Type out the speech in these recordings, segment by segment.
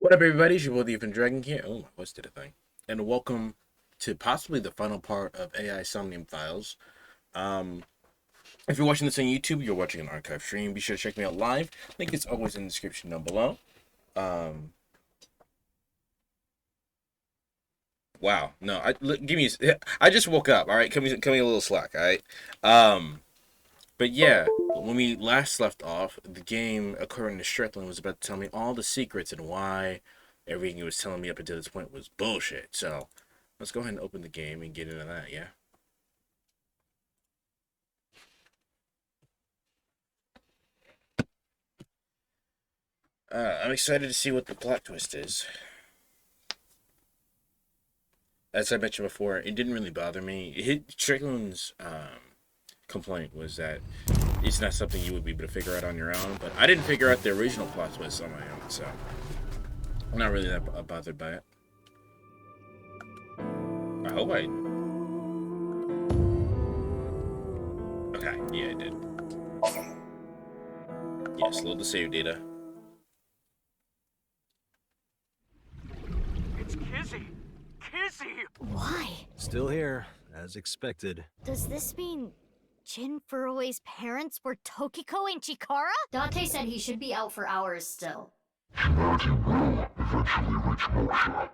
What up, everybody? It's your boy, the Infant Dragon here. Oh, my voice did a thing. And welcome to possibly the final part of AI Somnium Files. Um, if you're watching this on YouTube, you're watching an archive stream. Be sure to check me out live. Link is always in the description down below. Wow. No, give me. I just woke up. All right, cut me a little slack. All right. But yeah, when we last left off, the game, according to Strickland, was about to tell me all the secrets and why everything he was telling me up until this point was bullshit. So let's go ahead and open the game and get into that, yeah? I'm excited to see what the plot twist is. As I mentioned before, it didn't really bother me. Strickland's complaint was that it's not something you would be able to figure out on your own, but I didn't figure out the original plot twist on my own, so I'm not really that bothered by it. I hope I... Okay, yeah, I did. Yes, load the save data. It's Kizzy! Kizzy! Why? Still here, as expected. Does this mean Jin Furue's parents were Tokiko and Chikara? Dante said he should be out for hours still. Humanity will eventually reach moksha.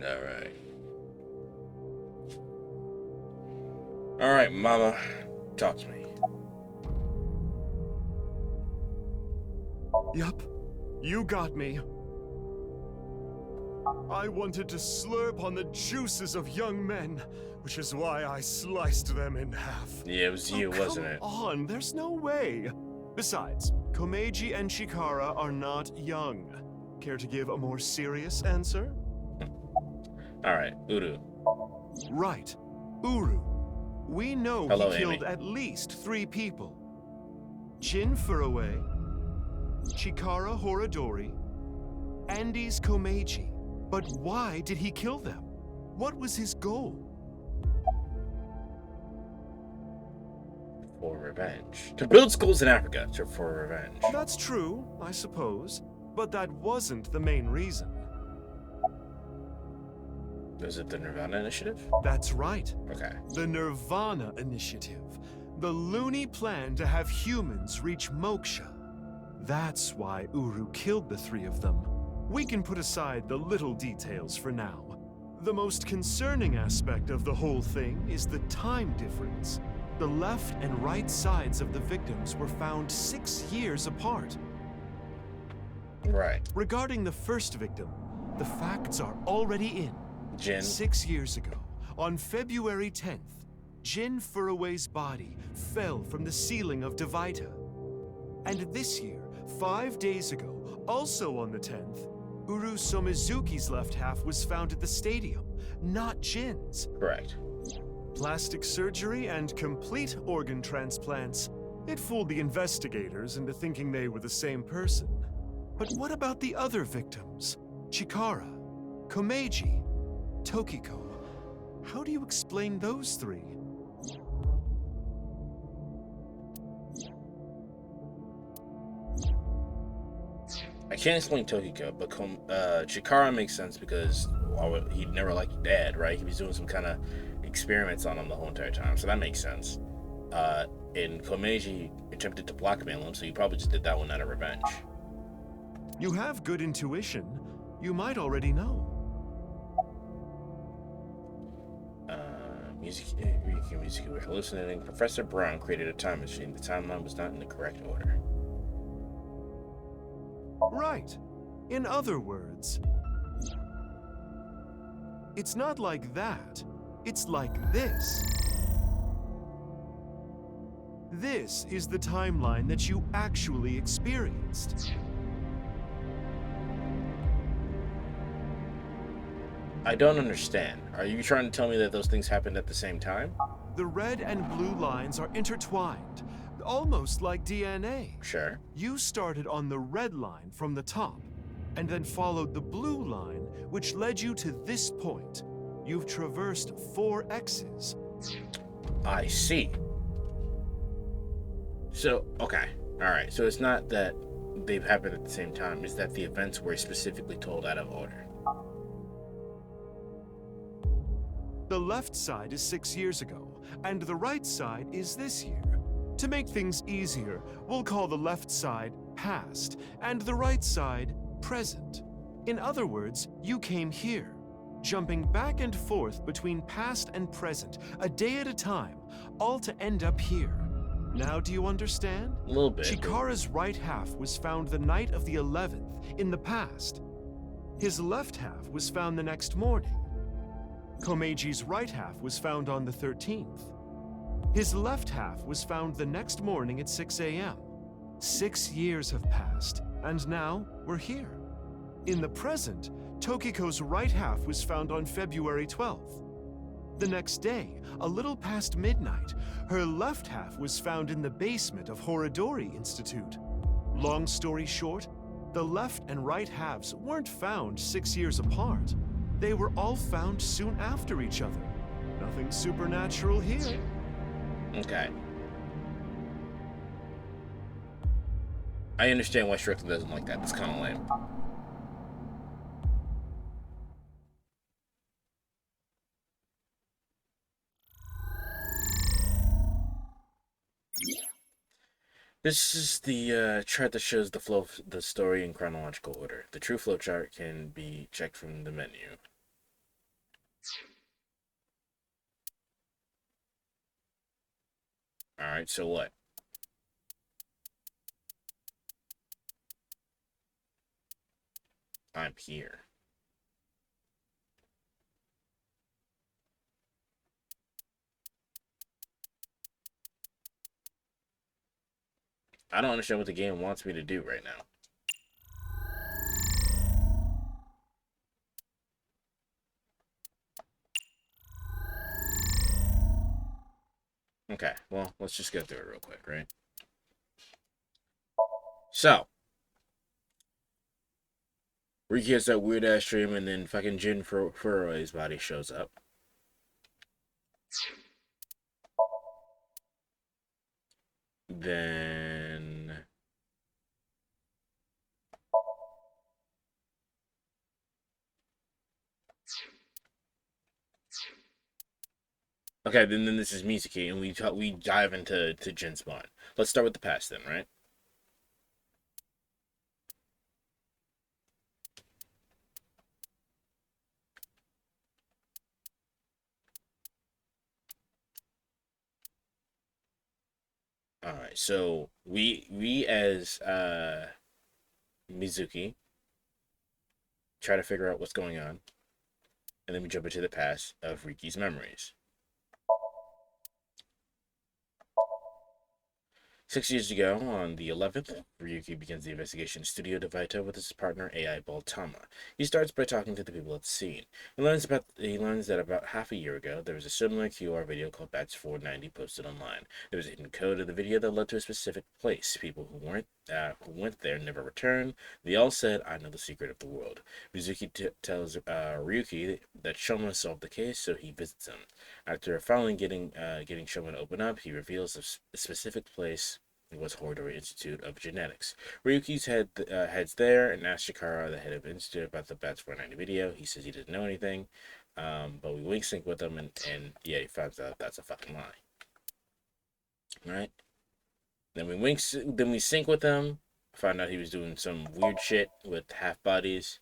Alright. Alright, Mama. Talk to me. Yup, you got me. I wanted to slurp on the juices of young men, which is why I sliced them in half. Yeah, it was you, wasn't it? Come on, there's no way. Besides, Komeiji and Chikara are not young. Care to give a more serious answer? Alright, Uru. Right, Uru. We know Hello, he killed Amy. at least 3 people. Jin Furue, Chikara Horadori, Andes Komeiji. But why did he kill them? What was his goal? For revenge. To build schools in Africa, for revenge. That's true, I suppose. But that wasn't the main reason. Was it the Nirvana Initiative? That's right. Okay. The Nirvana Initiative. The loony plan to have humans reach moksha. That's why Uru killed the 3 of them. We can put aside the little details for now. The most concerning aspect of the whole thing is the time difference. The left and right sides of the victims were found 6 years apart. Right. Regarding the first victim, the facts are already in. Jin. 6 years ago, on February 10th, Jin Furue's body fell from the ceiling of Devaita. And this year, 5 days ago, also on the 10th, Uru Somizuki's left half was found at the stadium, not Jin's. Correct. Plastic surgery and complete organ transplants. It fooled the investigators into thinking they were the same person. But what about the other victims? Chikara, Komeiji, Tokiko. How do you explain those 3? I can't explain Tokiko, but Chikara makes sense because he never liked Dad, right? He was doing some kind of experiments on him the whole entire time, so that makes sense. And Komeiji attempted to blackmail him, so he probably just did that one out of revenge. You have good intuition. You might already know. Music, we were hallucinating. Professor Brown created a time machine. The timeline was not in the correct order. Right. In other words, it's not like that. It's like this. This is the timeline that you actually experienced. I don't understand. Are you trying to tell me that those things happened at the same time? The red and blue lines are intertwined, almost like DNA. Sure. You started on the red line from the top, and then followed the blue line, which led you to this point. You've traversed 4 X's. I see. So, okay. Alright, so it's not that they've happened at the same time, it's that the events were specifically told out of order. The left side is 6 years ago, and the right side is this year. To make things easier, we'll call the left side past and the right side present. In other words, you came here, jumping back and forth between past and present, a day at a time, all to end up here. Now do you understand? A little bit. Chikara's right half was found the night of the 11th, in the past. His left half was found the next morning. Komeji's right half was found on the 13th. His left half was found the next morning at 6 a.m. 6 years have passed, and now we're here. In the present, Tokiko's right half was found on February 12th. The next day, a little past midnight, her left half was found in the basement of Horodori Institute. Long story short, the left and right halves weren't found 6 years apart. They were all found soon after each other. Nothing supernatural here. Okay. I understand why Strickland doesn't like that. It's kind of lame. This is the chart that shows the flow of the story in chronological order. The true flow chart can be checked from the menu. Alright, so what? I'm here. I don't understand what the game wants me to do right now. Okay, well, let's just go through it real quick, right? So, Riki has that weird ass dream, and then fucking Jin Furoi's body shows up. Then okay, then this is Mizuki, and we dive into Jin's mind. Let's start with the past then, right? All right, so we as Mizuki try to figure out what's going on, and then we jump into the past of Riki's memories. 6 years ago, on the 11th, Ryuki begins the investigation in Studio Devita with his partner AI Ball Tama. He starts by talking to the people at the scene. He learns that about half a year ago, there was a similar QR video called Batch 490 posted online. There was a hidden code of the video that led to a specific place. People who went there never returned. They all said, "I know the secret of the world." Mizuki tells Ryuki that Shoma solved the case, so he visits him. After finally getting Shoma to open up, he reveals a specific place was Horodori Institute of Genetics. Ryuki's heads there and asks Chikara, the head of the institute, about the Bats 490 video. He says he doesn't know anything, but we wink sync with him, and yeah, he finds out that's a fucking lie. Right? Then we sync with him. Found out he was doing some weird shit with half bodies.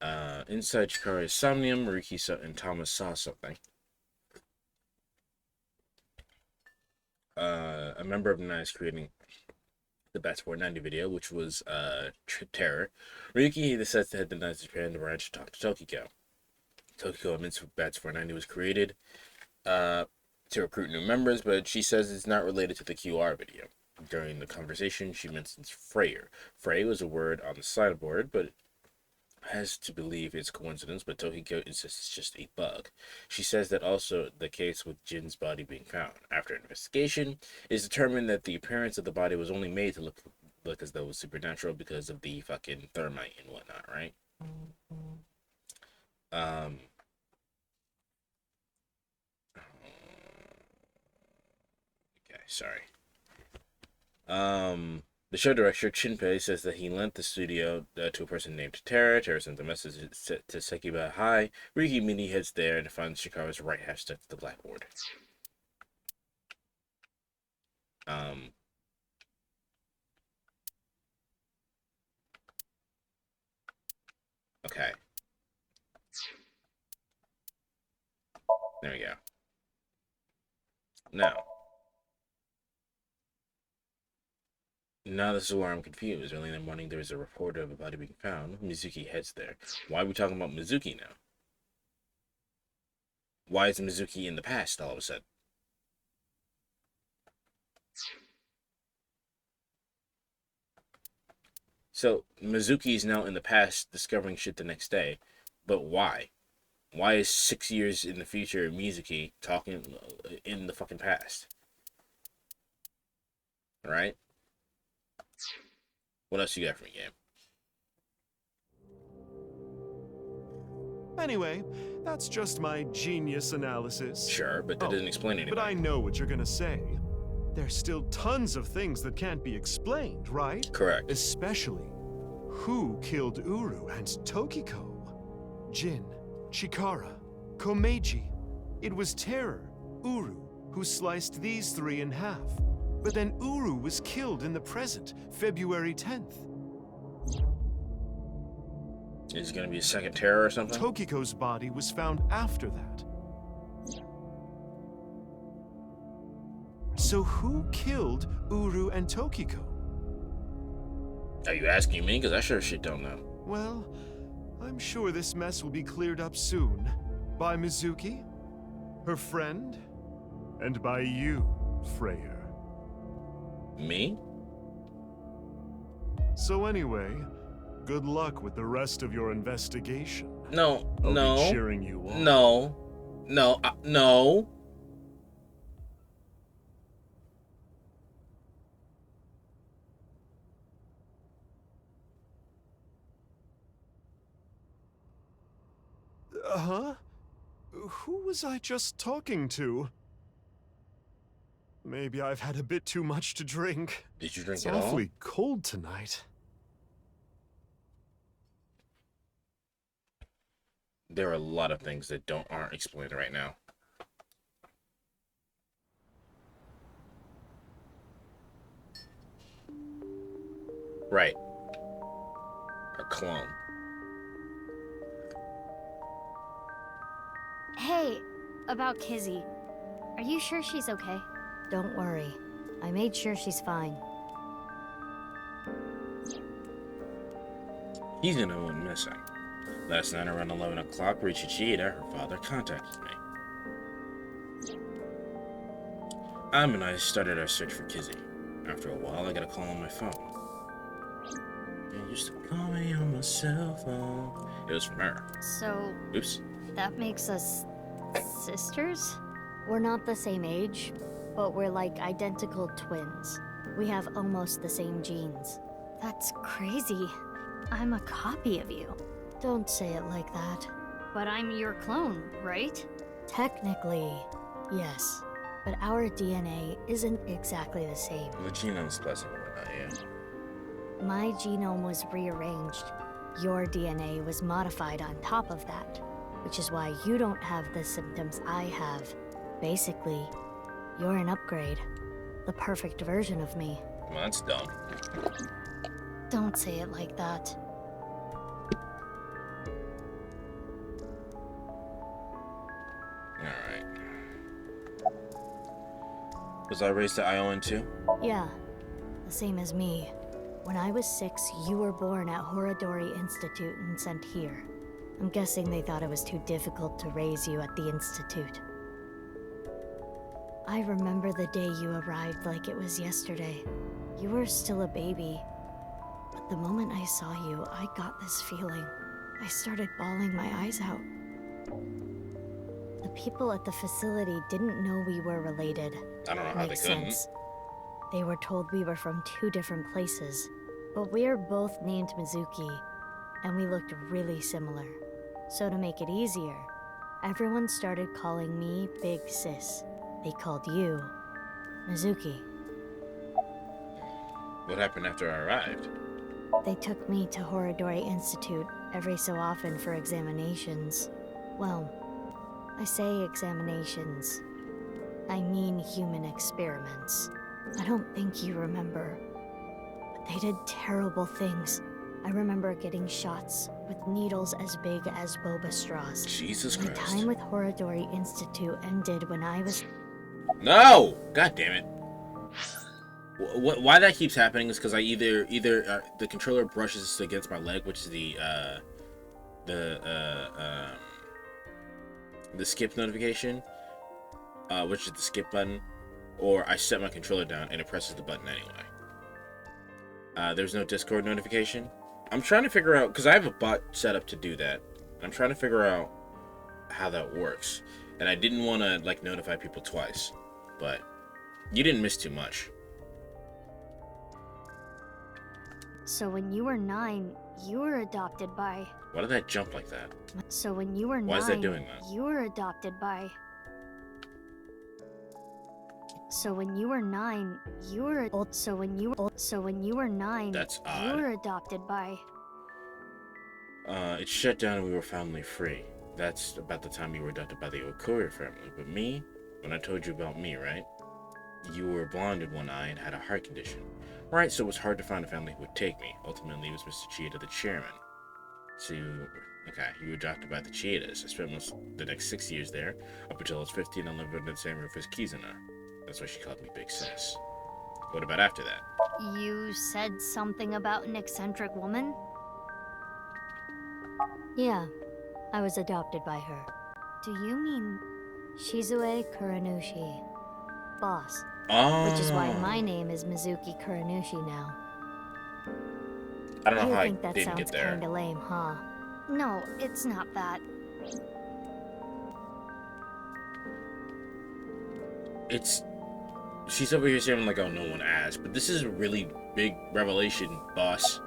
Inside Chikara's somnium, Ryuki and Thomas saw something. A member of Nine is creating the Bats 490 video, which was terror. Ryuki decides to head to Nine's Japan to ranch to talk to Tokiko. Tokiko admits Bats 490 was created to recruit new members, but she says it's not related to the QR video. During the conversation, she mentions Freyer. Frey was a word on the sideboard, but has to believe it's coincidence, but Tokiko insists it's just a bug. She says that also the case with Jin's body being found. After investigation, it is determined that the appearance of the body was only made to look as though it was supernatural because of the fucking thermite and whatnot, right? Okay. sorry. The show director, Shinpei, says that he lent the studio to a person named Tara. Tara sent the message to Sekiba. Hi. Riki Mini heads there and finds Shikara's right half stuck to the blackboard. Okay. There we go. Now this is where I'm confused. Early in the morning, there is a report of a body being found. Mizuki heads there. Why are we talking about Mizuki now? Why is Mizuki in the past all of a sudden? So Mizuki is now in the past, discovering shit the next day. But why? Why is 6 years in the future Mizuki talking in the fucking past? Right? What else you got for me, game? Anyway, that's just my genius analysis. Sure, but that doesn't explain anything. But I know what you're gonna say. There's still tons of things that can't be explained, right? Correct. Especially, who killed Uru and Tokiko? Jin, Chikara, Komeiji. It was Terror, Uru, who sliced these three in half. But then Uru was killed in the present, February 10th. Is it gonna be a second terror or something? Tokiko's body was found after that. So who killed Uru and Tokiko? Are you asking me? Because I sure shit don't know. Well, I'm sure this mess will be cleared up soon. By Mizuki, her friend, and by you, Freyr. Me? So anyway, good luck with the rest of your investigation. No, I'll no. be cheering you on. No. No. No. Huh? Who was I just talking to? Maybe I've had a bit too much to drink. Did you drink It's it all? awfully cold tonight. There are a lot of things that aren't explained right now. Right. A clone. Hey, about Kizzy. Are you sure she's okay? Don't worry. I made sure she's fine. He's the one missing. Last night around 11 o'clock, Richichida, her father, contacted me. And I started our search for Kizzy. After a while, I got a call on my phone. They used to call me on my cell phone. It was from her. So, Oops. that makes us sisters? We're not the same age, but we're like identical twins. We have almost the same genes. That's crazy. I'm a copy of you. Don't say it like that. But I'm your clone, right? Technically, yes. But our DNA isn't exactly the same. The genome's pleasant and whatnot, yeah. My genome was rearranged. Your DNA was modified on top of that, which is why you don't have the symptoms I have. Basically, you're an upgrade. The perfect version of me. Well, that's dumb. Don't say it like that. Alright. Was I raised at Iowan too? Yeah, the same as me. When I was 6, you were born at Horadori Institute and sent here. I'm guessing they thought it was too difficult to raise you at the Institute. I remember the day you arrived like it was yesterday. You were still a baby. But the moment I saw you, I got this feeling. I started bawling my eyes out. The people at the facility didn't know we were related. I don't know how Makes they couldn't. sense. They were told we were from 2 different places. But we are both named Mizuki, and we looked really similar. So to make it easier, everyone started calling me Big Sis. They called you Mizuki. What happened after I arrived? They took me to Horodori Institute every so often for examinations. Well, I say examinations. I mean human experiments. I don't think you remember, but they did terrible things. I remember getting shots with needles as big as boba straws. Jesus My Christ. time with Horodori Institute ended when I was... No! God damn it. Why that keeps happening is because I either the controller brushes against my leg, which is the skip notification, which is the skip button, or I set my controller down and it presses the button anyway. There's no Discord notification. I'm trying to figure out, because I have a bot set up to do that. I'm trying to figure out how that works, and I didn't want to like notify people twice, but you didn't miss too much. So when you were 9, you were adopted by... Why did that jump like that? So when you were 9, Why is that doing that? you were adopted by... So when you were 9, you were... So when you were 9, That's you odd. were adopted by... It shut down and we were finally free. That's about the time you were adopted by the Okuya family. But me, when I told you about me, right? You were blind in one eye and had a heart condition. Right, so it was hard to find a family who would take me. Ultimately, it was Mr. Chieda, the chairman. So, okay, you were adopted by the Chiedas. I spent most the next 6 years there. Up until I was 15, I lived under the same roof as Kizuna. That's why she called me Big Sis. What about after that? You said something about an eccentric woman? Yeah, I was adopted by her. Do you mean Shizue Kuranushi? Boss. Oh. Which is why my name is Mizuki Kuranushi now. I don't know You how I think that didn't sounds get there. kinda lame, huh? No, it's not that. She's over here saying like, oh, no one asked. But this is a really big revelation, boss.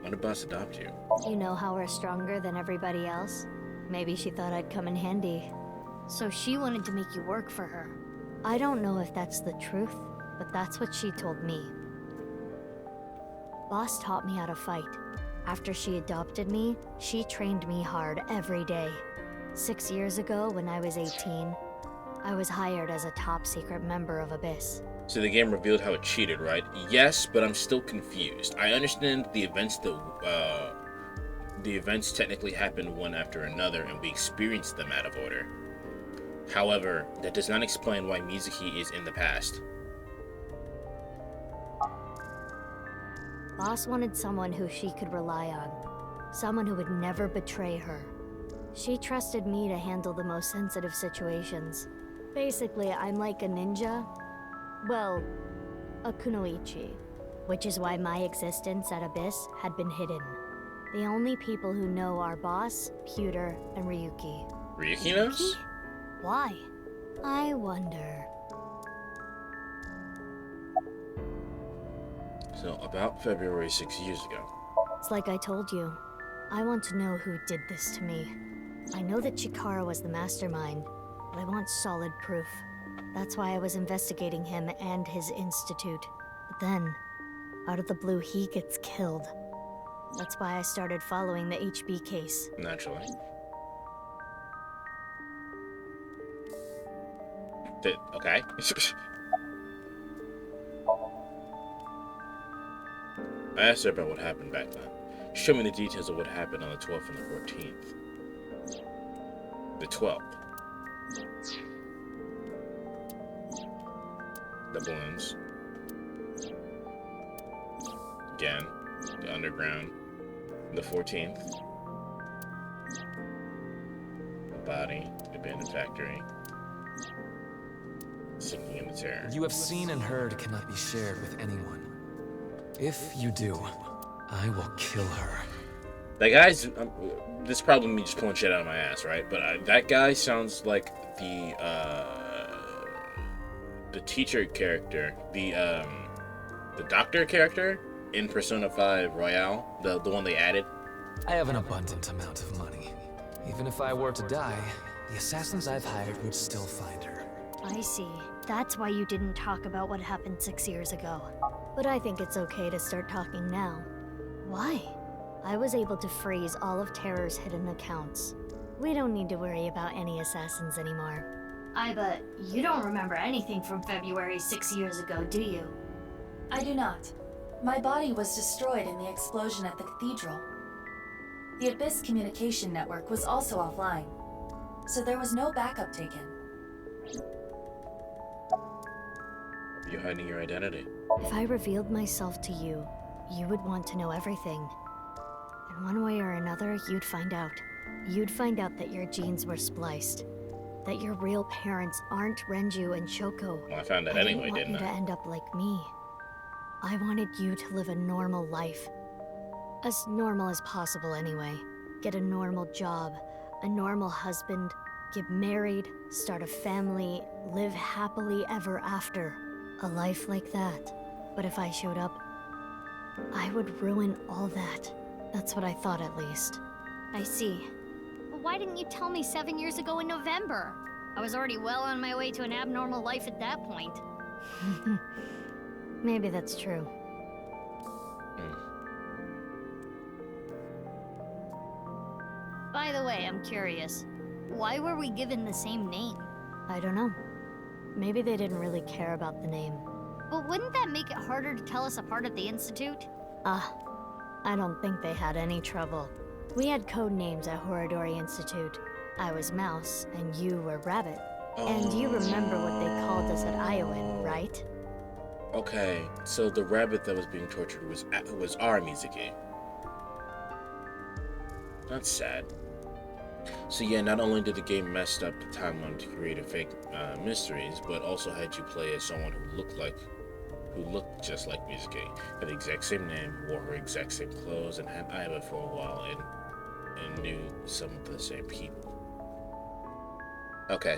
When did boss adopt you? You know how we're stronger than everybody else? Maybe she thought I'd come in handy. So she wanted to make you work for her. I don't know if that's the truth, but that's what she told me. Boss taught me how to fight. After she adopted me, she trained me hard every day. 6 years ago, when I was 18, I was hired as a top-secret member of Abyss. So the game revealed how it cheated, right? Yes, but I'm still confused. I understand the events technically happened one after another, and we experienced them out of order. However, that does not explain why Mizuki is in the past. Boss wanted someone who she could rely on. Someone who would never betray her. She trusted me to handle the most sensitive situations. Basically, I'm like a ninja. Well, a kunoichi. Which is why my existence at Abyss had been hidden. The only people who know are Boss, Pewter, and Ryuki. Ryuki knows? Why? I wonder. So, about February 6 years ago. It's like I told you. I want to know who did this to me. I know that Chikara was the mastermind, but I want solid proof. That's why I was investigating him and his institute. But then, out of the blue, he gets killed. That's why I started following the HB case. Naturally. Okay. I asked her about what happened back then. Show me the details of what happened on the 12th and the 14th. The 12th. The balloons. Again, the underground. The 14th. The body, the abandoned factory. Sinking in the terror. What you have seen and heard cannot be shared with anyone. If you do, I will kill her. That guy's... this is probably me just pulling shit out of my ass, right? But that guy sounds like the teacher character, the doctor character in Persona 5 Royale, the one they added. I have an abundant amount of money. Even if I were to die, the assassins I've hired would still find her. I see. That's why you didn't talk about what happened 6 years ago. But I think it's okay to start talking now. Why? I was able to freeze all of Terror's hidden accounts. We don't need to worry about any assassins anymore. I bet you don't remember anything from February 6 years ago, do you? I do not. My body was destroyed in the explosion at the cathedral. The Abyss communication network was also offline, so there was no backup taken. You're hiding your identity. If I revealed myself to you, you would want to know everything. And one way or another, you'd find out. You'd find out that your genes were spliced. That your real parents aren't Renju and Shoko. Well, I found that anyway, didn't I didn't want you to I? end up like me. I wanted you to live a normal life. As normal as possible anyway. Get a normal job, a normal husband, get married, start a family, live happily ever after. A life like that. But if I showed up, I would ruin all that. That's what I thought, at least. I see. But why didn't you tell me 7 years ago in November? I was already well on my way to an abnormal life at that point. Maybe that's true. By the way, I'm curious. Why were we given the same name? I don't know. Maybe they didn't really care about the name. But wouldn't that make it harder to tell us apart at the Institute? I don't think they had any trouble. We had code names at Horadori Institute. I was Mouse, and you were Rabbit. And you remember what they called us at Iowan, right? Okay, so the rabbit that was being tortured was our Mizuki. That's sad. So yeah, not only did the game mess up the timeline to create a fake mysteries, but also had you play as someone who looked just like Mizuki, had the exact same name, wore her exact same clothes, and had Aiba for a while, and knew some of the same people. Okay,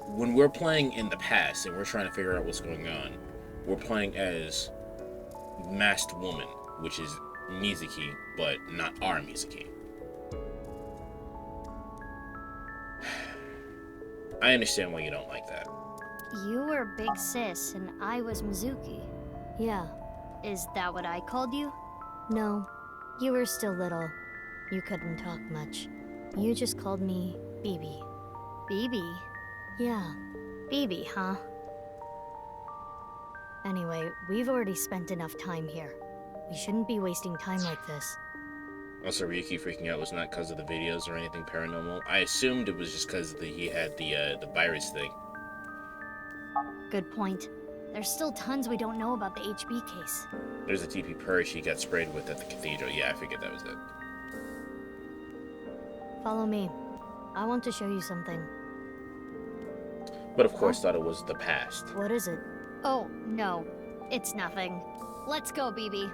when we're playing in the past and we're trying to figure out what's going on, we're playing as Masked Woman, which is Mizuki, but not our Mizuki. I understand why you don't like that. You were Big Sis, and I was Mizuki. Yeah. Is that what I called you? No. You were still little. You couldn't talk much. You just called me BB. BB? Yeah. BB, huh? Anyway, we've already spent enough time here. We shouldn't be wasting time like this. Also, Ryuki freaking out was not because of the videos or anything paranormal. I assumed it was just because he had the virus thing. Good point. There's still tons we don't know about the HB case. There's a TP purge he got sprayed with at the cathedral. Yeah, I figured that was it. Follow me. I want to show you something. But of course, thought it was the past. What is it? Oh, no. It's nothing. Let's go, BB.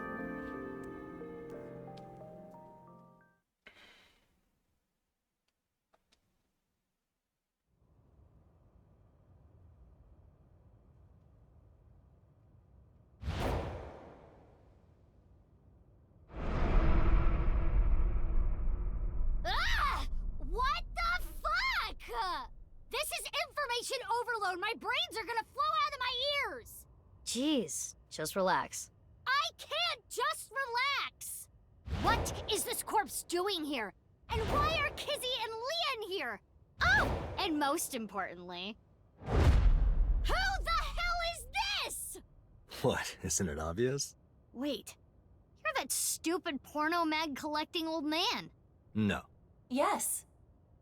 What the fuck? This is information overload. My brains are gonna flow out of my ears. Jeez, just relax. I can't just relax. What is this corpse doing here? And why are Kizzy and Leon here? Oh, and most importantly, who the hell is this? What, isn't it obvious? Wait, you're that stupid porno mag collecting old man. No. Yes.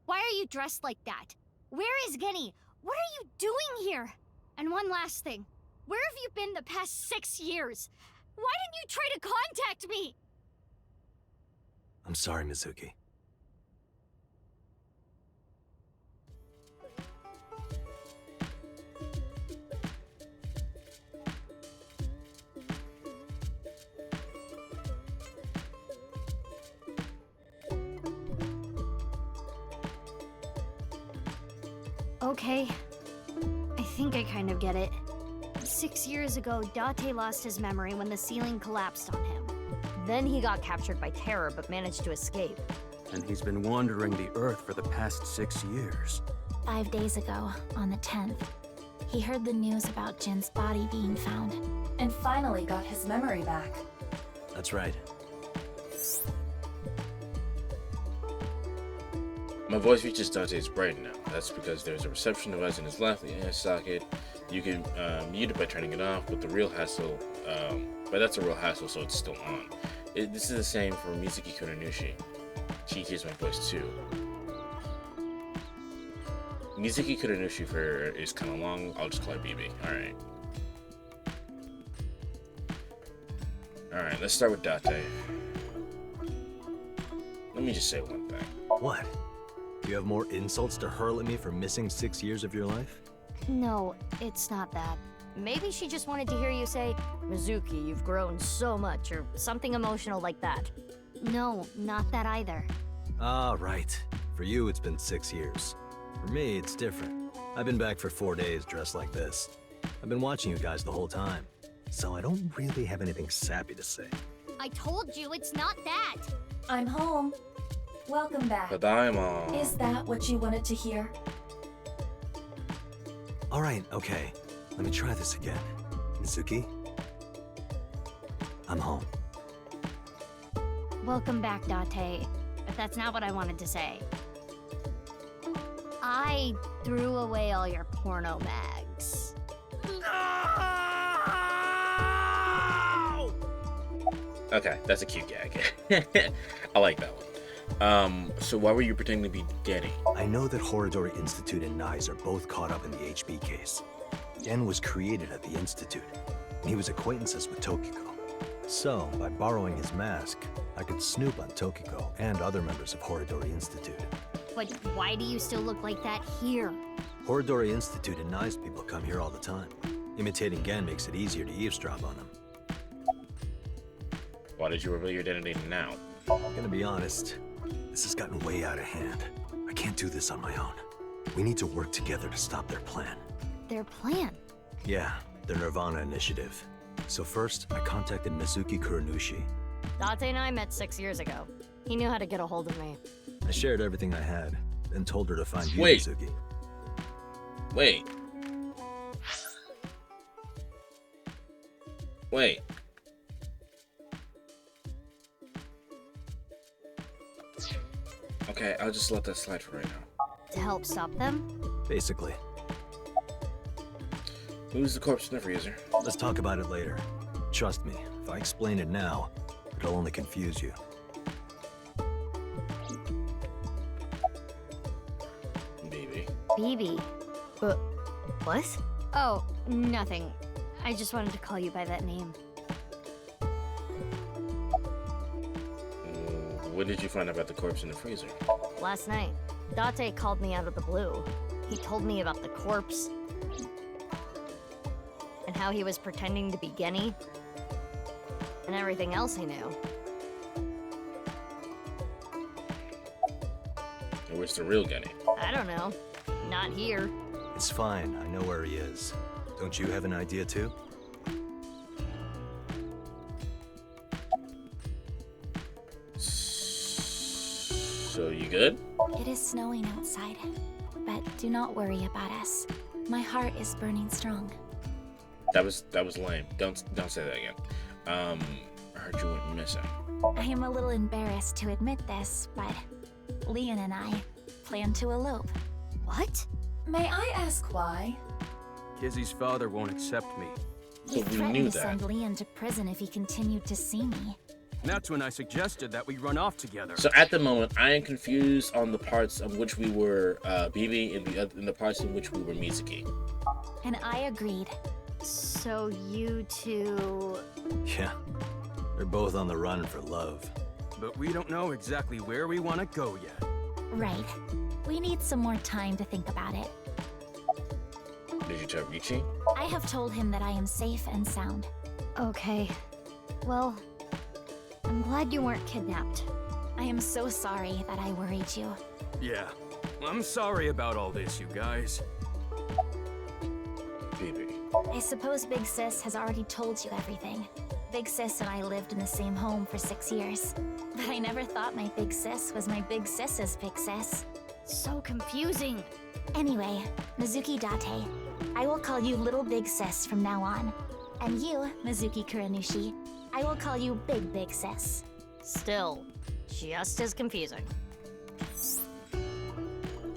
Why are you dressed like that? Where is Genny? What are you doing here? And one last thing. Where have you been the past 6 years? Why didn't you try to contact me? I'm sorry, Mizuki. Okay. I think I kind of get it. 6 years ago, Date lost his memory when the ceiling collapsed on him. Then he got captured by Terror but managed to escape. And he's been wandering the Earth for the past 6 years. 5 days ago, on the 10th. He heard the news about Jin's body being found. And finally got his memory back. That's right. My voice reaches Dante's brain now. That's because there's a reception device in his left ear socket. You can mute it by turning it off, but that's a real hassle, so it's still on. This is the same for Mizuki Kuranushi. She hears my voice too. Mizuki Kuranushi is kind of long. I'll just call her BB. Alright. Alright, let's start with Date. Let me just say one thing. What? Do you have more insults to hurl at me for missing 6 years of your life? No, it's not that. Maybe she just wanted to hear you say, Mizuki, you've grown so much, or something emotional like that. No, not that either. Ah, right. For you, it's been 6 years. For me, it's different. I've been back for 4 days dressed like this. I've been watching you guys the whole time, so I don't really have anything sappy to say. I told you it's not that. I'm home. Welcome back. Tadaima. Is that what you wanted to hear? All right, okay. Let me try this again. Mizuki? I'm home. Welcome back, Date. But that's not what I wanted to say. I threw away all your porno mags. Okay, that's a cute gag. I like that one. So why were you pretending to be Denny? I know that Horodori Institute and Nyes are both caught up in the HB case. Den was created at the Institute, and he was acquaintances with Tokiko. So, by borrowing his mask, I could snoop on Tokiko and other members of Horodori Institute. But why do you still look like that here? Horodori Institute and Nyes people come here all the time. Imitating Gen makes it easier to eavesdrop on them. Why did you reveal your identity now? Gonna be honest, this has gotten way out of hand. I can't do this on my own. We need to work together to stop their plan. Their plan? Yeah, their Nirvana initiative. So first, I contacted Mizuki Kuranushi. Date and I met 6 years ago. He knew how to get a hold of me. I shared everything I had, then told her to find you, Wait. Mizuki. Wait. Wait. Okay, I'll just let that slide for right now. To help stop them? Basically. Who's the corpse sniffer user? Let's talk about it later. Trust me, if I explain it now, it'll only confuse you. Baby. BB. What? Oh, nothing. I just wanted to call you by that name. When did you find out about the corpse in the freezer? Last night. Date called me out of the blue. He told me about the corpse. And how he was pretending to be Genny. And everything else he knew. And where's the real Genny? I don't know. Not here. It's fine, I know where he is. Don't you have an idea too? So you good? It is snowing outside, but do not worry about us. My heart is burning strong. That was lame. Don't say that again. I heard you went missing. I am a little embarrassed to admit this, but Leon and I plan to elope. What? May I ask why? Kizzy's father won't accept me. He So we threatened knew to that. send Leon to prison if he continued to see me. And that's when I suggested that we run off together. So at the moment, I am confused on the parts of which we were BB and the parts in which we were Mizuki. And I agreed. So you two... Yeah. They're both on the run for love. But we don't know exactly where we want to go yet. Right. We need some more time to think about it. Did you tell Richie? I have told him that I am safe and sound. Okay. Well, I'm glad you weren't kidnapped. I am so sorry that I worried you. Yeah. I'm sorry about all this, you guys. BB. I suppose Big Sis has already told you everything. Big Sis and I lived in the same home for 6 years. But I never thought my Big Sis was my Big Sis's Big Sis. So confusing. Anyway, Mizuki Date, I will call you Little Big Sis from now on. And you, Mizuki Kuranushi, I will call you Big Sis. Still, just as confusing.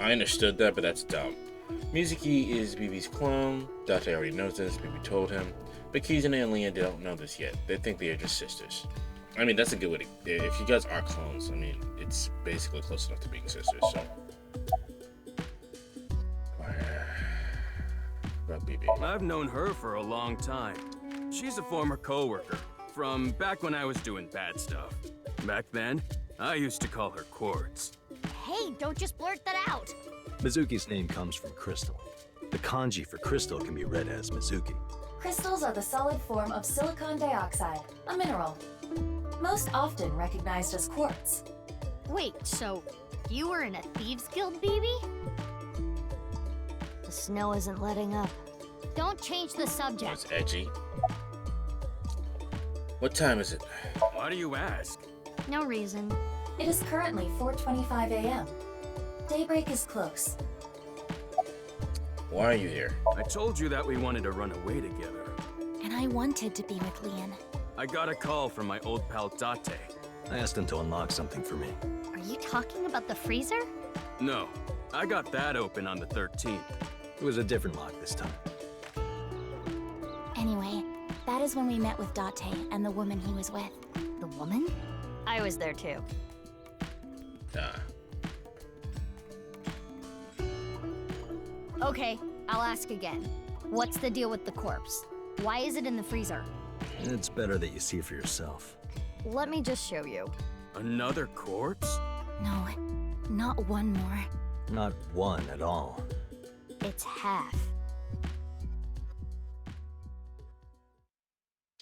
I understood that, but that's dumb. Mizuki is BB's clone. Date already knows this, BB told him. But Kizuna and Leon don't know this yet. They think they are just sisters. I mean, that's a good way to... If you guys are clones, I mean, it's basically close enough to being sisters, so... About BB. I've known her for a long time. She's a former coworker from back when I was doing bad stuff. Back then, I used to call her Quartz. Hey, don't just blurt that out. Mizuki's name comes from crystal. The kanji for crystal can be read as Mizuki. Crystals are the solid form of silicon dioxide, a mineral. Most often recognized as quartz. Wait, so you were in a Thieves Guild, BB? The snow isn't letting up. Don't change the subject. That's edgy. What time is it? Why do you ask? No reason. It is currently 4:25 a.m. Daybreak is close. Why are you here? I told you that we wanted to run away together. And I wanted to be with Leon. I got a call from my old pal Date. I asked him to unlock something for me. Are you talking about the freezer? No, I got that open on the 13th. It was a different lock this time. Anyway, that is when we met with Date and the woman he was with. The woman? I was there too. Okay, I'll ask again. What's the deal with the corpse? Why is it in the freezer? It's better that you see for yourself. Let me just show you. Another corpse? No, not one more. Not one at all. It's half.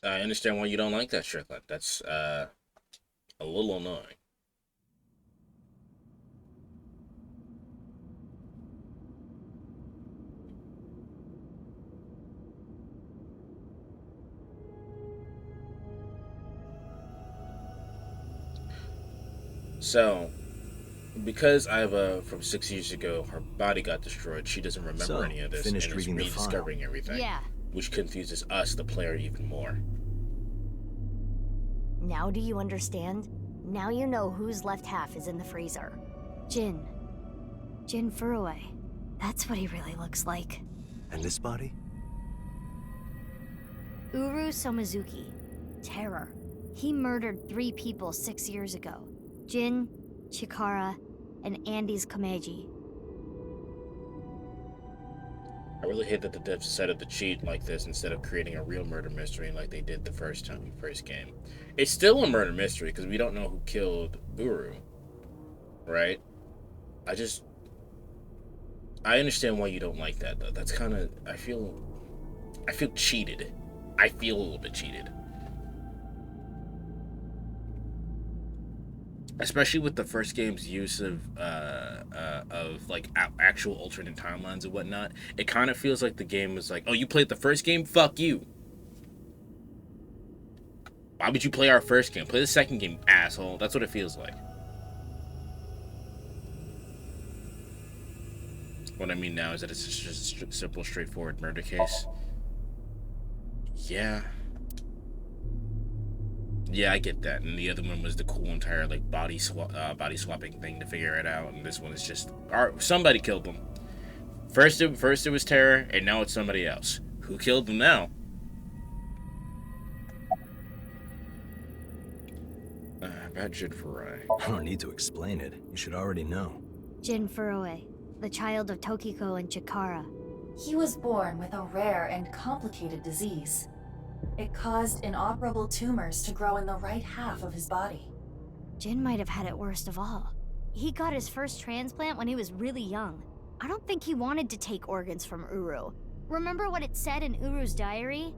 I understand why you don't like that, Strickland. That's, a little annoying. So, because Iva from 6 years ago, her body got destroyed, she doesn't remember any of this, finished and is reading the file. rediscovering everything. Yeah. Which confuses us, the player, even more. Now do you understand? Now you know whose left half is in the freezer. Jin. Jin Furue. That's what he really looks like. And this body? Uru Somizuki. Terror. He murdered 3 people 6 years ago. Jin, Chikara, and Andy's Kameji. I really hate that the devs decided to cheat like this instead of creating a real murder mystery like they did the first game. It's still a murder mystery because we don't know who killed Uru, right? I understand why you don't like that though. That's kind of, I feel cheated. I feel a little bit cheated. Especially with the first game's use of like actual alternate timelines and whatnot, it kind of feels like the game was like, "Oh, you played the first game? Fuck you! Why would you play our first game? Play the second game, asshole." That's what it feels like. What I mean now is that it's just a simple, straightforward murder case. Yeah. Yeah, I get that. And the other one was the cool entire like body swapping thing to figure it out. And this one is just somebody killed them. First it was Terror, and now it's somebody else. Who killed them now? About Jin Furue. I don't need to explain it. You should already know. Jin Furue, the child of Tokiko and Chikara. He was born with a rare and complicated disease. It caused inoperable tumors to grow in the right half of his body. Jin might have had it worst of all. He got his first transplant when he was really young. I don't think he wanted to take organs from Uru. Remember what it said in Uru's diary?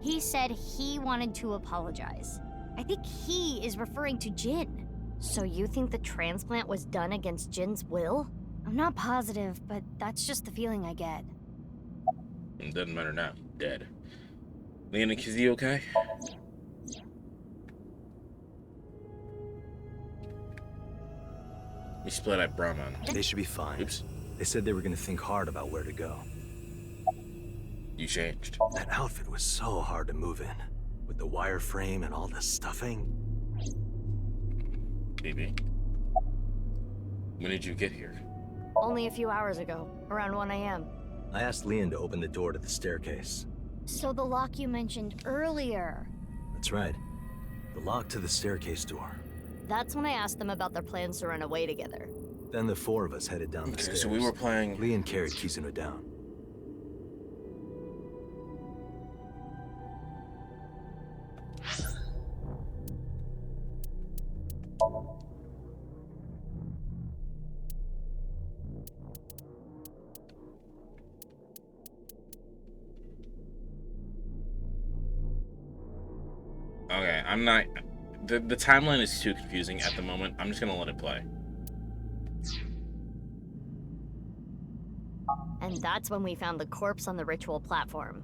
He said he wanted to apologize. I think he is referring to Jin. So you think the transplant was done against Jin's will? I'm not positive, but that's just the feeling I get. It doesn't matter now. Dead. Leon and Kizzy okay? We split at Brahman. They should be fine. Oops. They said they were gonna think hard about where to go. You changed. That outfit was so hard to move in. With the wireframe and all the stuffing. BB. When did you get here? Only a few hours ago, around 1 a.m. I asked Leon to open the door to the staircase. So the lock you mentioned earlier. That's right. The lock to the staircase door. That's when I asked them about their plans to run away together. Then the four of us headed down the Okay, stairs. so we were playing... Leon carried Kizuna down. Okay, I'm not... The timeline is too confusing at the moment. I'm just gonna let it play. And that's when we found the corpse on the ritual platform.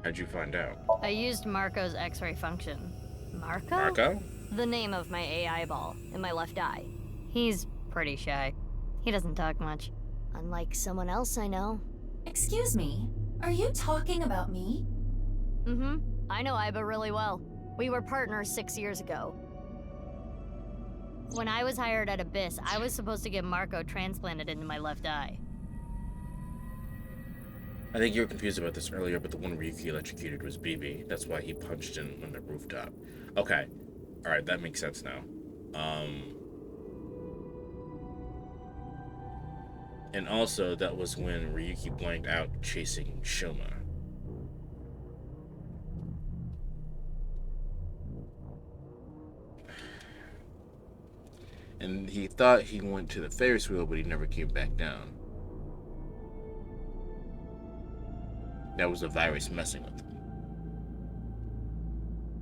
How'd you find out? I used Marco's X-ray function. Marco? Marco? The name of my AI ball in my left eye. He's pretty shy. He doesn't talk much. Unlike someone else I know. Excuse me, are you talking about me? Mm-hmm. I know Iba really well. We were partners 6 years ago. When I was hired at Abyss, I was supposed to get Marco transplanted into my left eye. I think you were confused about this earlier, but the one Ryuki electrocuted was BB. That's why he punched in on the rooftop. Okay. Alright, that makes sense now. And also, that was when Ryuki blanked out chasing Shoma. And he thought he went to the Ferris wheel, but he never came back down. That was the virus messing with him.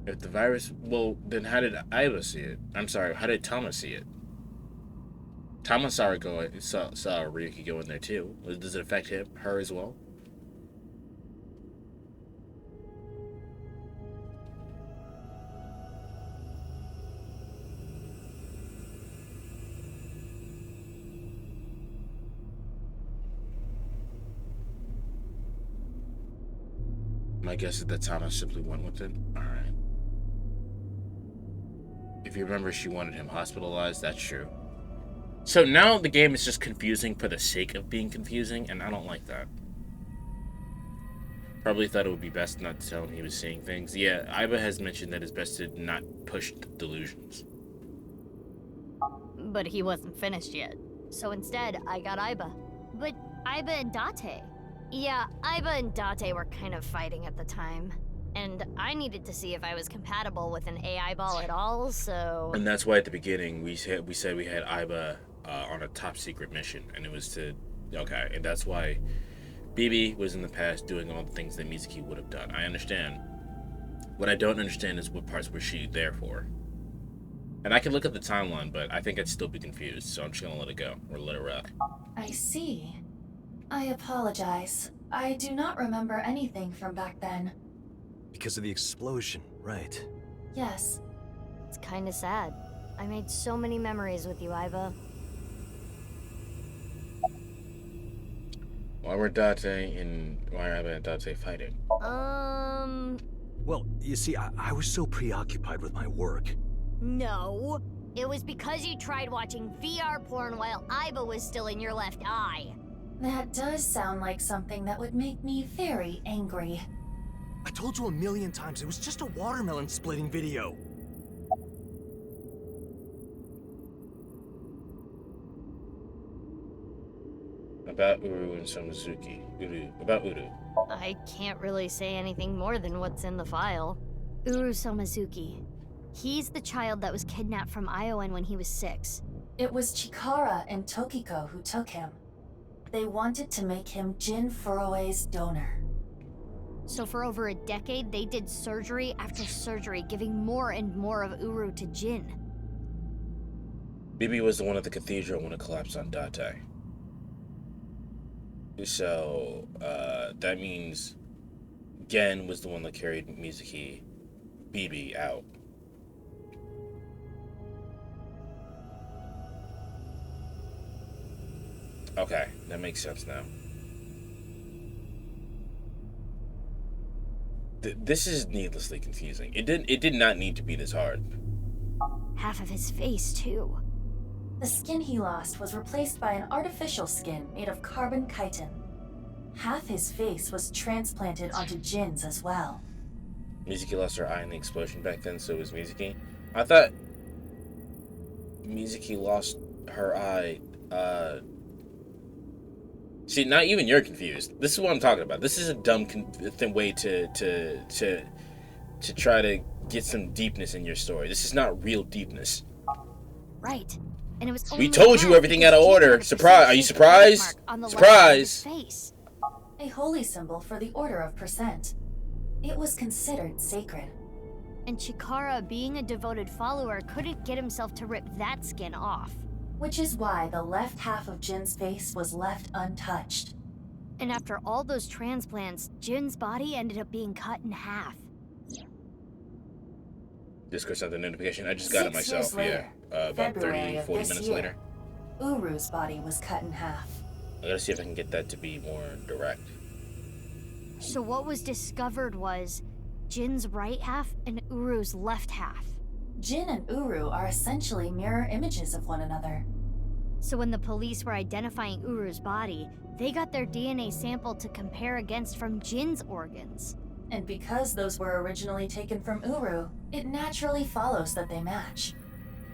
If the virus... Well, then how did Iba see it? I'm sorry, how did Thomas see it? Thomas saw Ryuki go in there too. Does it affect her as well? My guess is that Thomas simply went with it. Alright. If you remember, she wanted him hospitalized. That's true. So now the game is just confusing for the sake of being confusing, and I don't like that. Probably thought it would be best not to tell him he was seeing things. Yeah, Iba has mentioned that it's best to not push delusions. But he wasn't finished yet. So instead, I got Iba. But Iba and Date. Yeah, Iba and Date were kind of fighting at the time. And I needed to see if I was compatible with an AI ball at all, so... And that's why at the beginning we said we had Iba on a top secret mission, and it was to... Okay, and that's why BB was in the past doing all the things that Mizuki would have done. I understand. What I don't understand is what parts was she there for. And I can look at the timeline, but I think I'd still be confused, so I'm just gonna let it go, or let it rock. I see. I apologize. I do not remember anything from back then. Because of the explosion, right? Yes. It's kinda sad. I made so many memories with you, Iba. Why were Date and why are Iba and Date fighting? Well, you see, I was so preoccupied with my work. No. It was because you tried watching VR porn while Iba was still in your left eye. That does sound like something that would make me very angry. I told you 1,000,000 times, it was just a watermelon splitting video. About Uru and Samazuki. About Uru. I can't really say anything more than what's in the file. Uru Somazuki. He's the child that was kidnapped from Iowan when he was 6. It was Chikara and Tokiko who took him. They wanted to make him Jin Furue's donor. So for over a decade, they did surgery after surgery, giving more and more of Uru to Jin. BB was the one at the cathedral when it collapsed on Date. So, that means Gen was the one that carried Mizuki BB out. Okay, that makes sense now. This is needlessly confusing. It did not need to be this hard. Half of his face, too. The skin he lost was replaced by an artificial skin made of carbon chitin. Half his face was transplanted onto Jin's as well. Mizuki lost her eye in the explosion back then, so was Mizuki. I thought Mizuki lost her eye. See, not even you're confused. This is what I'm talking about. This is a dumb way to try to get some deepness in your story. This is not real deepness. Right. And it was We told you everything out of order. Surprise! Are you surprised? Surprise! A holy symbol for the Order of Percent. It was considered sacred. And Chikara, being a devoted follower, couldn't get himself to rip that skin off. Which is why the left half of Jin's face was left untouched. And after all those transplants, Jin's body ended up being cut in half. Discord sent the notification. I just got it myself. Later, about 30, 40 minutes later. Uru's body was cut in half. I gotta see if I can get that to be more direct. So what was discovered was Jin's right half and Uru's left half. Jin and Uru are essentially mirror images of one another. So when the police were identifying Uru's body, they got their DNA sample to compare against from Jin's organs. And because those were originally taken from Uru, it naturally follows that they match.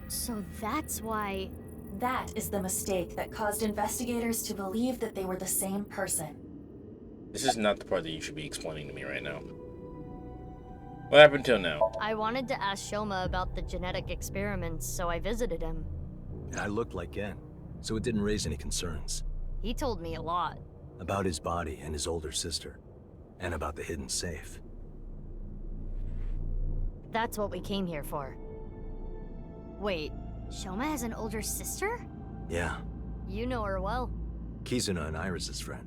So that's why... That is the mistake that caused investigators to believe that they were the same person. This is not the part that you should be explaining to me right now. What happened till now? I wanted to ask Shoma about the genetic experiments, so I visited him. I looked like Gen, so it didn't raise any concerns. He told me a lot. About his body and his older sister. And about the hidden safe. That's what we came here for. Wait, Shoma has an older sister? Yeah. You know her well. Kizuna and Iris' friend.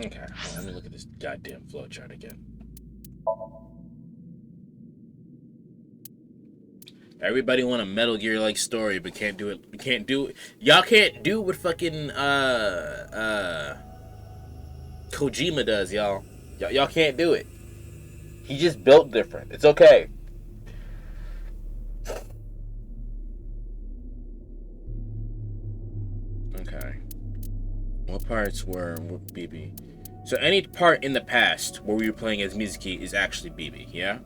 Okay, well, let me look at this goddamn flowchart again. Everybody want a Metal Gear like story, but can't do it. Can't do it. Y'all can't do what fucking Kojima does, y'all. Y'all can't do it. He just built different. It's okay. Okay. What parts were BB? So any part in the past where we were playing as Mizuki is actually BB, yeah?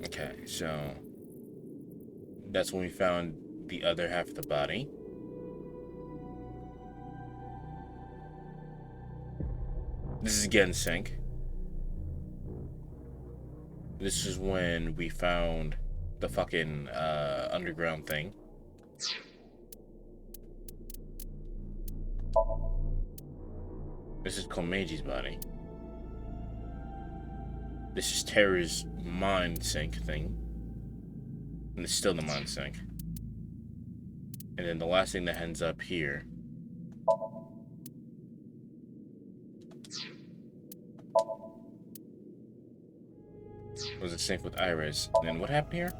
Okay, so that's when we found the other half of the body. This is again sync. This is when we found the fucking underground thing. This is Komeji's body. This is Terra's mind sync thing. And it's still the mind sync. And then the last thing that ends up here was a sync with Iris. And then what happened here?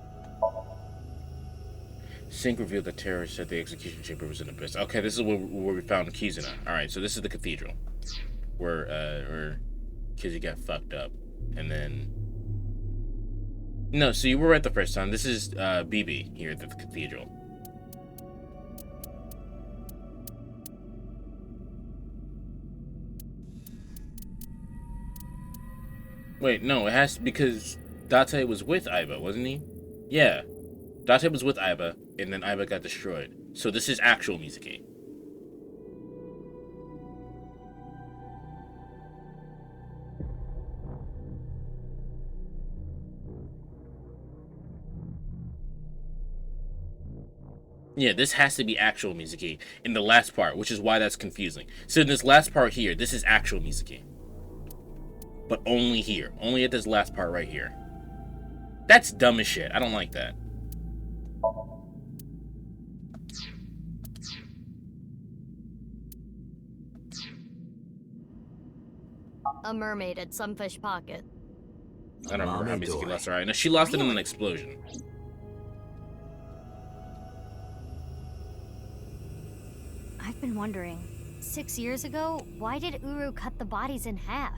Sync revealed that Terra said the execution chamber was in the abyss. Okay, this is where we found Kizuna. Alright, so this is the cathedral. Where Kizzy got fucked up. And then... No, so you were right the first time. This is BB here at the cathedral. Wait, no, it has to, because Date was with Aiba, wasn't he? Yeah. Date was with Aiba, and then Aiba got destroyed. So this is actual Mizuki. Yeah, this has to be actual Mizuki in the last part, which is why that's confusing. So in this last part here, this is actual Mizuki. But only here. Only at this last part right here. That's dumb as shit. I don't like that. A mermaid at Sunfish Pocket. I don't remember how Mommy Mizuki Doi. lost her eye. No, she lost it in an explosion. I've been wondering, 6 years ago, why did Uru cut the bodies in half?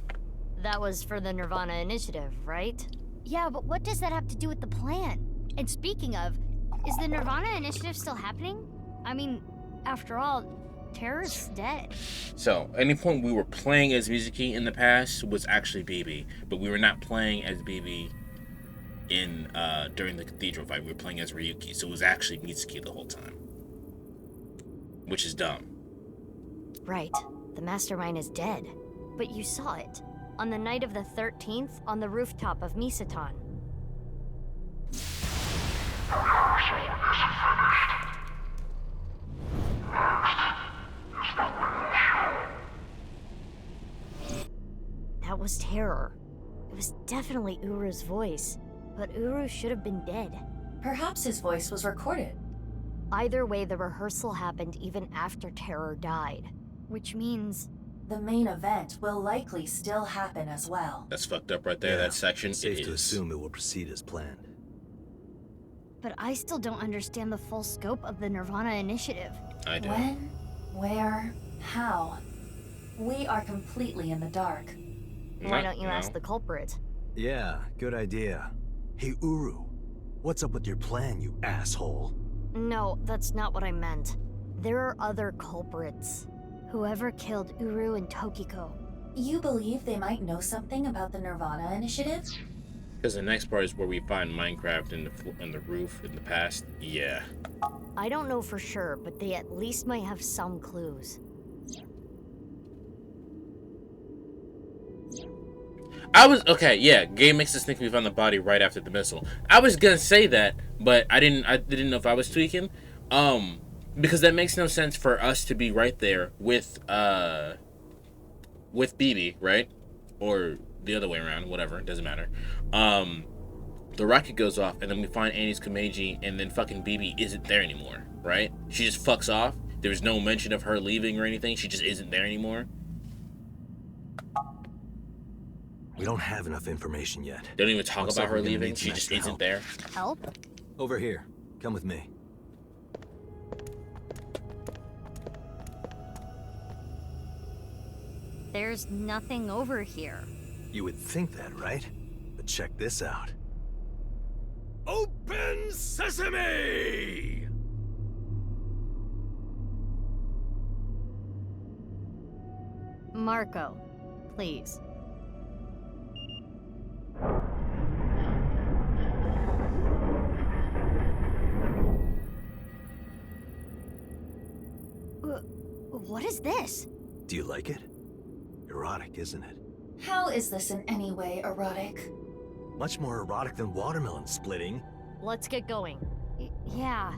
That was for the Nirvana Initiative, right? Yeah, but what does that have to do with the plan? And speaking of, is the Nirvana Initiative still happening? I mean, after all, Terror's dead. So, any point we were playing as Mizuki in the past was actually BB, but we were not playing as BB in during the Cathedral fight. We were playing as Ryuki, so it was actually Mizuki the whole time, which is dumb. Right, the mastermind is dead. But you saw it. On the night of the 13th, on the rooftop of Misatan. That was Terror. It was definitely Uru's voice, but Uru should have been dead. Perhaps his voice was recorded. Either way, the rehearsal happened even after Terror died. Which means... The main event will likely still happen as well. That's fucked up right there, Yeah, that section. Safe It to is. assume it will proceed as planned. But I still don't understand the full scope of the Nirvana Initiative. I do. When, where, how? We are completely in the dark. Why don't you ask the culprit? Yeah, good idea. Hey, Uru, what's up with your plan, you asshole? No, that's not what I meant. There are other culprits. Whoever killed Uru and Tokiko. You believe they might know something about the Nirvana Initiative? Because the next part is where we find Minecraft in the roof in the past. Yeah. I don't know for sure, but they at least might have some clues. Okay, yeah, game makes us think we found the body right after the missile. I was gonna say that, but I didn't know if I was tweaking. Because that makes no sense for us to be right there with BB, right? Or the other way around, whatever, it doesn't matter. The rocket goes off, and then we find Annie's Kumeiji, and then fucking BB isn't there anymore, right? She just fucks off. There's no mention of her leaving or anything. She just isn't there anymore. We don't have enough information yet. They don't even talk Looks about like her we're gonna leaving. need some She just extra isn't help. there. Help? Over here. Come with me. There's nothing over here. You would think that, right? But check this out. Open sesame! Marco, please. What is this? Do you like it? Erotic, isn't it? How is this in any way erotic? Much more erotic than watermelon splitting. Let's get going. Yeah.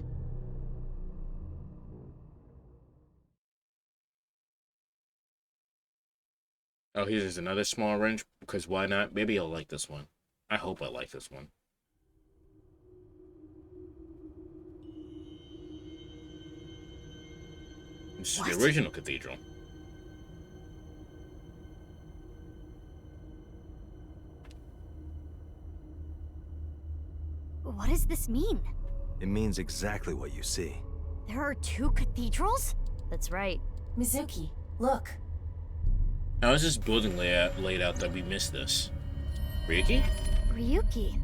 Oh, here's another small wrench, because why not? Maybe I'll like this one. I hope I like this one. This is the original cathedral. What does this mean? It means exactly what you see. There are two cathedrals? That's right. Mizuki, look. How is this building laid out that we missed this? Ryuki? Ryuki.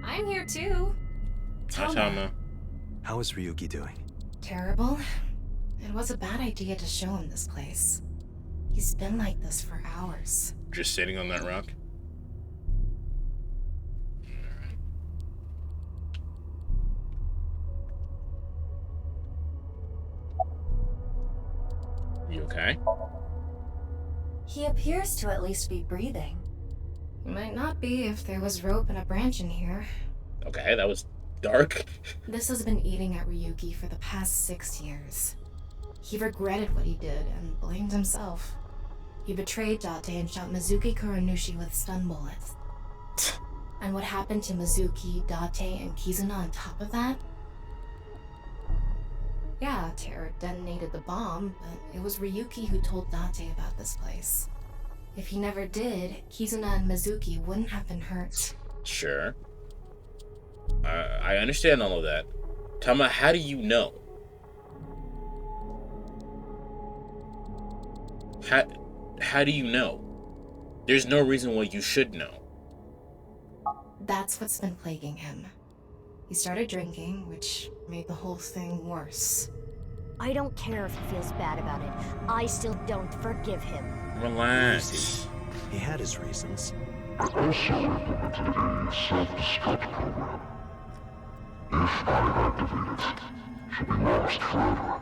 I'm here too. Hi, Tama. How is Ryuki doing? Terrible. It was a bad idea to show him this place. He's been like this for hours. Just sitting on that rock? You okay? He appears to at least be breathing. He might not be if there was rope and a branch in here. Okay, that was dark. This has been eating at Ryuki for the past 6 years. He regretted what he did and blamed himself. He betrayed Date and shot Mizuki Kuranushi with stun bullets. And what happened to Mizuki, Date, and Kizuna on top of that? Yeah, Terror detonated the bomb, but it was Ryuki who told Date about this place. If he never did, Kizuna and Mizuki wouldn't have been hurt. Sure. I understand all of that. Tama, how do you know? How do you know? There's no reason why you should know. That's what's been plaguing him. He started drinking, which made the whole thing worse. I don't care if he feels bad about it. I still don't forgive him. Relax. He had his reasons. I also implemented a self-destruct program. If I activate it, she'll be lost forever.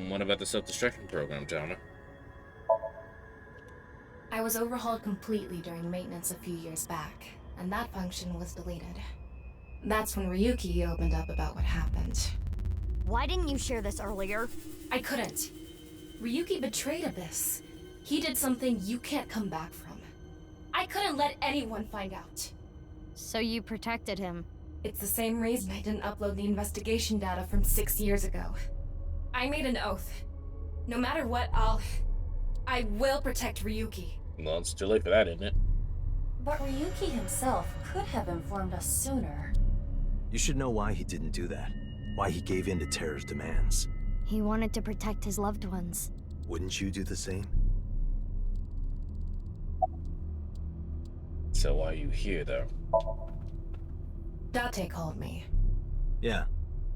What about the self-destruction program, Tama? I was overhauled completely during maintenance a few years back, and that function was deleted. That's when Ryuki opened up about what happened. Why didn't you share this earlier? I couldn't. Ryuki betrayed Abyss. He did something you can't come back from. I couldn't let anyone find out. So you protected him. It's the same reason I didn't upload the investigation data from 6 years ago. I made an oath. No matter what, I will protect Ryuki. Well, it's too late for that, isn't it? But Ryuki himself could have informed us sooner. You should know why he didn't do that. Why he gave in to Terror's demands. He wanted to protect his loved ones. Wouldn't you do the same? So why are you here, though? Date called me. Yeah.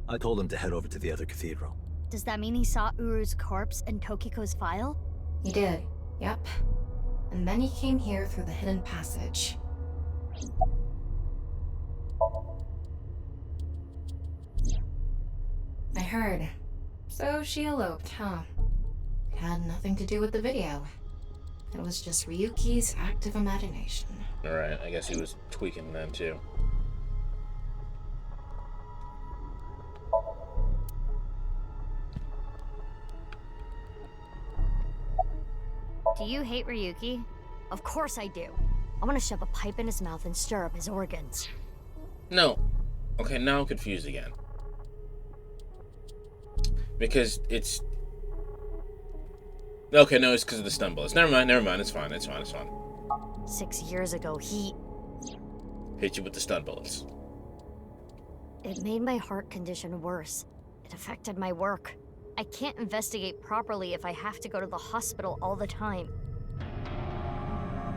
I told him to head over to the other cathedral. Does that mean he saw Uru's corpse in Tokiko's file? He did, yep. And then he came here through the hidden passage. I heard. So she eloped, huh? It had nothing to do with the video. It was just Ryuki's active imagination. Alright, I guess he was tweaking then, too. Do you hate Ryuki? Of course I do. I want to shove a pipe in his mouth and stir up his organs. No. Okay, now I'm confused again. Because it's... Okay, no, it's because of the stun bullets. Never mind, it's fine. 6 years ago, he... Hit you with the stun bullets. It made my heart condition worse. It affected my work. I can't investigate properly if I have to go to the hospital all the time.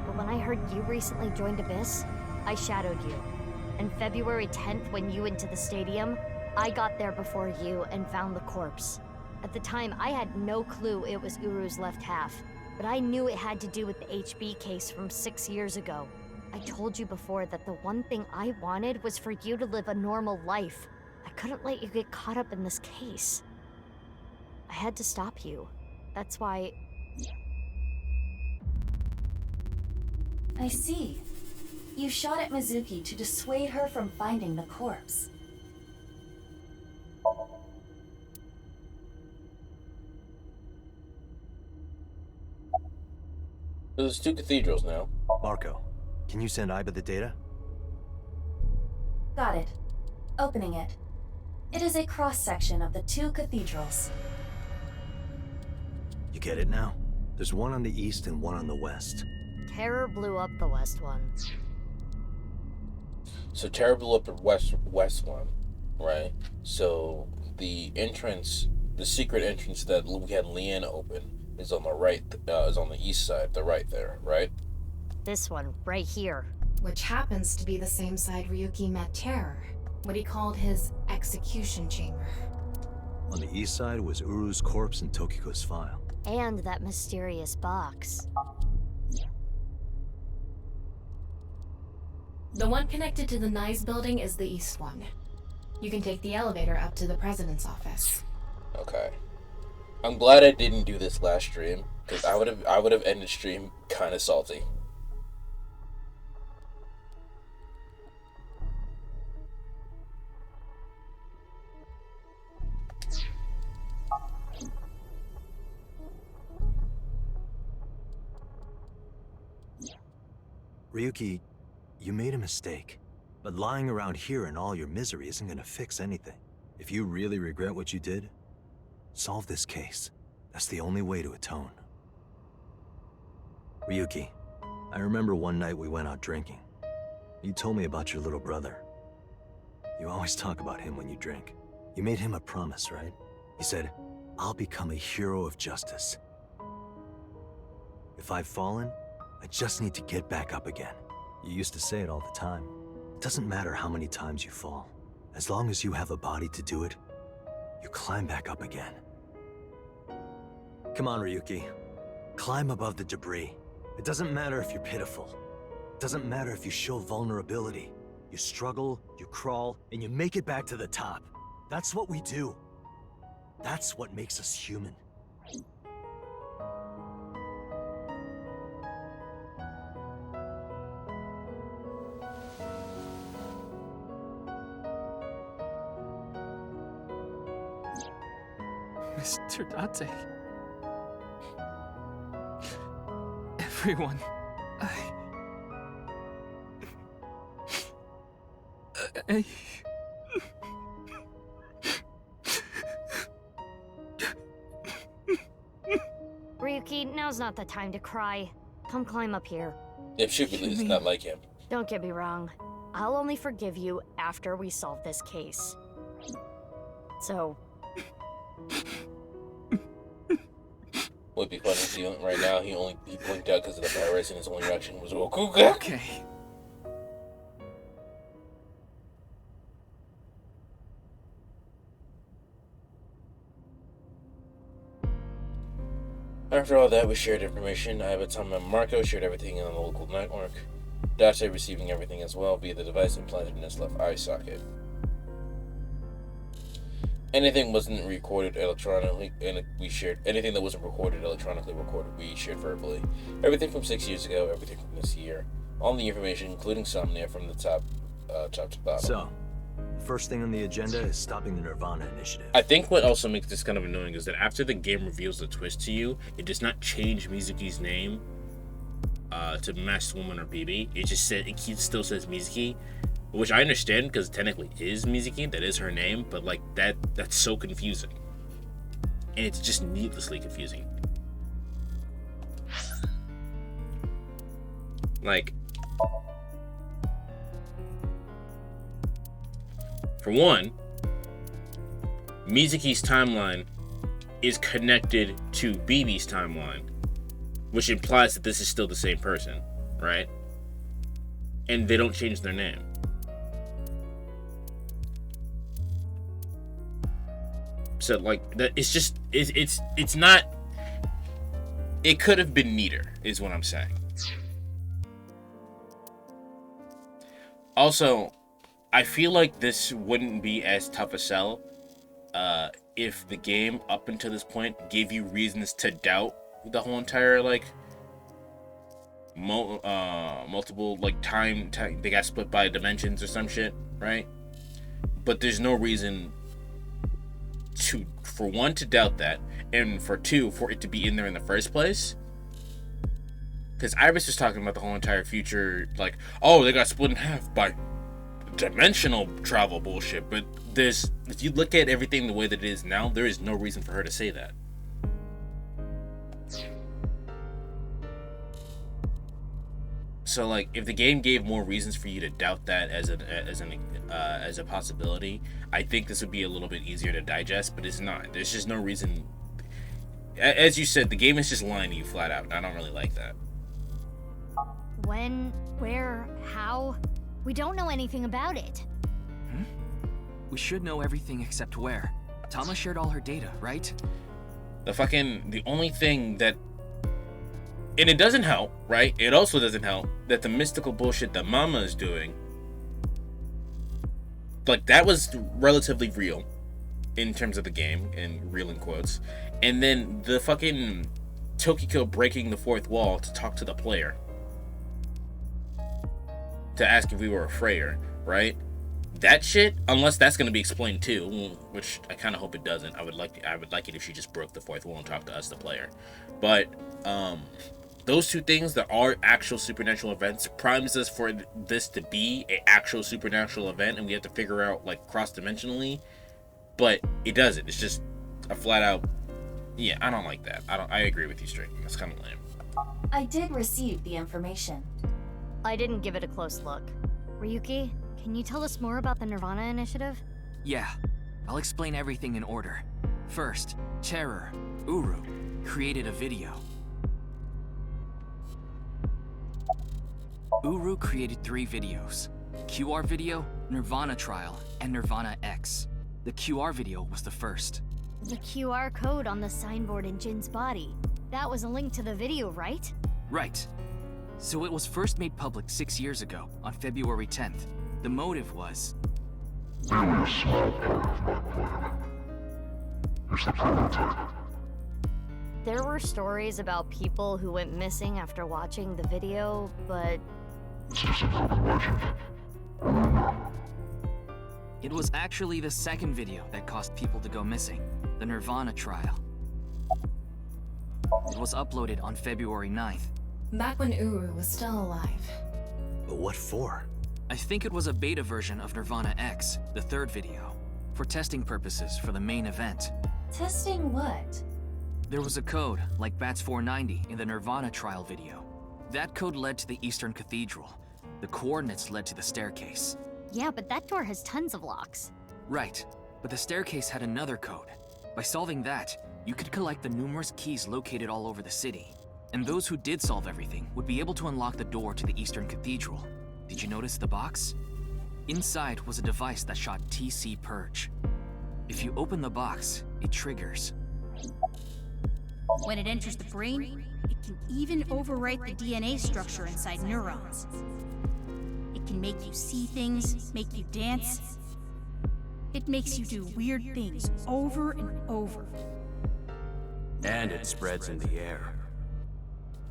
But when I heard you recently joined Abyss, I shadowed you. And February 10th, when you went to the stadium, I got there before you and found the corpse. At the time, I had no clue it was Uru's left half, but I knew it had to do with the HB case from 6 years ago. I told you before that the one thing I wanted was for you to live a normal life. I couldn't let you get caught up in this case. I had to stop you. That's why... I see. You shot at Mizuki to dissuade her from finding the corpse. There's 2 cathedrals now. Marco, can you send Iba the data? Got it. Opening it. It is a cross-section of the 2 cathedrals. You get it now? There's one on the east and one on the west. Terror blew up the west one. So Terror blew up the west one, right? So the entrance, the secret entrance that we had Leanne open is on the right, is on the east side, the right there, right? This one, right here. Which happens to be the same side Ryuki met Terror. What he called his execution chamber. On the east side was Uru's corpse and Tokiko's file. And that mysterious box. The one connected to the Nyes building is the east one. You can take the elevator up to the president's office. Okay. I'm glad I didn't do this last stream, because I would have ended stream kind of salty. Ryuki, you made a mistake. But lying around here in all your misery isn't gonna fix anything. If you really regret what you did, solve this case. That's the only way to atone. Ryuki, I remember one night we went out drinking. You told me about your little brother. You always talk about him when you drink. You made him a promise, right? You said, I'll become a hero of justice. If I've fallen, I just need to get back up again. You used to say it all the time. It doesn't matter how many times you fall. As long as you have a body to do it, you climb back up again. Come on, Ryuki. Climb above the debris. It doesn't matter if you're pitiful. It doesn't matter if you show vulnerability. You struggle, you crawl, and you make it back to the top. That's what we do. That's what makes us human. Mr. Date. Everyone, I... Ryuki, now's not the time to cry. Come climb up here. If Shukili is not like him. Don't get me wrong. I'll only forgive you after we solve this case. So... Would be funny if he, right now he blinked out because of the virus and his only reaction was Okuga. Okay. After all that, we shared information. I have a time and Marco shared everything on the local network. Date receiving everything as well via the device implanted in his left eye socket. Anything wasn't recorded electronically, and we shared anything that wasn't recorded electronically recorded. We shared verbally. Everything from 6 years ago, everything from this year. All the information, including Somnia, from the top to bottom. So, first thing on the agenda is stopping the Nirvana initiative. I think what also makes this kind of annoying is that after the game reveals the twist to you, it does not change Mizuki's name to Masked Woman or BB. It just still says Mizuki. Which I understand because technically is Mizuki, that is her name, but like that's so confusing. And it's just needlessly confusing. Like, for one, Mizuki's timeline is connected to BB's timeline, which implies that this is still the same person, right? And they don't change their name. So like that, it's not. It could have been neater, is what I'm saying. Also, I feel like this wouldn't be as tough a sell if the game up until this point gave you reasons to doubt the whole entire like multiple like time they got split by dimensions or some shit, right? But there's no reason for one to doubt that, and for two for it to be in there in the first place. Because Iris was talking about the whole entire future, like, oh, they got split in half by dimensional travel bullshit. But if you look at everything the way that it is now, there is no reason for her to say that. So like, if the game gave more reasons for you to doubt that as a possibility, I think this would be a little bit easier to digest. But it's not. There's just no reason. As you said, the game is just lying to you flat out, and I don't really like that. When, where, how? We don't know anything about it. We should know everything except where. Tama shared all her data, right? The only thing that, and it doesn't help, right? It also doesn't help that the mystical bullshit that Mama is doing, like, that was relatively real in terms of the game, and real in quotes. And then the fucking Tokiko breaking the fourth wall to talk to the player, to ask if we were a Freyer, right? That shit, unless that's going to be explained too, which I kind of hope it doesn't. I would like it if she just broke the fourth wall and talked to us, the player. But those two things that are actual supernatural events primes us for this to be an actual supernatural event, and we have to figure out like cross-dimensionally. But it doesn't. It's just a flat out. Yeah, I don't like that. I agree with you straight. That's kind of lame. I did receive the information. I didn't give it a close look. Ryuki, can you tell us more about the Nirvana Initiative? Yeah, I'll explain everything in order. First, Terror, Uru, created a video. Uru created 3 videos: QR video, Nirvana Trial, and Nirvana X. The QR video was the first. The QR code on the signboard in Jin's body. That was a link to the video, right? Right. So it was first made public 6 years ago, on February 10th. The motive was... Merely a small part of my plan. It's the prototype. There were stories about people who went missing after watching the video, but... It's just an urban legend. It was actually the second video that caused people to go missing, the Nirvana Trial. It was uploaded on February 9th. Back when Uru was still alive. But what for? I think it was a beta version of Nirvana X, the third video, for testing purposes for the main event. Testing what? There was a code, like BATS 490 in the Nirvana Trial video. That code led to the Eastern Cathedral. The coordinates led to the staircase. Yeah, but that door has tons of locks. Right, but the staircase had another code. By solving that, you could collect the numerous keys located all over the city. And those who did solve everything would be able to unlock the door to the Eastern Cathedral. Did you notice the box? Inside was a device that shot TC Purge. If you open the box, it triggers. When it enters the brain, it can even overwrite the DNA structure inside neurons. It can make you see things, make you dance. It makes you do weird things over and over. And it spreads in the air.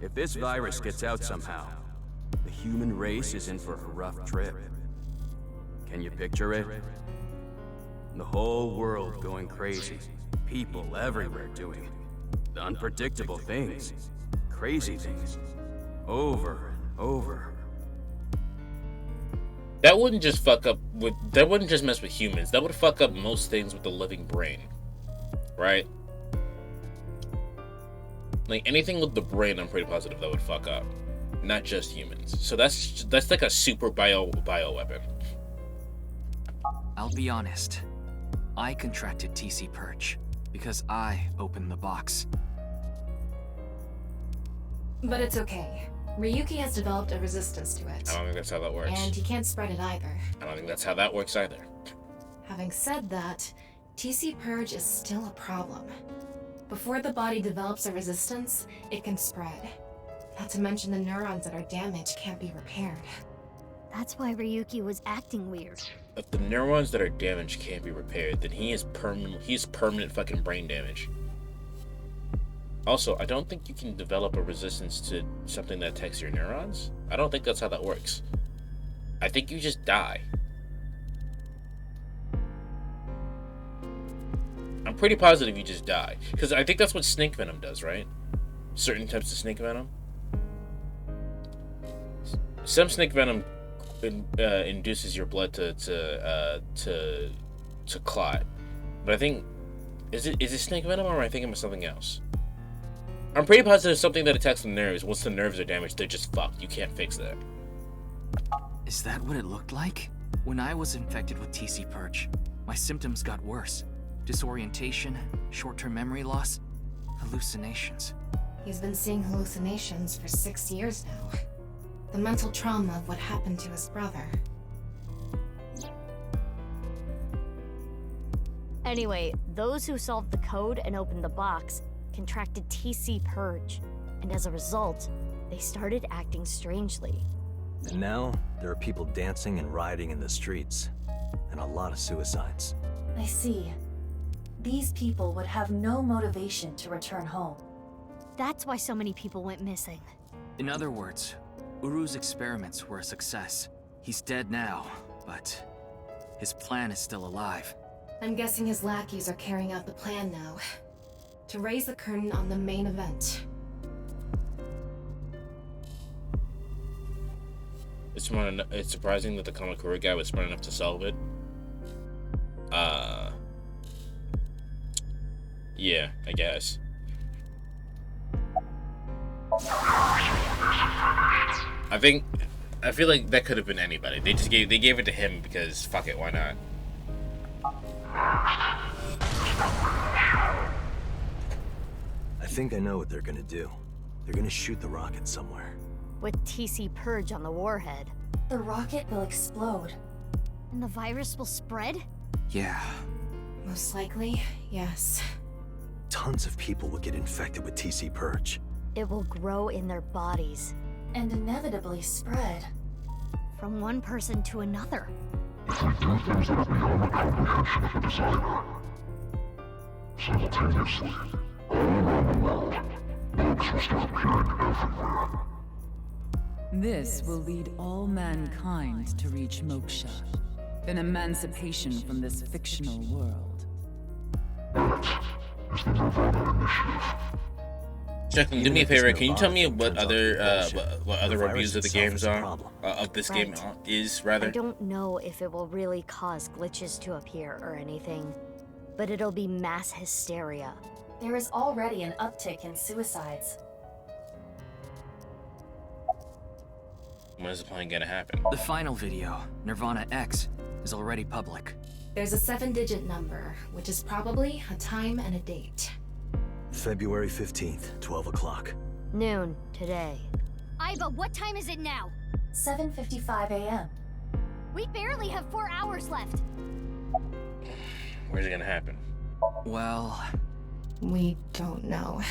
If this virus gets out somehow, the human race is in for a rough trip. Can you picture it? The whole world going crazy. People everywhere doing unpredictable things. Crazy things. Over and over. That wouldn't just that wouldn't just mess with humans. That would fuck up most things with the living brain. Right? Like anything with the brain, I'm pretty positive that would fuck up. Not just humans. So that's like a super bio weapon. I'll be honest. I contracted TC Purge because I opened the box. But it's okay. Ryuki has developed a resistance to it. I don't think that's how that works. And he can't spread it either. I don't think that's how that works either. Having said that, TC Purge is still a problem. Before the body develops a resistance, it can spread. Not to mention the neurons that are damaged can't be repaired. That's why Ryuki was acting weird. If the neurons that are damaged can't be repaired, then he's permanent fucking brain damage. Also, I don't think you can develop a resistance to something that attacks your neurons. I don't think that's how that works. I think you just die. I'm pretty positive you just die. Because I think that's what snake venom does, right? Certain types of snake venom. Some snake venom induces your blood to clot. But I think... Is it snake venom or am I thinking of something else? I'm pretty positive something that attacks the nerves. Once the nerves are damaged, they're just fucked. You can't fix that. Is that what it looked like? When I was infected with TC Purge, my symptoms got worse. Disorientation, short-term memory loss, hallucinations. He's been seeing hallucinations for 6 years now. The mental trauma of what happened to his brother. Anyway, those who solved the code and opened the box contracted TC Purge, and as a result, they started acting strangely. And now, there are people dancing and rioting in the streets, and a lot of suicides. I see. These people would have no motivation to return home. That's why so many people went missing. In other words, Uru's experiments were a success. He's dead now, but his plan is still alive. I'm guessing his lackeys are carrying out the plan now. To raise the curtain on the main event. it's surprising that the Kamakura guy was smart enough to solve it. Yeah, I guess. I feel like that could have been anybody. They gave it to him because fuck it, why not? I think I know what they're gonna do. They're gonna shoot the rocket somewhere. With TC Purge on the warhead. The rocket will explode. And the virus will spread? Yeah. Most likely, yes. Tons of people will get infected with TC Purge. It will grow in their bodies. And inevitably spread. From one person to another. If we do things that are beyond the comprehension of the designer, simultaneously, all around the world, bugs will start appearing everywhere. This will lead all mankind to reach moksha, an emancipation from this fictional world. That is the Nirvana Initiative. Jacqueline, do me a favor. Can you tell me what other reviews of the games are? Of this game is, rather? I don't know if it will really cause glitches to appear or anything, but it'll be mass hysteria. There is already an uptick in suicides. When is the plan gonna happen? The final video, Nirvana X, is already public. There's a 7-digit number, which is probably a time and a date. February 15th, 12 o'clock. Noon, today. Aiba, what time is it now? 7:55 a.m. We barely have 4 hours left. Where's it gonna happen? Well... We don't know.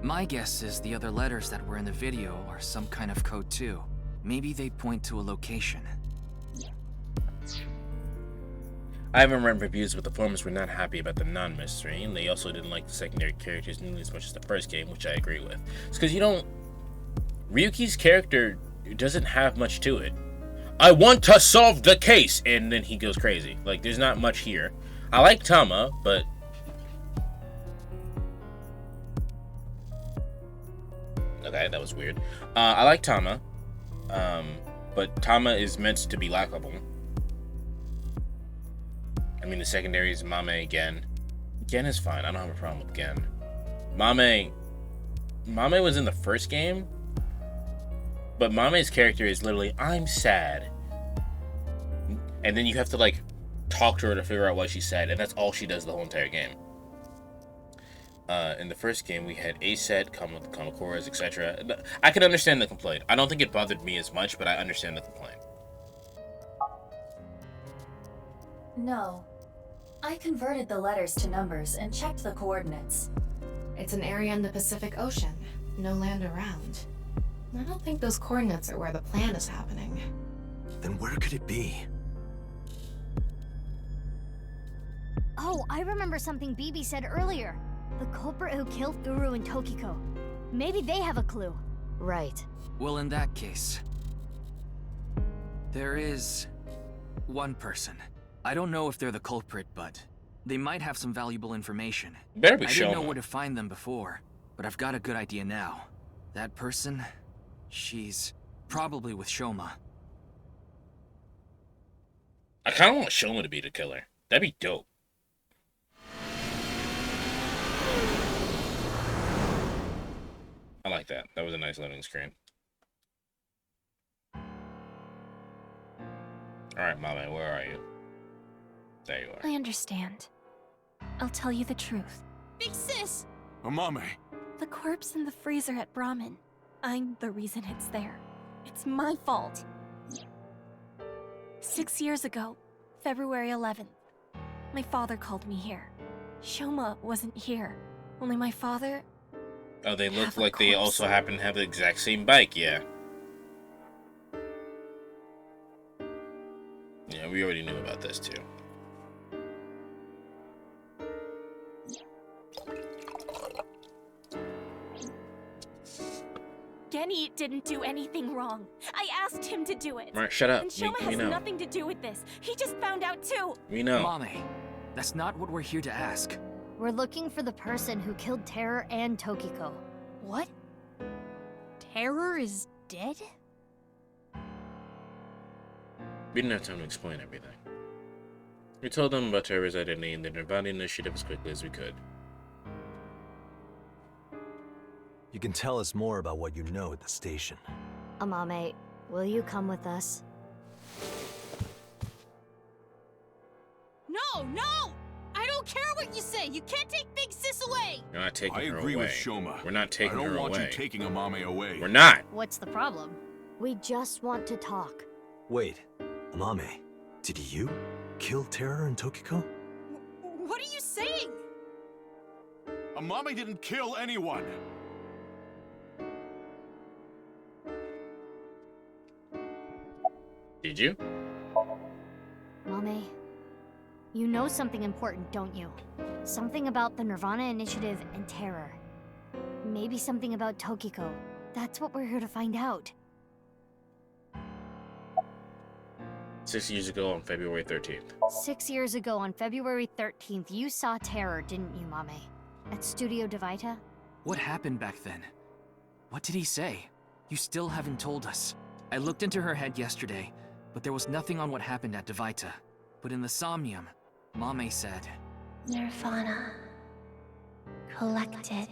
My guess is the other letters that were in the video are some kind of code too. Maybe they point to a location. I haven't read reviews, but the forums were not happy about the non-mystery, and they also didn't like the secondary characters nearly as much as the first game, which I agree with. It's because you don't... Ryuki's character doesn't have much to it. I want to solve the case! And then he goes crazy. Like, there's not much here. I like Tama, but... Okay, that was weird. I like Tama, but Tama is meant to be likable. I mean, the secondary is Mame Gen. Gen is fine. I don't have a problem with Gen. Mame was in the first game, but Mame's character is literally, I'm sad. And then you have to, like, talk to her to figure out what she said, and that's all she does the whole entire game. In the first game, we had A-Set, come with Kamakuras, etc. I can understand the complaint. I don't think it bothered me as much, but I understand the complaint. No. I converted the letters to numbers and checked the coordinates. It's an area in the Pacific Ocean. No land around. I don't think those coordinates are where the plan is happening. Then where could it be? Oh, I remember something BB said earlier. The culprit who killed Uru and Tokiko. Maybe they have a clue. Right. Well, in that case... there is... one person. I don't know if they're the culprit, but... they might have some valuable information. Better be I didn't know Shoma. where to find them before, but I've got a good idea now. That person... she's... probably with Shoma. I kind of want Shoma to be the killer. That'd be dope. I like that. That was a nice loading screen. Alright, Mama, where are you? There you are. I understand. I'll tell you the truth. Big sis! Amame. The corpse in the freezer at Brahmin. I'm the reason it's there. It's my fault. 6 years ago, February 11th, my father called me here. Shoma wasn't here. Only my father... Oh, they look like they also happen to have the exact same bike, yeah. Yeah, we already knew about this, too. Genny didn't do anything wrong. I asked him to do it. Right, shut up. And Shoma We has know. nothing to do with this. He just found out too. We know. Mame, that's not what we're here to ask. We're looking for the person who killed Terror and Tokiko. What? Terror is dead? We didn't have time to explain everything. We told them about Terror's identity and the Nirvana initiative as quickly as we could. You can tell us more about what you know at the station. Amame, will you come with us? No, no! I don't care what you say! You can't take Big Sis away! We're not taking her away. I agree with Shoma. We're not taking her away. I don't want you taking Amame away. We're not! What's the problem? We just want to talk. Wait, Amame, did you kill Terror and Tokiko? What are you saying? Amame didn't kill anyone! Did you? Mame, you know something important, don't you? Something about the Nirvana Initiative and Terror. Maybe something about Tokiko. That's what we're here to find out. 6 years ago on February 13th. 6 years ago on February 13th, you saw Terror, didn't you, Mame? At Studio Devita? What happened back then? What did he say? You still haven't told us. I looked into her head yesterday, but there was nothing on what happened at Devita. But in the Somnium, Mame said... Nirvana. Collected.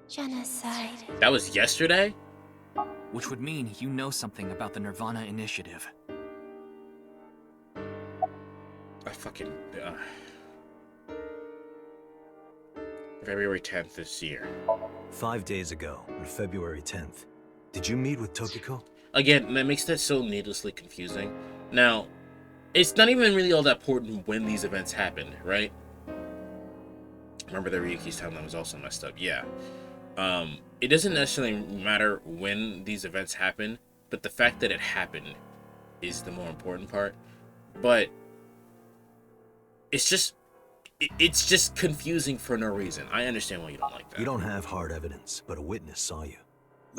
Genocide. That was yesterday? Which would mean you know something about the Nirvana Initiative. I fucking... February 10th this year. 5 days ago, on February 10th, did you meet with Tokiko? Again, that makes that so needlessly confusing. Now, it's not even really all that important when these events happened, right? Remember that Ryuki's timeline was also messed up, yeah. It doesn't necessarily matter when these events happen, but the fact that it happened is the more important part. But it's just confusing for no reason. I understand why you don't like that. You don't have hard evidence, but a witness saw you.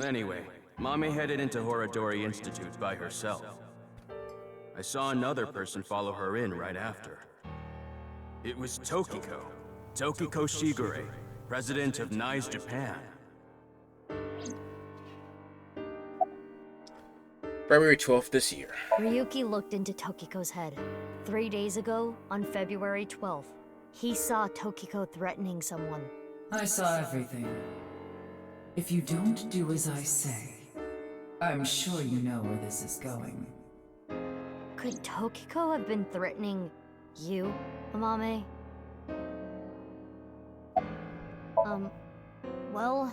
Anyway, Mame headed into Horadori Institute by herself. I saw another person follow her in right after. It was Tokiko. Tokiko Shigure, president of NICE Japan. February 12th this year. Ryuki looked into Tokiko's head. 3 days ago, on February 12th, he saw Tokiko threatening someone. I saw everything. If you don't do as I say, I'm sure you know where this is going. Could Tokiko have been threatening you, Amame? Well...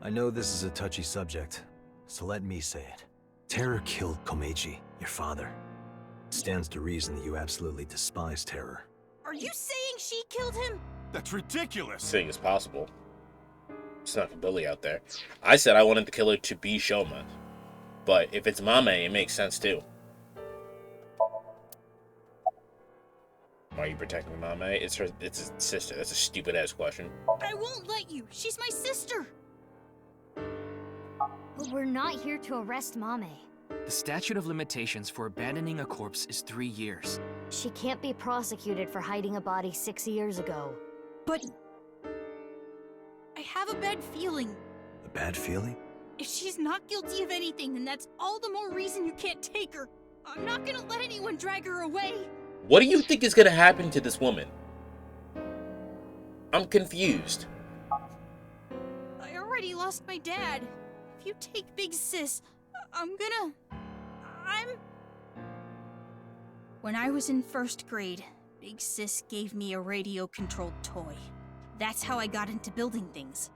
I know this is a touchy subject, so let me say it. Terror killed Komeiji, your father. It stands to reason that you absolutely despise Terror. Are you saying she killed him? That's ridiculous! Saying it's possible. Snuck a bully out there. I said I wanted the killer to be Shoma. But if it's Mame, it makes sense too. Why are you protecting Mame? It's a sister. That's a stupid ass question. I won't let you. She's my sister. But we're not here to arrest Mame. The statute of limitations for abandoning a corpse is 3 years. She can't be prosecuted for hiding a body 6 years ago. But... I have a bad feeling. A bad feeling? If she's not guilty of anything, then that's all the more reason you can't take her. I'm not gonna let anyone drag her away. What do you think is gonna happen to this woman? I'm confused. I already lost my dad. If you take Big Sis, When I was in 1st grade, Big Sis gave me a radio-controlled toy. That's how I got into building things.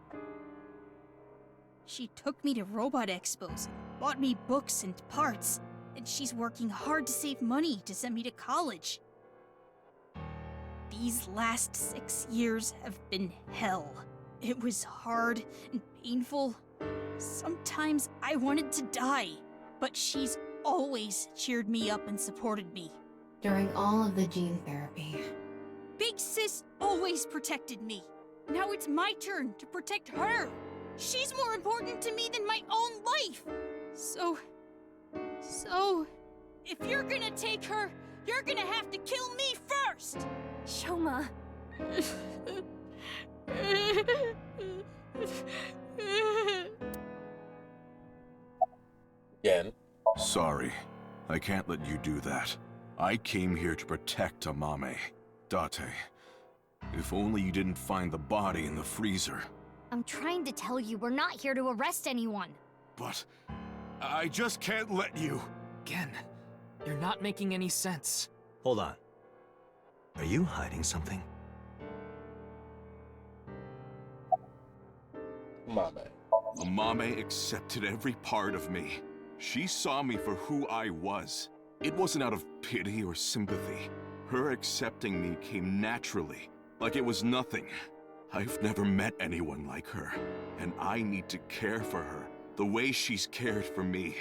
She took me to robot expos, bought me books and parts, and she's working hard to save money to send me to college. These last 6 years have been hell. It was hard and painful. Sometimes I wanted to die, but she's always cheered me up and supported me. During all of the gene therapy, Big Sis always protected me. Now it's my turn to protect her. She's more important to me than my own life. So, if you're gonna take her, you're gonna have to kill me first. Shoma. Again. Sorry. I can't let you do that. I came here to protect Amame. Date, if only you didn't find the body in the freezer. I'm trying to tell you, we're not here to arrest anyone. But I just can't let you. Again, you're not making any sense. Hold on. Are you hiding something? Amame. Amame accepted every part of me. She saw me for who I was. It wasn't out of pity or sympathy. Her accepting me came naturally, like it was nothing. I've never met anyone like her, and I need to care for her the way she's cared for me.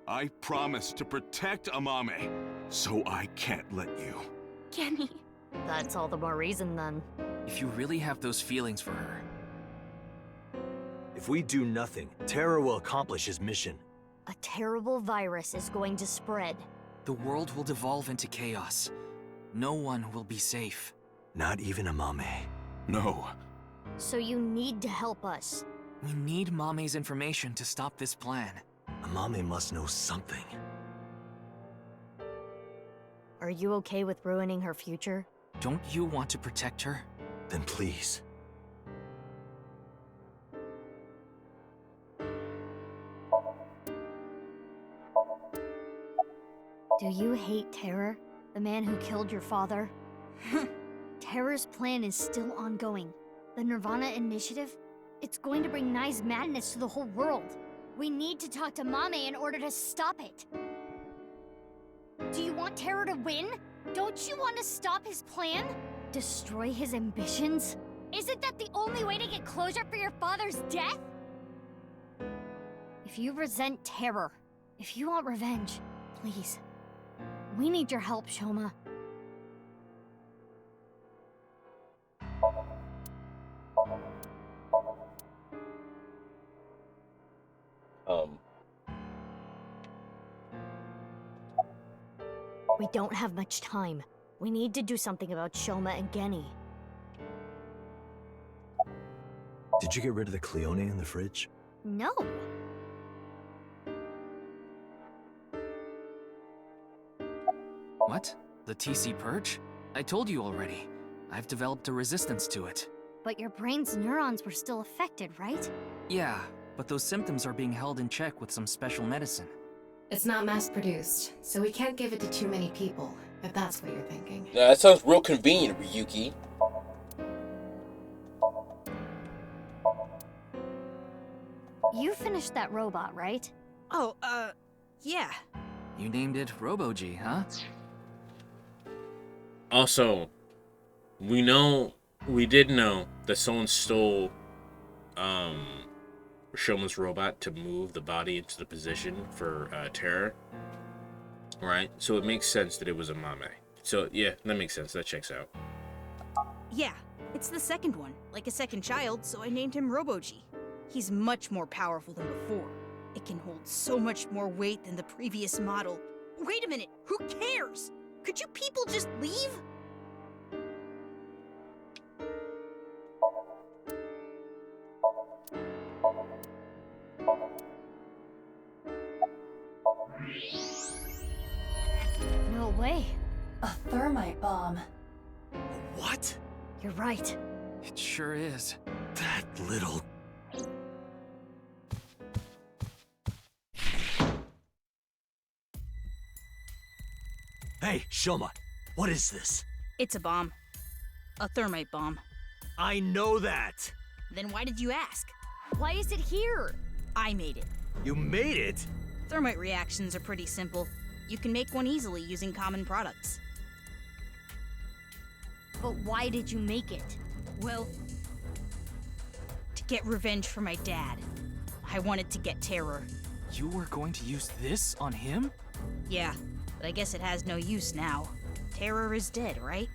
I promise to protect Amame, so I can't let you. Kenny. That's all the more reason then. If you really have those feelings for her, If we do nothing, Terror will accomplish his mission. A terrible virus is going to spread. the world will devolve into chaos. No one will be safe. Not even Amame. No. So you need to help us. We need Mame's information to stop this plan. Amame must know something. Are you okay with ruining her future? Don't you want to protect her? Then please. Do you hate Terror? The man who killed your father? Terror's plan is still ongoing. The Nirvana Initiative? It's going to bring Nye's madness to the whole world. We need to talk to Mame in order to stop it. Do you want Terror to win? Don't you want to stop his plan? Destroy his ambitions? Isn't that the only way to get closure for your father's death? If you resent Terror, if you want revenge, please. We need your help, Shoma. We don't have much time. We need to do something about Shoma and Genny. Did you get rid of the Cleone in the fridge? No. What? The TC Purge? I told you already. I've developed a resistance to it. But your brain's neurons were still affected, right? Yeah, but those symptoms are being held in check with some special medicine. It's not mass-produced, so we can't give it to too many people, if that's what you're thinking. Now, that sounds real convenient, Ryuki. You finished that robot, right? Oh, yeah. You named it Robo-G, huh? Also, we did know that someone stole, Shoma's robot to move the body into the position for, Terror. Right? So it makes sense that it was a Mame. So, yeah, that makes sense. That checks out. Yeah, it's the second one, like a second child, so I named him Robo-G. He's much more powerful than before. It can hold so much more weight than the previous model. Wait a minute, who cares? Could you people just leave? No way. A thermite bomb. What? You're right. It sure is. That little... Hey, Shoma, what is this? It's a bomb. A thermite bomb. I know that! Then why did you ask? Why is it here? I made it. You made it? Thermite reactions are pretty simple. You can make one easily using common products. But why did you make it? Well, to get revenge for my dad. I wanted to get Terror. You were going to use this on him? Yeah, but I guess it has no use now. Terror is dead, right?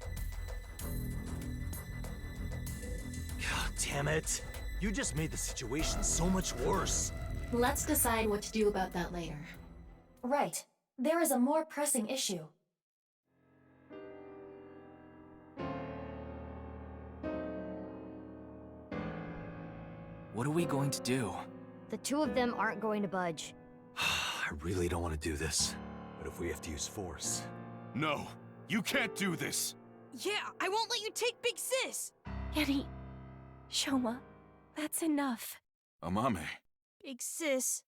God damn it. You just made the situation so much worse. Let's decide what to do about that later. Right. There is a more pressing issue. What are we going to do? The two of them aren't going to budge. I really don't want to do this. But if we have to use force... No, you can't do this. Yeah, I won't let you take Big Sis! Yeti, Shoma, that's enough. Amame. Big Sis.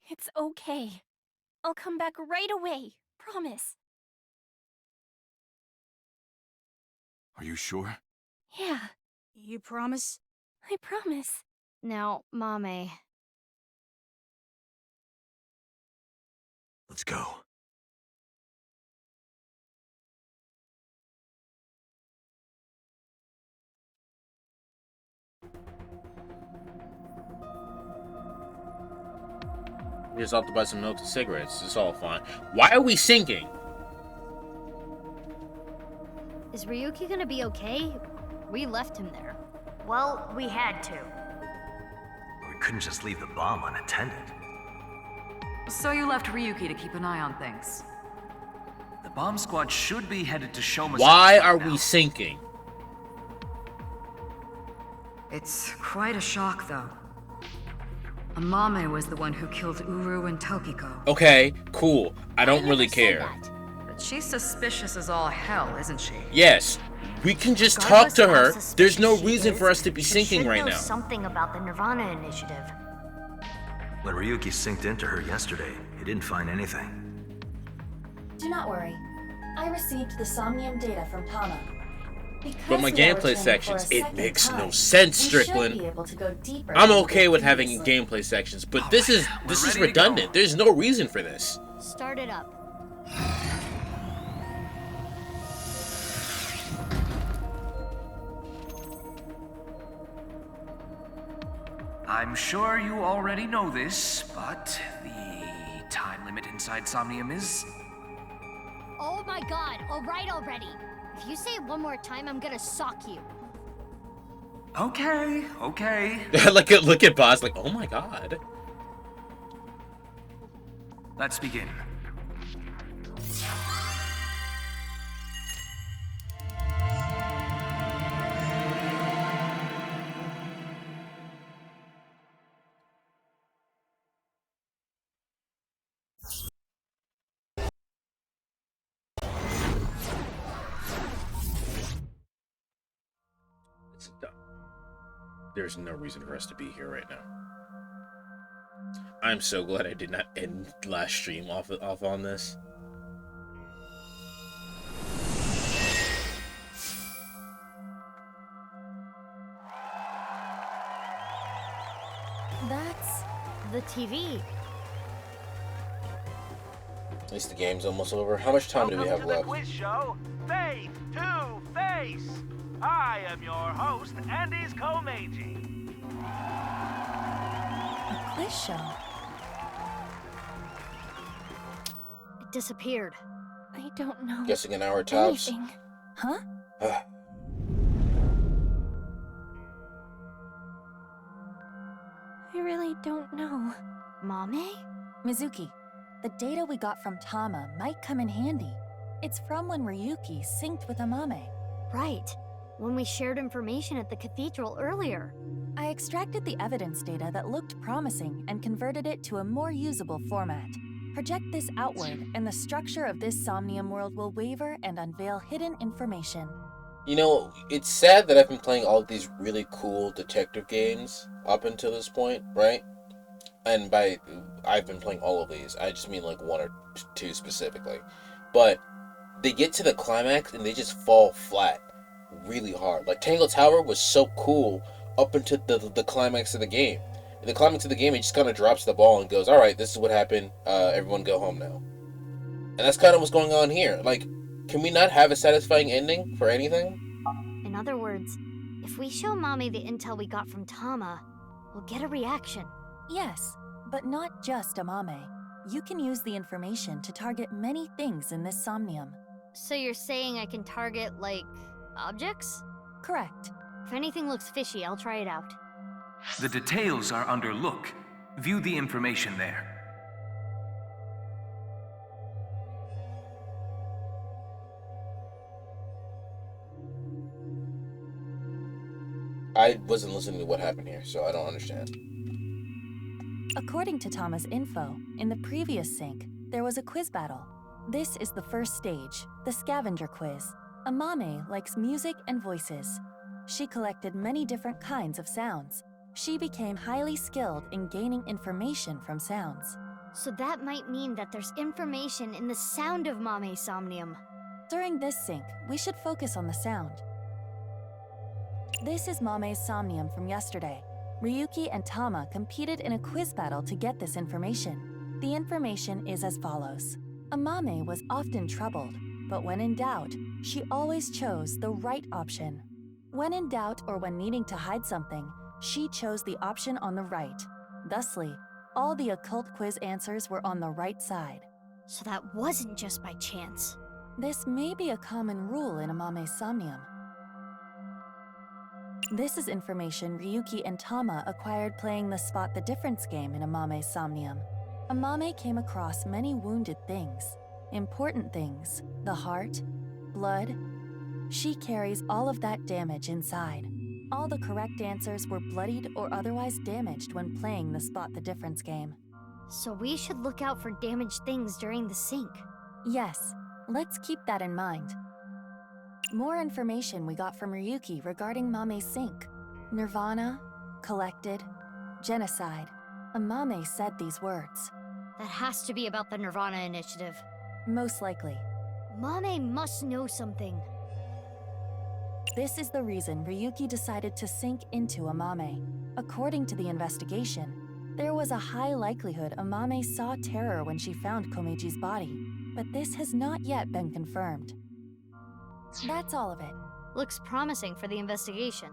It's okay. I'll come back right away. Promise. Are you sure? Yeah, You promise? I promise. Now, Mame. Let's go. We just have to buy some milk and cigarettes. It's all fine. Why are we sinking? Is Ryuki gonna be okay? We left him there. Well, we had to. We couldn't just leave the bomb unattended. So you left Ryuki to keep an eye on things. The bomb squad should be headed to Shoma's. Why are we sinking? It's quite a shock, though. Amame was the one who killed Uru and Tokiko. Okay, cool. I don't really care. But she's suspicious as all hell, isn't she? Yes, we can just talk to her. There's no reason for us to be She sinking should right know now. something about the Nirvana Initiative. When Ryuki synced into her yesterday, he didn't find anything. Do not worry. I received the Somnium data from Tama. Because But my we are gameplay returning sections, for a it second makes no time, sense, we should Strickland. be able to go deeper I'm than we okay did with having previously. gameplay sections, but this is ready to redundant. There's no reason for this. Start it up. I'm sure you already know this, but the time limit inside Somnium is... Oh my god, alright already. If you say it one more time, I'm gonna sock you. Okay, okay. Look at Boss, like, oh my god. Let's begin. It's done. There's no reason for us to be here right now. I'm so glad I did not end last stream off on this. That's the TV. At least the game's almost over. How much time do we have Welcome to left? the quiz show, Face to Face. I am your host, Andy's Komeiji. A quiz show? It disappeared. I don't know. Guessing an hour tops. Anything. Huh? I really don't know. Mame? Mizuki, the data we got from Tama might come in handy. It's from when Ryuki synced with Amame. Right. When we shared information at the cathedral earlier. I extracted the evidence data that looked promising and converted it to a more usable format. Project this outward, and the structure of this Somnium world will waver and unveil hidden information. You know, it's sad that I've been playing all of these really cool detective games up until this point, right? And by I've been playing all of these, I just mean like one or two specifically. But they get to the climax and they just fall flat really hard. Like Tangle Tower was so cool up until the climax of the game. In the climax of the game, it just kind of drops the ball and goes, all right, this is what happened. Everyone go home now. And that's kind of what's going on here. Like, can we not have a satisfying ending for anything? In other words, if we show Mame the intel we got from Tama, we'll get a reaction. Yes, but not just Amame. You can use the information to target many things in this Somnium. So you're saying I can target, like, objects? Correct. If anything looks fishy, I'll try it out. The details are under look. View the information there. I wasn't listening to what happened here, so I don't understand. According to Tama's info, in the previous sync, there was a quiz battle. This is the first stage, the scavenger quiz. Amame likes music and voices. She collected many different kinds of sounds. She became highly skilled in gaining information from sounds. So that might mean that there's information in the sound of Mame's somnium. During this sync, we should focus on the sound. This is Mame's somnium from yesterday. Ryuki and Tama competed in a quiz battle to get this information. The information is as follows. Amame was often troubled, but when in doubt, she always chose the right option. When in doubt or when needing to hide something, she chose the option on the right. Thusly, all the occult quiz answers were on the right side. So that wasn't just by chance. This may be a common rule in Amame's somnium. This is information Ryuki and Tama acquired playing the Spot the Difference game in Amame's somnium. Amame came across many wounded things, important things, the heart, blood. She carries all of that damage inside. All the correct answers were bloodied or otherwise damaged when playing the Spot the Difference game. So we should look out for damaged things during the sync. Yes, let's keep that in mind. More information we got from Ryuki regarding Mame's sync. Nirvana, collected, genocide. Amame said these words. That has to be about the Nirvana initiative. Most likely. Mame must know something. This is the reason Ryuki decided to sink into Amame. According to the investigation, there was a high likelihood Amame saw terror when she found Komeji's body, but this has not yet been confirmed. That's all of it. Looks promising for the investigation.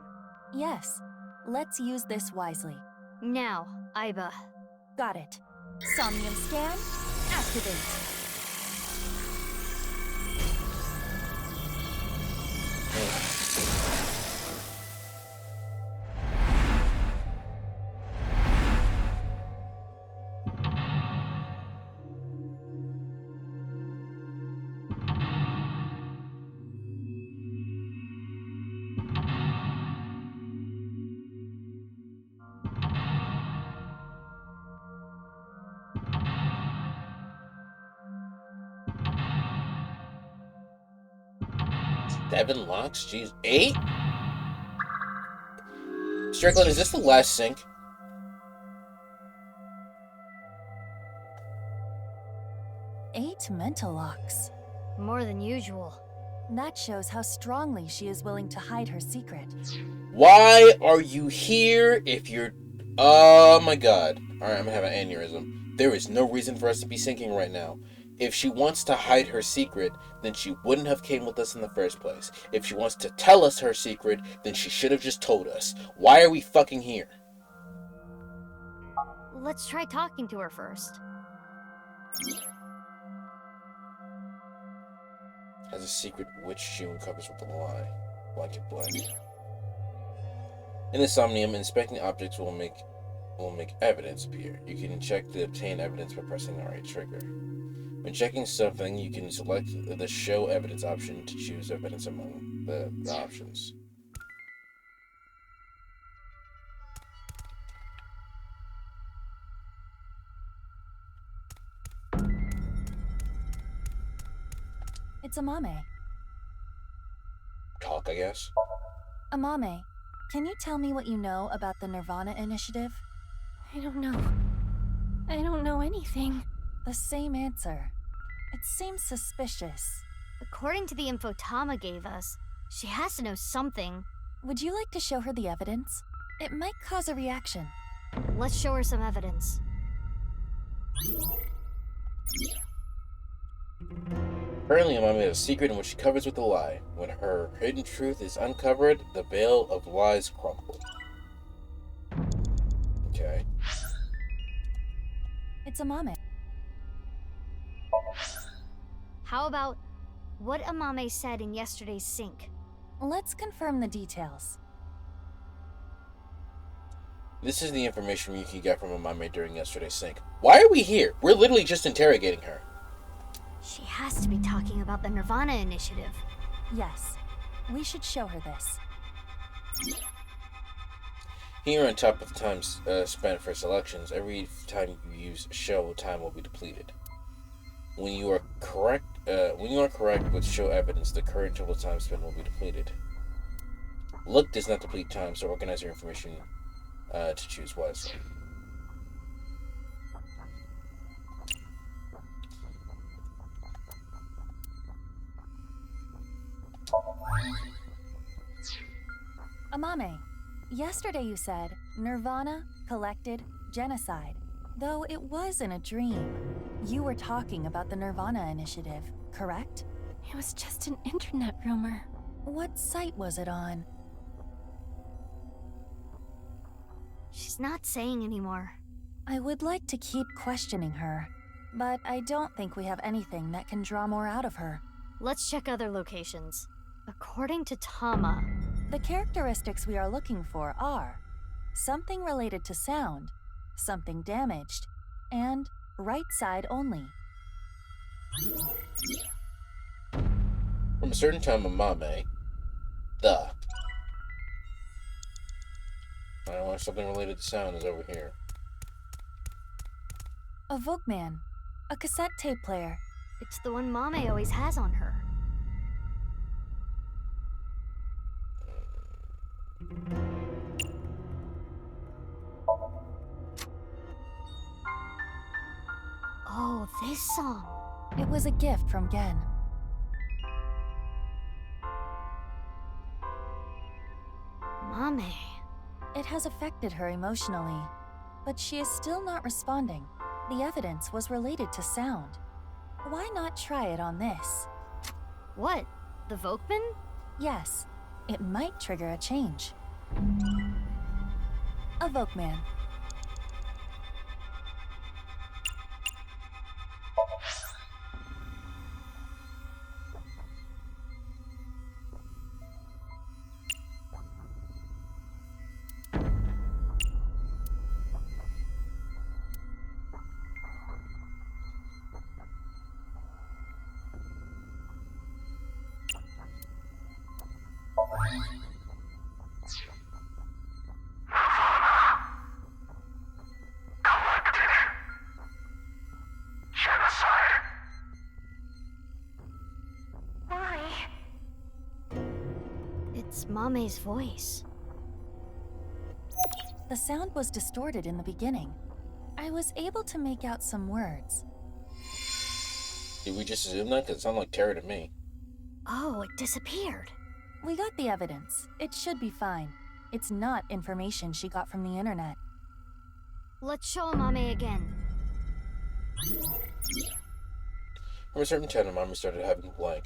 Yes, let's use this wisely. Now, Aiba. Got it. Somnium scan, activate. Seven locks? Jeez. 8? Strickland, is this the last sync? Eight mental locks. More than usual. That shows how strongly she is willing to hide her secret. Why are you here if you're... Oh my god. Alright, I'm gonna have an aneurysm. There is no reason for us to be sinking right now. If she wants to hide her secret, then she wouldn't have came with us in the first place. If she wants to tell us her secret, then she should have just told us. Why are we fucking here? Let's try talking to her first. Has a secret which she uncovers with a lie. Blanket blank. In the Somnium, inspecting objects will make evidence appear. You can check to obtain evidence by pressing the right trigger. When checking something, you can select the Show Evidence option to choose evidence among the options. It's Amame. Talk, I guess. Amame, can you tell me what you know about the Nirvana initiative? I don't know. I don't know anything. The same answer. It seems suspicious. According to the info Tama gave us, she has to know something. Would you like to show her the evidence? It might cause a reaction. Let's show her some evidence. Apparently, Amami has a secret in which she covers with a lie. When her hidden truth is uncovered, the veil of lies crumble. Okay. It's Amame. How about what Amame said in yesterday's sync? Let's confirm the details. This is the information Yuki got from Amame during yesterday's sync. Why are we here? We're literally just interrogating her. She has to be talking about the Nirvana initiative. Yes, we should show her this. Here on top of the time spent for selections, every time you use show, time will be depleted. When you are correct with show evidence, the current total time spent will be depleted. Look does not deplete time, so organize your information to choose wisely. Amame, yesterday you said Nirvana, collected, genocide. Though it was in a dream. You were talking about the Nirvana initiative, correct? It was just an internet rumor. What site was it on? She's not saying anymore. I would like to keep questioning her, but I don't think we have anything that can draw more out of her. Let's check other locations. According to Tama, the characteristics we are looking for are something related to sound, something damaged, and right side only. From a certain time, Amame, the. I want something related to sound is over here. A Volkman, a cassette tape player. It's the one Mame always has on her. Oh, this song. It was a gift from Gen. Mame. It has affected her emotionally, but she is still not responding. The evidence was related to sound. Why not try it on this? What? The Volkman? Yes, it might trigger a change. A Volkman. It's Mame's voice. The sound was distorted in the beginning. I was able to make out some words. Did we just assume that? Because it sounded like terror to me. Oh, it disappeared. We got the evidence. It should be fine. It's not information she got from the internet. Let's show Mame again. From a certain time, Mame started having blank.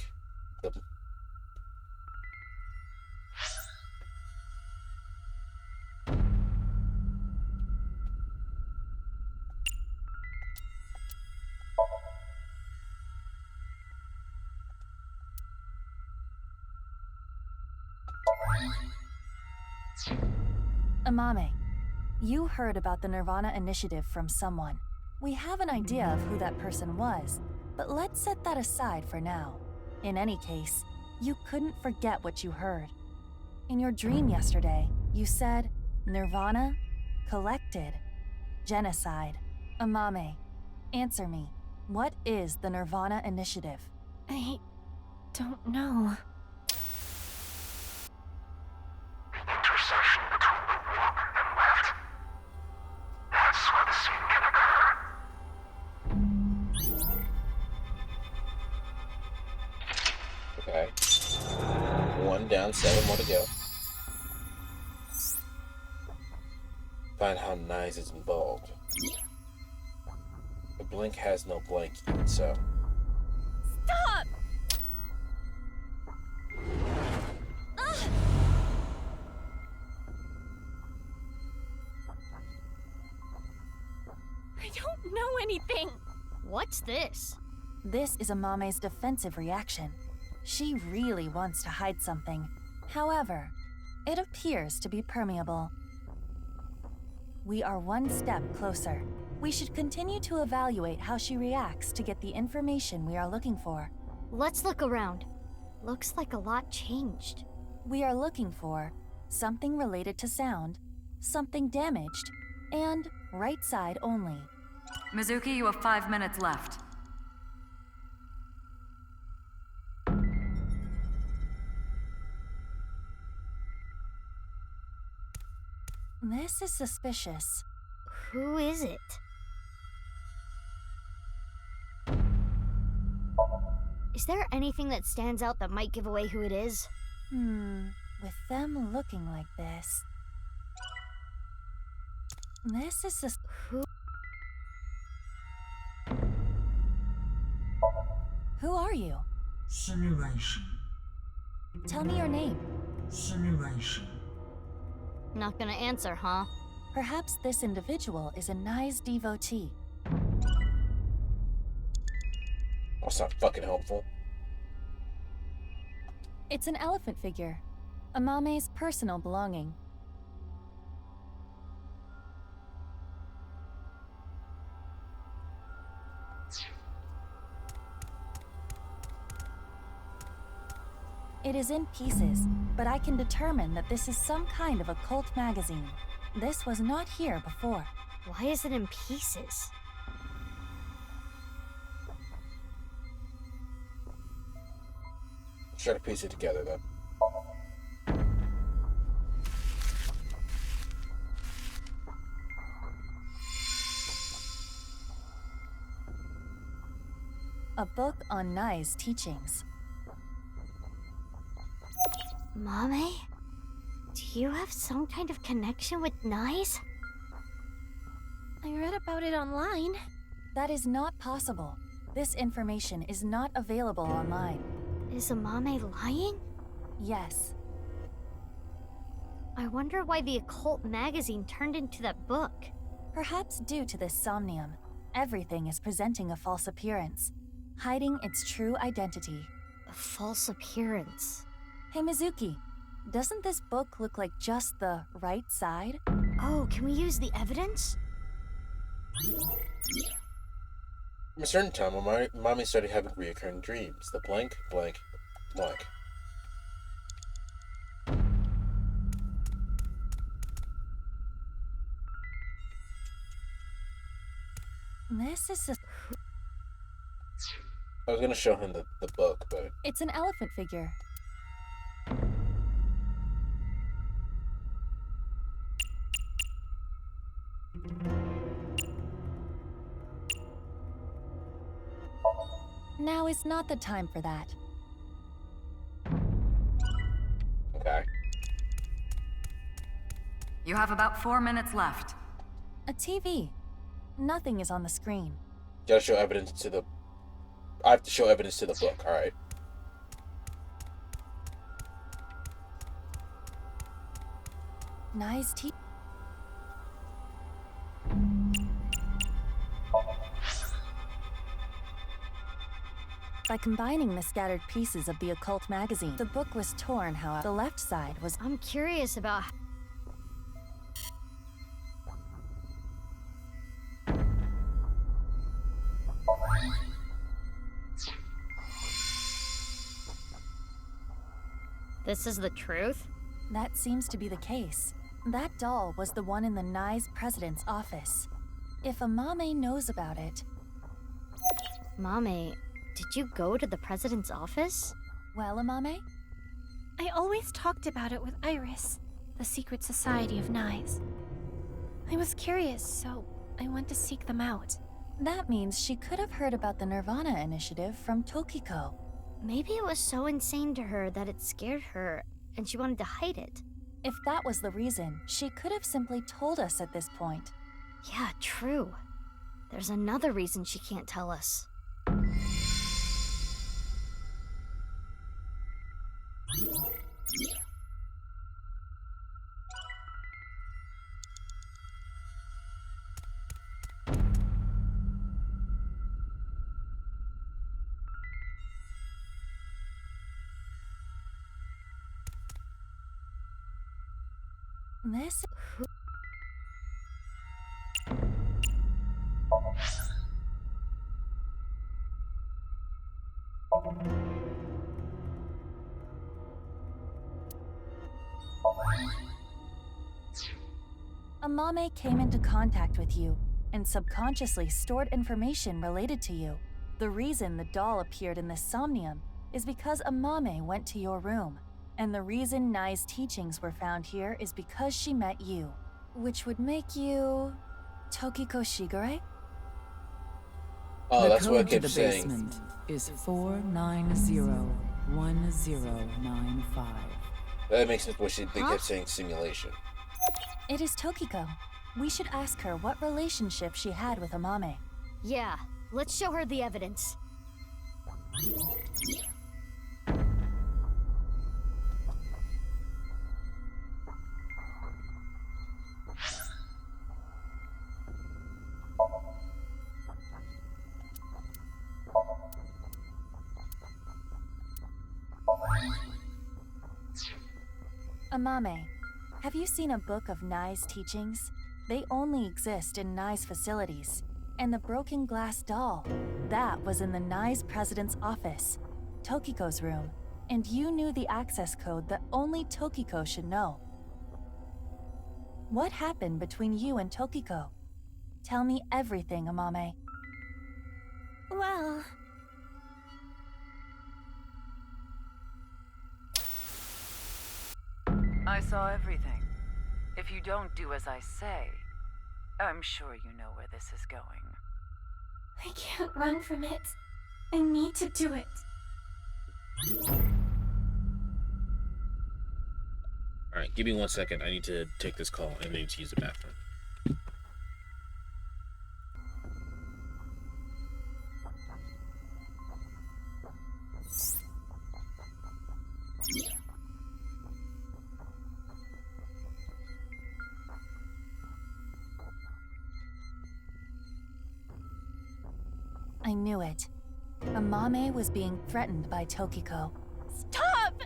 Amame, you heard about the Nirvana initiative from someone. We have an idea of who that person was, but let's set that aside for now. In any case, you couldn't forget what you heard. In your dream yesterday, you said, Nirvana, collected, genocide. Amame, answer me. What is the Nirvana initiative? I don't know. Intersection between the warp and left. That's where the scene can occur. Okay. 1 down, 7 more to go. Find how Nyes is involved. The blink has no blank, even so. Stop! I don't know anything. What's this? This is Amame's defensive reaction. She really wants to hide something. However, it appears to be permeable. We are one step closer. We should continue to evaluate how she reacts to get the information we are looking for. Let's look around. Looks like a lot changed. We are looking for something related to sound, something damaged, and right side only. Mizuki, you have 5 minutes left. This is suspicious. Who is it? Is there anything that stands out that might give away who it is? With them looking like this. This is Who? Who are you? Simulation. Tell me your name. Simulation. Not gonna answer, huh? Perhaps this individual is a Nye's devotee. That's not fucking helpful. It's an elephant figure. Amame's personal belonging. It is in pieces, but I can determine that this is some kind of occult magazine. This was not here before. Why is it in pieces? Try to piece it together, though. A book on Nye's teachings. Mame? Do you have some kind of connection with Nye's? I read about it online. That is not possible. This information is not available online. Is Amame lying? Yes. I wonder why the occult magazine turned into that book. Perhaps due to this somnium, everything is presenting a false appearance, hiding its true identity. A false appearance? Hey Mizuki, doesn't this book look like just the right side? Oh, can we use the evidence? From a certain time, when mommy started having reoccurring dreams. The blank, blank, blank. This is a... I was gonna show him the book, but... It's an elephant figure. Now is not the time for that. Okay. You have about 4 minutes left. A TV. Nothing is on the screen. Gotta show evidence to the... I have to show evidence to the book, alright. Nice TV. By combining the scattered pieces of the occult magazine, the book was torn, however. The left side was... I'm curious about... This is the truth? That seems to be the case. That doll was the one in the Nye's president's office. If Amame knows about it... Mame, did you go to the president's office? Well, Amame? I always talked about it with Iris, the secret society of Nye's. I was curious, so I went to seek them out. That means she could have heard about the Nirvana initiative from Tokiko. Maybe it was so insane to her that it scared her, and she wanted to hide it. If that was the reason, she could have simply told us at this point. Yeah, true. There's another reason she can't tell us. This... Amame came into contact with you and subconsciously stored information related to you. The reason the doll appeared in this somnium is because Amame went to your room, and the reason Nai's teachings were found here is because she met you, which would make you Tokiko Shigure? Oh, The that's what I code to kept the saying. basement is 4901095. That makes sense what they kept saying simulation. It is Tokiko. We should ask her what relationship she had with Amame. Yeah, let's show her the evidence. Amame, have you seen a book of Nai's teachings? They only exist in Nai's facilities. And the broken glass doll, that was in the Nai's president's office, Tokiko's room, and you knew the access code that only Tokiko should know. What happened between you and Tokiko? Tell me everything, Amame. Well, I saw everything. If you don't do as I say, I'm sure you know where this is going. I can't run from it. I need to do it. Alright, give me 1 second. I need to take this call and I need to use the bathroom. I knew it. Amame was being threatened by Tokiko. Stop!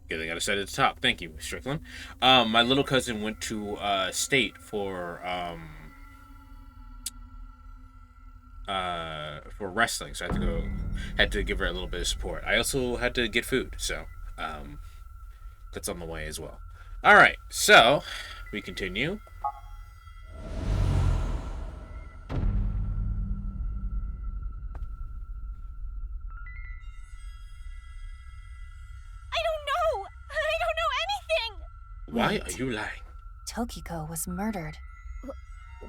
Good thing I decided at the top. Thank you, Strickland. My little cousin went to state for wrestling, so I had to give her a little bit of support. I also had to get food, so that's on the way as well. All right, so we continue. Why are you lying? Tokiko was murdered.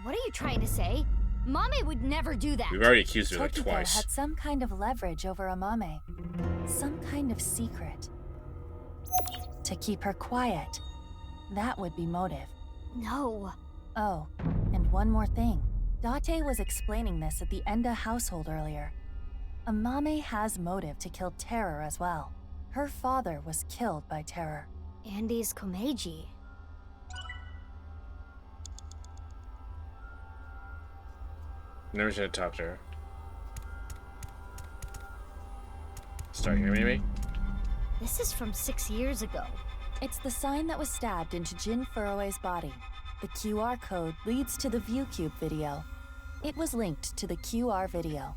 What are you trying to say? Mame would never do that. We've already accused her like Tokiko twice. had some kind of leverage over Amame. Some kind of secret. To keep her quiet. That would be motive. No. Oh, and one more thing. Date was explaining this at the Enda household earlier. Amame has motive to kill Terror as well. Her father was killed by Terror. Andy's Komeiji. Never should have talked to her. Start here, maybe? This is from 6 years ago. It's the sign that was stabbed into Jin Furue's body. The QR code leads to the ViewCube video. It was linked to the QR video.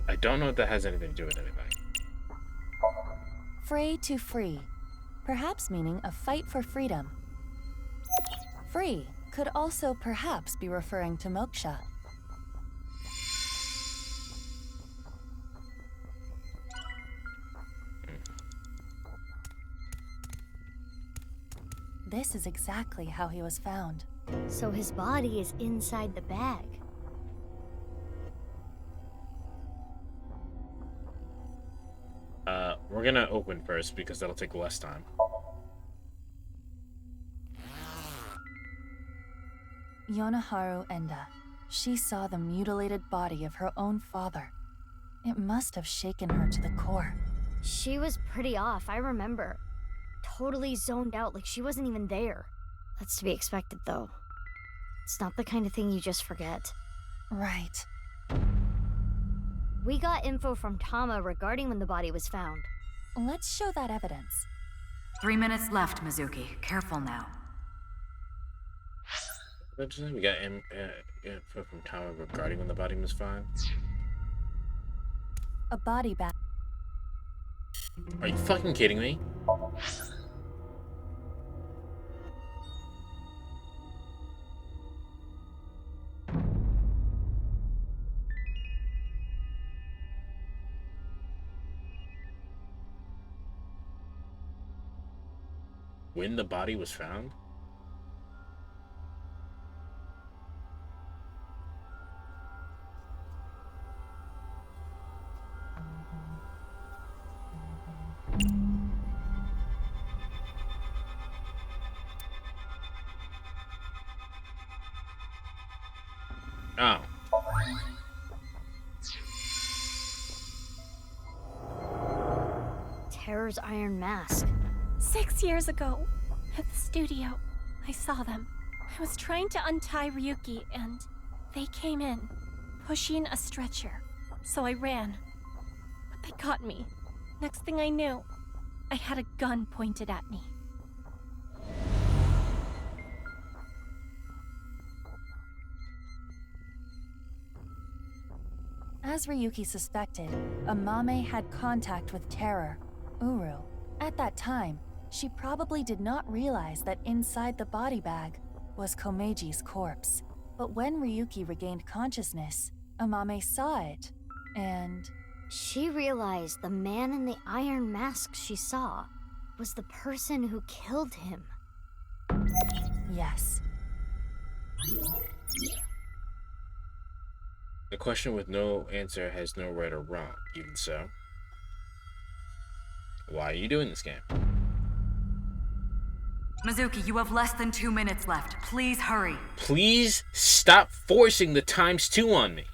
I don't know if that has anything to do with anything. Fray to free. Perhaps meaning a fight for freedom. Free could also perhaps be referring to moksha. This is exactly how he was found. So his body is inside the bag. We're gonna open first because that'll take less time. Yonaharu Enda. She saw the mutilated body of her own father. It must have shaken her to the core. She was pretty off, I remember. Totally zoned out, like she wasn't even there. That's to be expected, though. It's not the kind of thing you just forget. Right. We got info from Tama regarding when the body was found. Let's show that evidence. 3 minutes left, Mizuki. Careful now. We got info from Tower regarding when the body was found. A body bag. Are you fucking kidding me? When the body was found? Oh. Terror's Iron Mask. 6 years ago, at the studio, I saw them. I was trying to untie Ryuki, and they came in, pushing a stretcher. So I ran. But they caught me. Next thing I knew, I had a gun pointed at me. As Ryuki suspected, Amame had contact with Terror, Uru. At that time, she probably did not realize that inside the body bag was Komeji's corpse. But when Ryuki regained consciousness, Amame saw it, and... She realized the man in the iron mask she saw was the person who killed him. Yes. The question with no answer has no right or wrong. Even so, why are you doing this game? Mizuki, you have less than 2 minutes left. Please hurry. Please stop forcing the ×2 on me.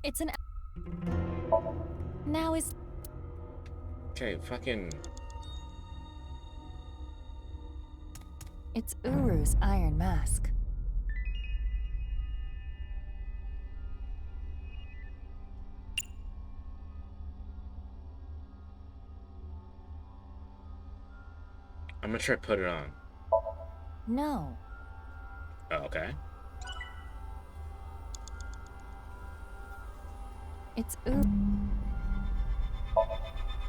It's an... Now is... Okay, fucking... It's Uru's iron mask. I'm gonna try to put it on. No. Oh, okay. It's Uru.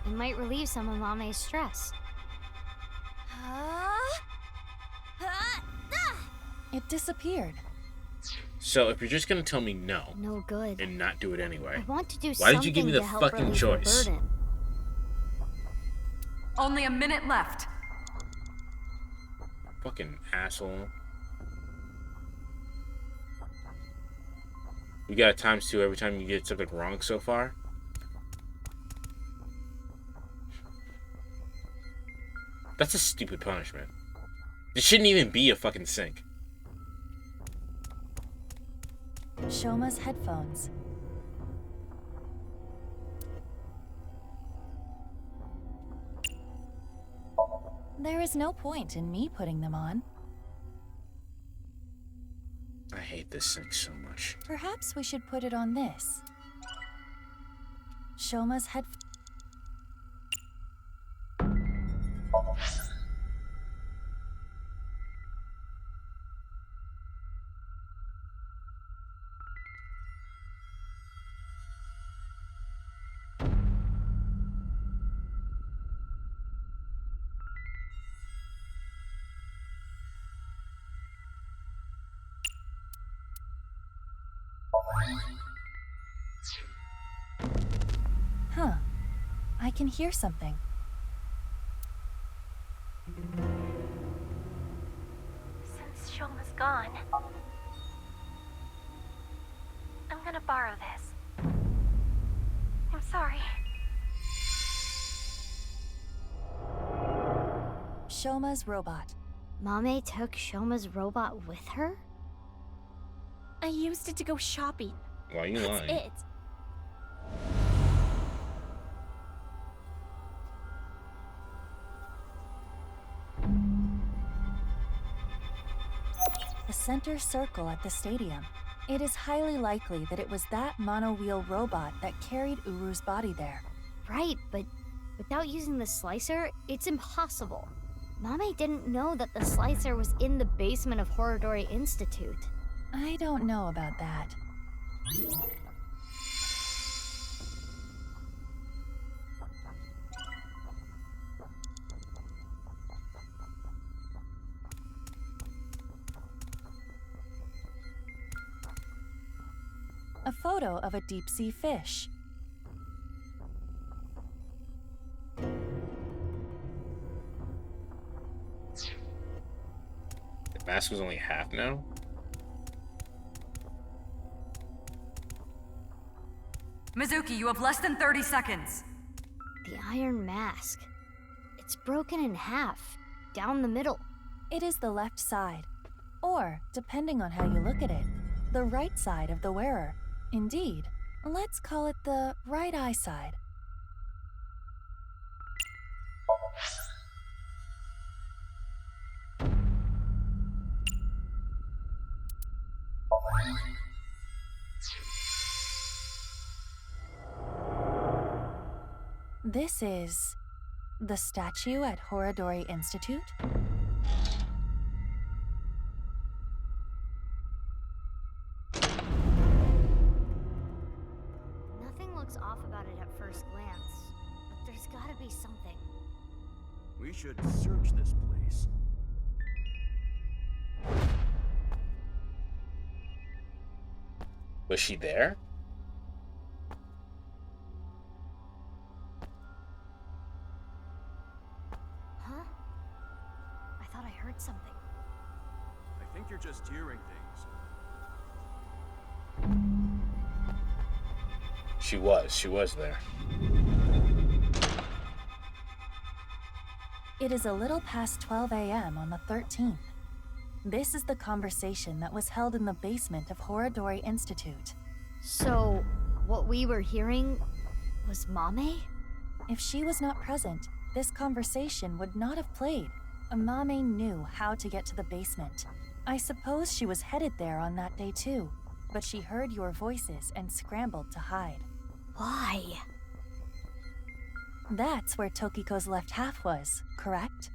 It might relieve some of Mame's stress. It disappeared. So if you're just gonna tell me no, No good. and not do it anyway, I want to do why did you give me the something to help fucking relieve the choice? burden. Only a minute left. Fucking asshole. We got a ×2 every time you get something wrong so far. That's a stupid punishment. This shouldn't even be a fucking sink. Shoma's headphones. There is no point in me putting them on. I hate this sink so much. Perhaps we should put it on this. Shoma's head. Huh. I can hear something. Since Shoma's gone, I'm gonna borrow this. I'm sorry. Shoma's robot. Mame took Shoma's robot with her? I used it to go shopping. Why are you That's lying? it. The center circle at the stadium. It is highly likely that it was that monowheel robot that carried Uru's body there. Right, but without using the slicer, it's impossible. Mame didn't know that the slicer was in the basement of Horodori Institute. I don't know about that. A photo of a deep-sea fish. The mask was only half now? Mizuki, you have less than 30 seconds. The iron mask. It's broken in half, down the middle. It is the left side, or, depending on how you look at it, the right side of the wearer. Indeed, let's call it the right eye side. This is the statue at Horodori Institute? Nothing looks off about it at first glance, but there's gotta be something. We should search this place. Was she there? Huh? I thought I heard something. I think you're just hearing things. She was there. It is a little past 12 a.m. on the 13th. This is the conversation that was held in the basement of Horodori Institute. So, what we were hearing was Mame? If she was not present, this conversation would not have played. Mame knew how to get to the basement. I suppose she was headed there on that day too, but she heard your voices and scrambled to hide. Why? That's where Tokiko's left half was, correct?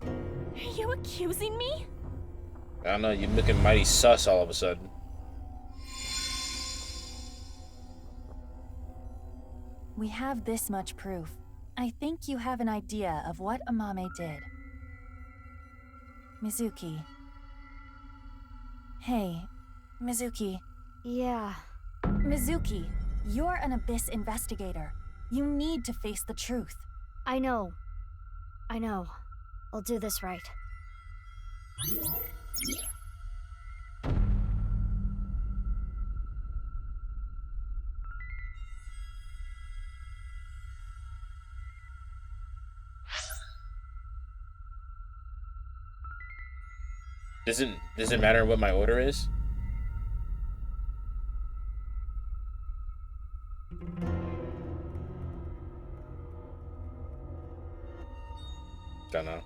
Are you accusing me? I don't know, you're looking mighty sus all of a sudden. We have this much proof. I think you have an idea of what Amame did. Mizuki. Hey, Mizuki. Yeah. Mizuki, you're an Abyss investigator. You need to face the truth. I know. I'll do this right. Does it matter what my order is? Don't know.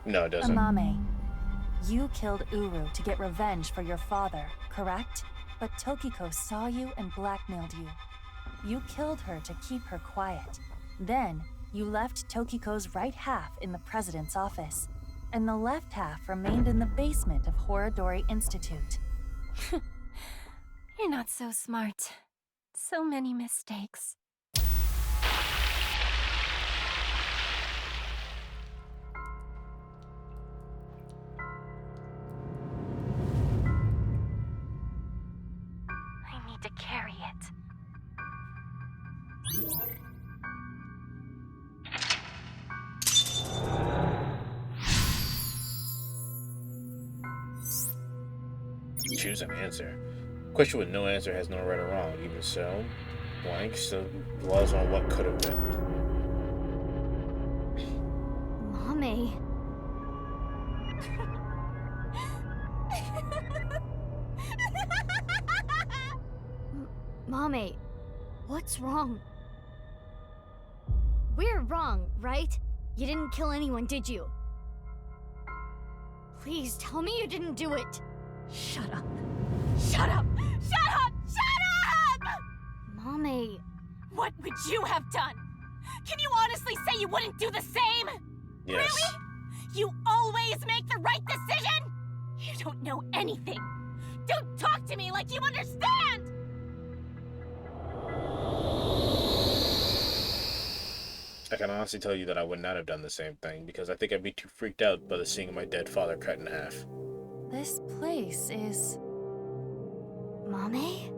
No, it doesn't. Amame, you killed Uru to get revenge for your father, correct? But Tokiko saw you and blackmailed you. You killed her to keep her quiet. Then, you left Tokiko's right half in the president's office, and the left half remained in the basement of Horodori Institute. You're not so smart. So many mistakes. I need to carry it. Choose an answer. Question with no answer has no right or wrong. Even so, blanks. So dwells on what could have been. Mommy. Mommy, what's wrong? We're wrong, right? You didn't kill anyone, did you? Please tell me you didn't do it. Shut up. Shut up! Shut up! Shut up! Mommy. What would you have done? Can you honestly say you wouldn't do the same? Yes. Really? You always make the right decision? You don't know anything. Don't talk to me like you understand! I can honestly tell you that I would not have done the same thing because I think I'd be too freaked out by the seeing my dead father cut in half. This place is... Mommy?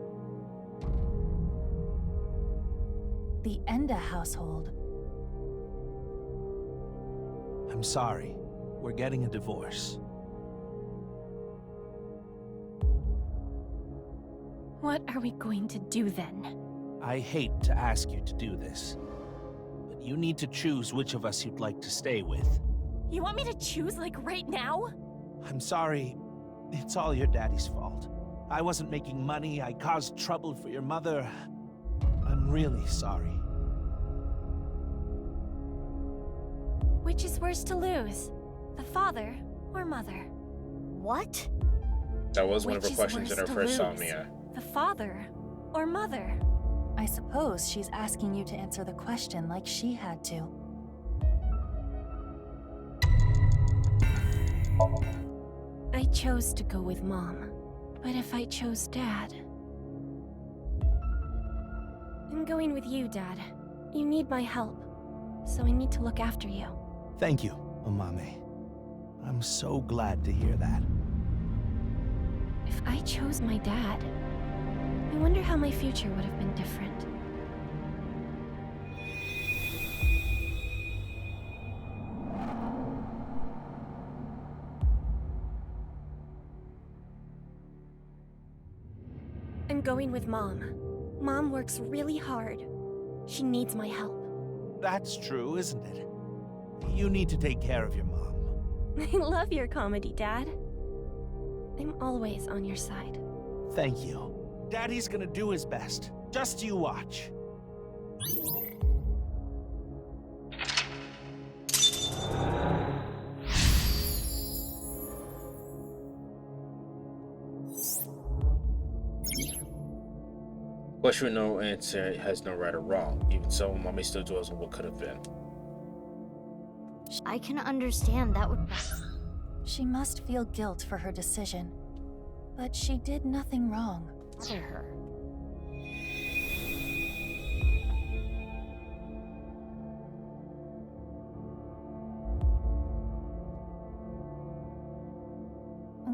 the Enda household. I'm sorry. We're getting a divorce. What are we going to do then? I hate to ask you to do this, but you need to choose which of us you'd like to stay with. You want me to choose, like, right now? I'm sorry. It's all your daddy's fault. I wasn't making money. I caused trouble for your mother. I'm really sorry. Which is worse to lose? The father or mother? What? That was one of her Which is questions in worse her to first lose? Somnia. The father or mother? I suppose she's asking you to answer the question like she had to. I chose to go with Mom. But if I chose Dad... I'm going with you, Dad. You need my help. So I need to look after you. Thank you, Omame. I'm so glad to hear that. If I chose my dad, I wonder how my future would have been different. I'm going with Mom. Mom works really hard. She needs my help. That's true, isn't it? You need to take care of your mom. I love your comedy, Dad. I'm always on your side. Thank you. Daddy's gonna do his best. Just you watch. Question with no answer has no right or wrong. Even so, Mommy still dwells on what could have been. I can understand that would... She must feel guilt for her decision. But she did nothing wrong. To her.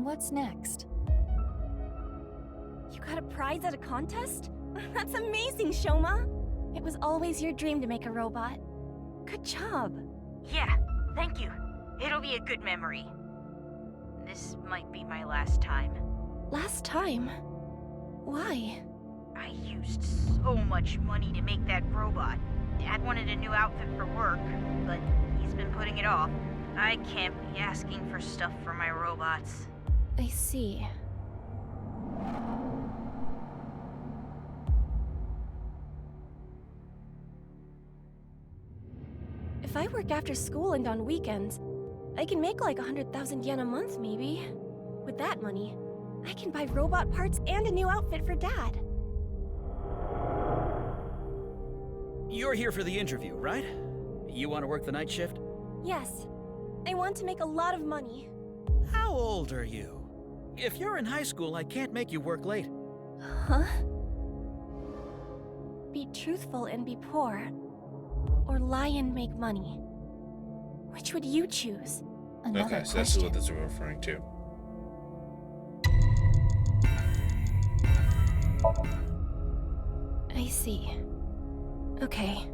What's next? You got a prize at a contest? That's amazing, Shoma! It was always your dream to make a robot. Good job. Yeah, thank you. It'll be a good memory. This might be my last time. Last time? Why? I used so much money to make that robot. Dad wanted a new outfit for work, but he's been putting it off. I can't be asking for stuff for my robots. I see. If I work after school and on weekends, I can make like 100,000 yen a month, maybe. With that money, I can buy robot parts and a new outfit for Dad. You're here for the interview, right? You want to work the night shift? Yes. I want to make a lot of money. How old are you? If you're in high school, I can't make you work late. Huh? Be truthful and be poor. Or lie and make money. Which would you choose? Okay, so that's what this is referring to. I see. Okay.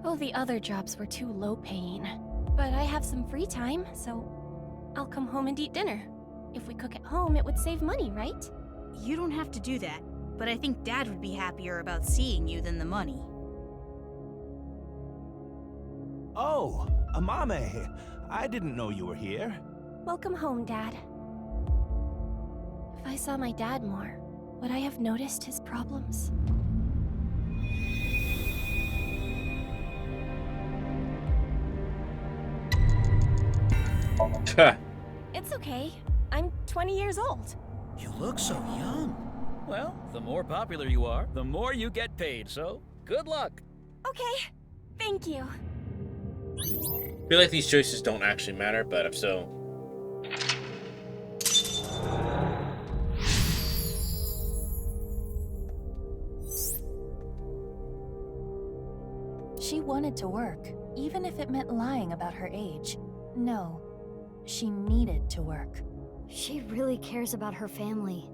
Well, the other jobs were too low paying. But I have some free time, so I'll come home and eat dinner. If we cook at home, it would save money, right? You don't have to do that, but I think Dad would be happier about seeing you than the money. Oh, Amame. I didn't know you were here. Welcome home, Dad. If I saw my dad more, would I have noticed his problems? It's okay. I'm 20 years old. You look so young. Well, the more popular you are, the more you get paid, so good luck. Okay, thank you. I feel like these choices don't actually matter, but if so... She wanted to work, even if it meant lying about her age. No, she needed to work. She really cares about her family.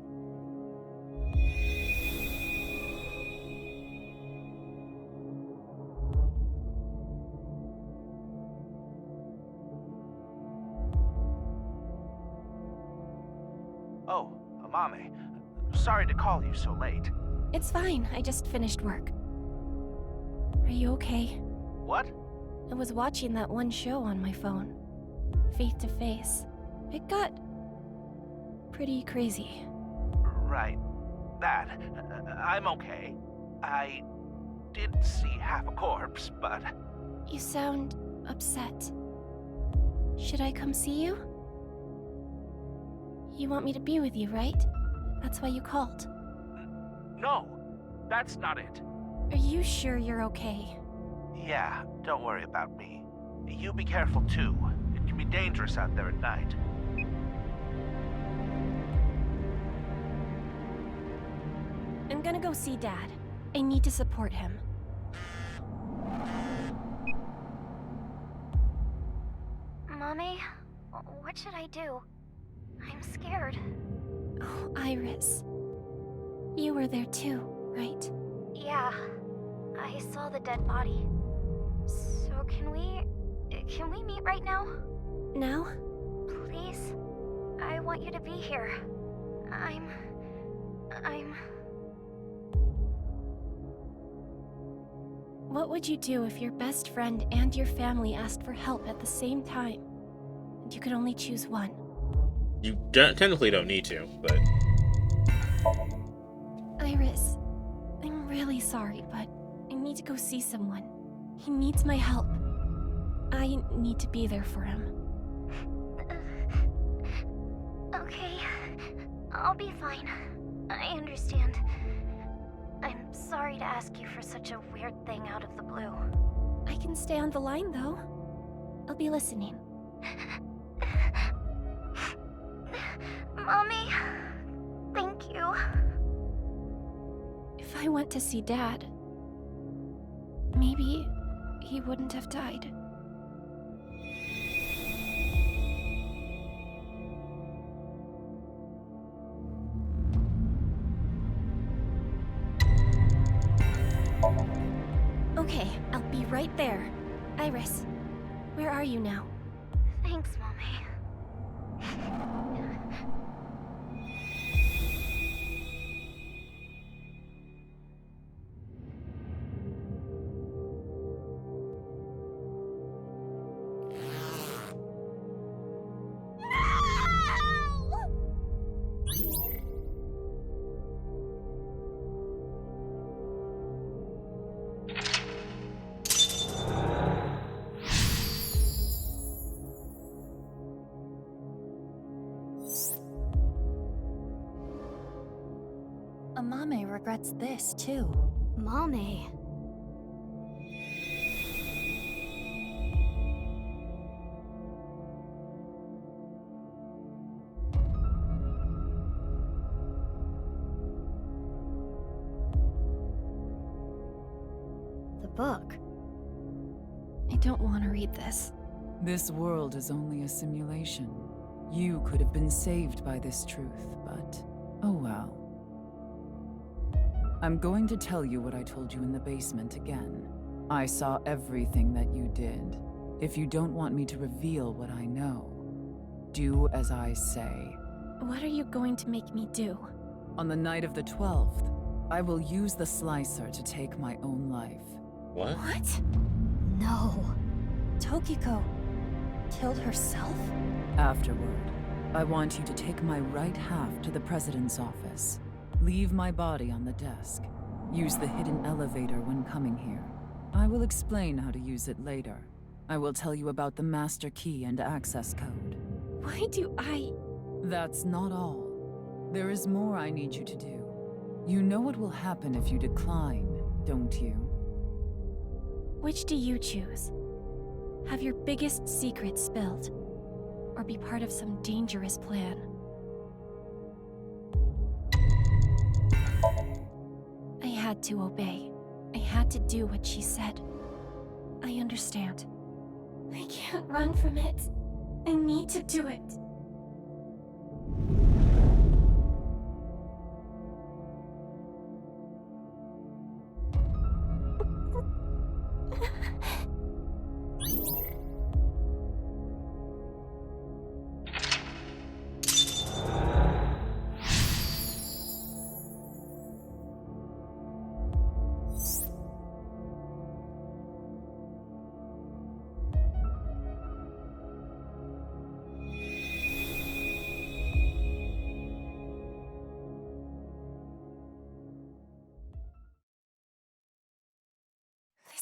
Oh, Amame. Sorry to call you so late. It's fine, I just finished work. Are you okay? What? I was watching that one show on my phone. Face to Face. It got pretty crazy. Right. That. I'm okay. I did see half a corpse, but... You sound upset. Should I come see you? You want me to be with you, right? That's why you called. No, that's not it. Are you sure you're okay? Yeah, don't worry about me. You be careful too. It can be dangerous out there at night. I'm gonna go see Dad. I need to support him. Mommy, what should I do? I'm scared. Oh, Iris. You were there too, right? Yeah, I saw the dead body. So can we meet right now? Now? Please? I want you to be here. I'm... What would you do if your best friend and your family asked for help at the same time? And you could only choose one? You technically don't need to, but... Iris, I'm really sorry, but I need to go see someone. He needs my help. I need to be there for him. Okay, I'll be fine. I understand. I'm sorry to ask you for such a weird thing out of the blue. I can stay on the line, though. I'll be listening. Mommy, thank you. If I went to see Dad, maybe he wouldn't have died. Okay, I'll be right there. Iris, where are you now? Thanks, Mommy. Amame regrets this, too. Mommy. The book. I don't want to read this. This world is only a simulation. You could have been saved by this truth, but oh well. I'm going to tell you what I told you in the basement again. I saw everything that you did. If you don't want me to reveal what I know, do as I say. What are you going to make me do? On the night of the 12th, I will use the slicer to take my own life. What? What? No. Tokiko killed herself? Afterward, I want you to take my right half to the president's office. Leave my body on the desk. Use the hidden elevator when coming here. I will explain how to use it later. I will tell you about the master key and access code. Why do I... That's not all. There is more I need you to do. You know what will happen if you decline, don't you? Which do you choose? Have your biggest secret spilled? Or be part of some dangerous plan? I had to obey. I had to do what she said. I understand. I can't run from it. I need to do it.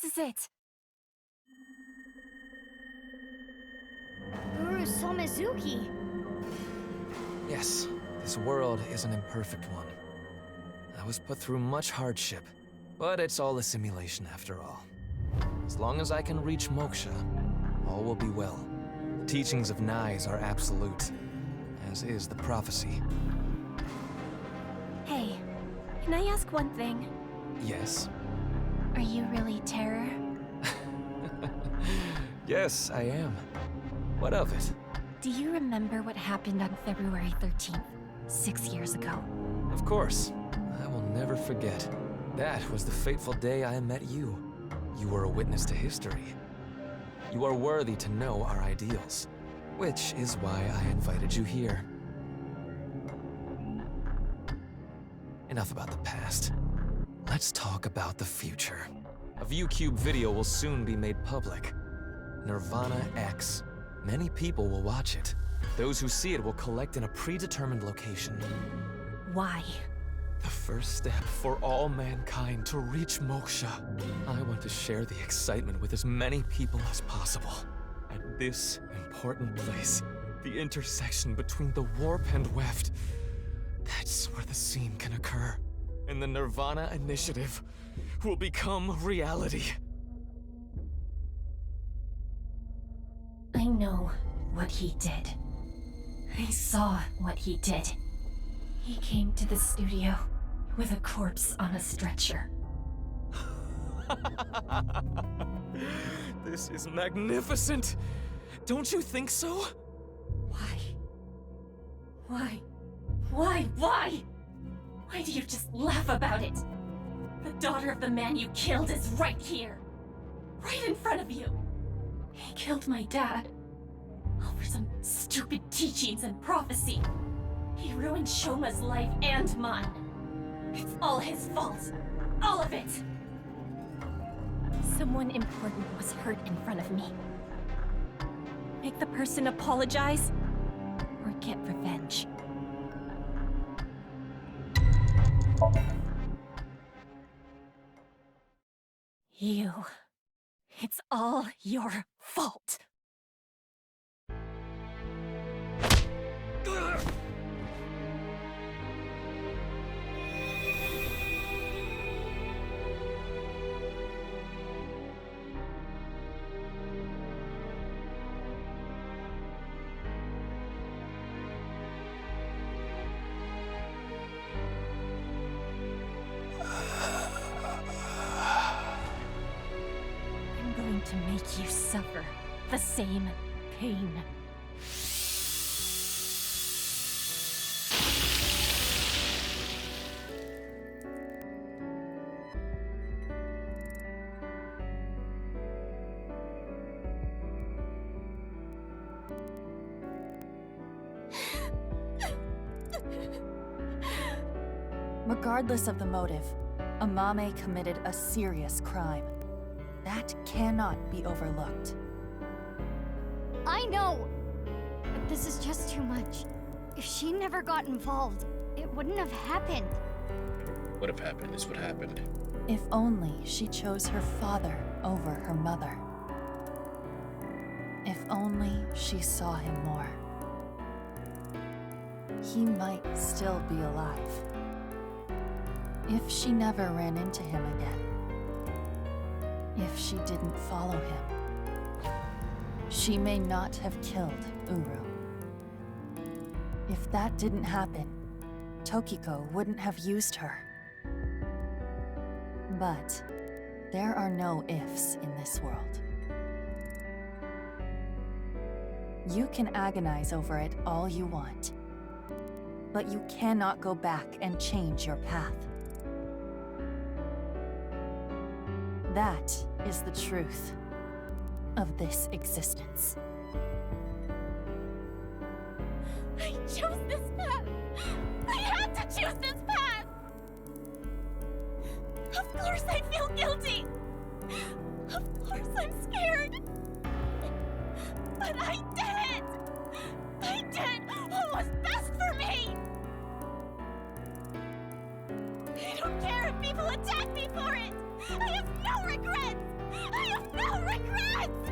This is it. Guru Somizuki. Yes, this world is an imperfect one. I was put through much hardship, but it's all a simulation after all. As long as I can reach moksha, all will be well. The teachings of Nais are absolute, as is the prophecy. Hey, can I ask one thing? Yes? Are you really Terror? Yes, I am. What of it? Do you remember what happened on February 13th, 6 years ago? Of course. I will never forget. That was the fateful day I met you. You were a witness to history. You are worthy to know our ideals, which is why I invited you here. Enough about the past. Let's talk about the future. A ViewCube video will soon be made public. Nirvana X. Many people will watch it. Those who see it will collect in a predetermined location. Why? The first step for all mankind to reach moksha. I want to share the excitement with as many people as possible. At this important place, the intersection between the warp and weft, that's where the scene can occur. And the Nirvana Initiative will become reality. I know what he did. I saw what he did. He came to the studio with a corpse on a stretcher. This is magnificent! Don't you think so? Why? Why? Why? Why? Why do you just laugh about it? The daughter of the man you killed is right here. Right in front of you. He killed my dad. Over some stupid teachings and prophecy. He ruined Shoma's life and mine. It's all his fault. All of it. Someone important was hurt in front of me. Make the person apologize, or get revenge. You. It's all your fault. I'm going to make you suffer the same pain. Regardless of the motive, Amame committed a serious crime. That cannot be overlooked. I know! But this is just too much. If she never got involved, it wouldn't have happened. What have happened is what happened. If only she chose her father over her mother. If only she saw him more. He might still be alive. If she never ran into him again. If she didn't follow him. She may not have killed Uru. If that didn't happen, Tokiko wouldn't have used her. But there are no ifs in this world. You can agonize over it all you want, but you cannot go back and change your path. That is the truth of this existence. I chose this path! I had to choose this path! Of course I feel guilty! Of course I'm scared! But I did it! I did what was best for me! I don't care if people attack me for it! I have no regrets! I have no regrets!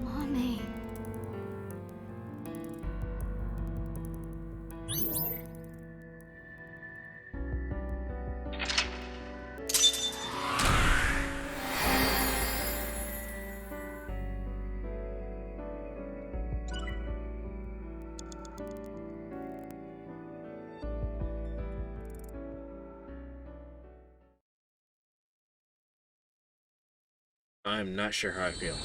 Mommy. I'm not sure how I feel.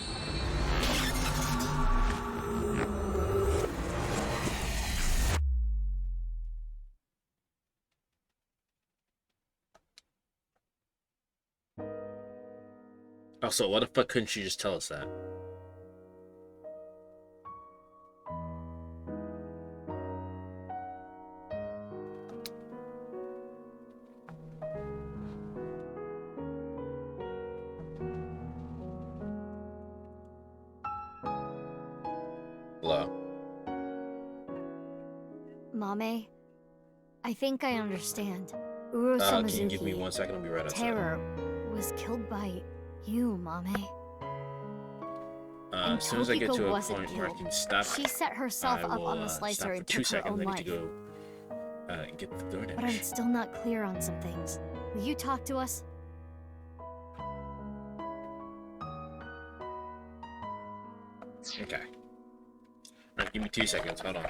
Also, what the fuck couldn't she just tell us that? Hello? Mame, I think I understand. Uro Samazuki, Can you give me 1 second? I'll be right outside. Terror, was killed by you, Mame. As soon as I get Tokiko to a wasn't point where I killed. can stop, She set herself I up will, on the stop slicer for and 2 took her seconds. own I need to life. go get the DoorDash. But I'm still not clear on some things. Will you talk to us? Okay. Alright, give me 2 seconds. Hold on.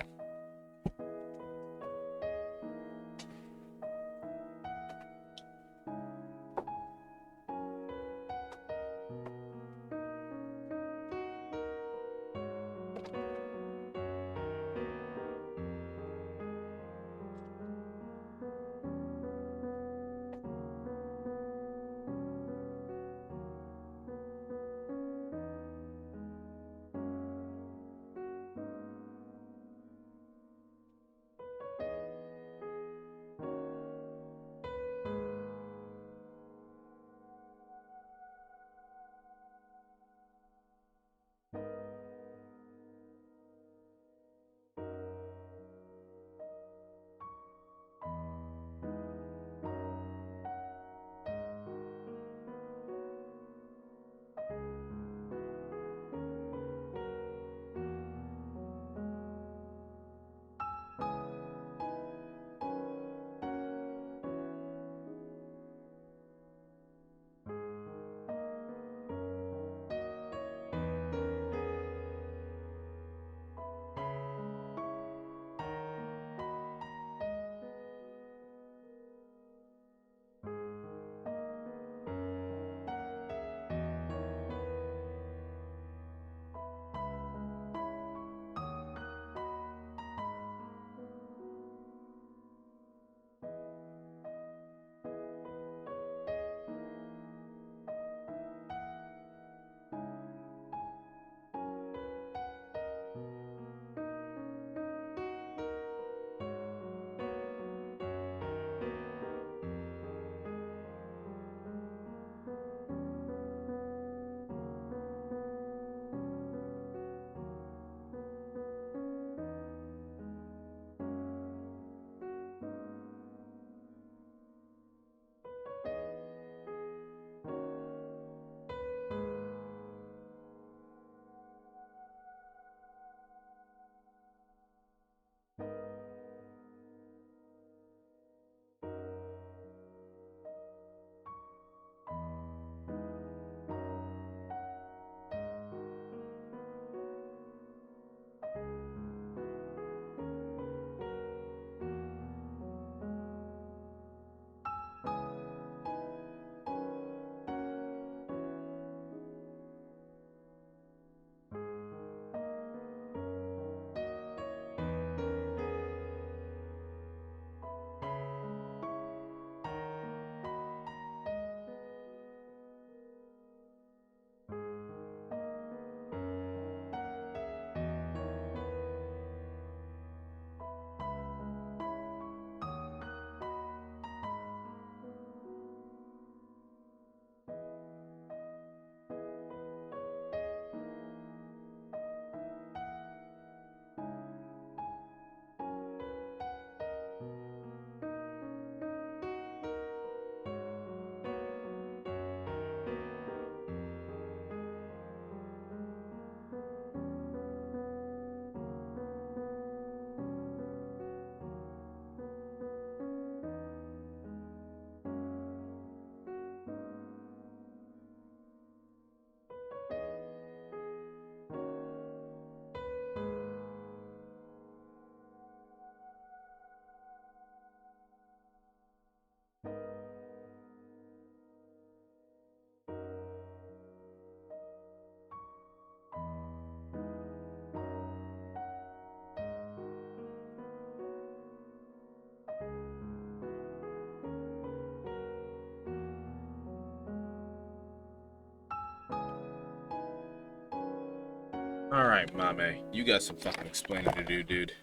Alright, Mame. You got some fucking explaining to do, dude.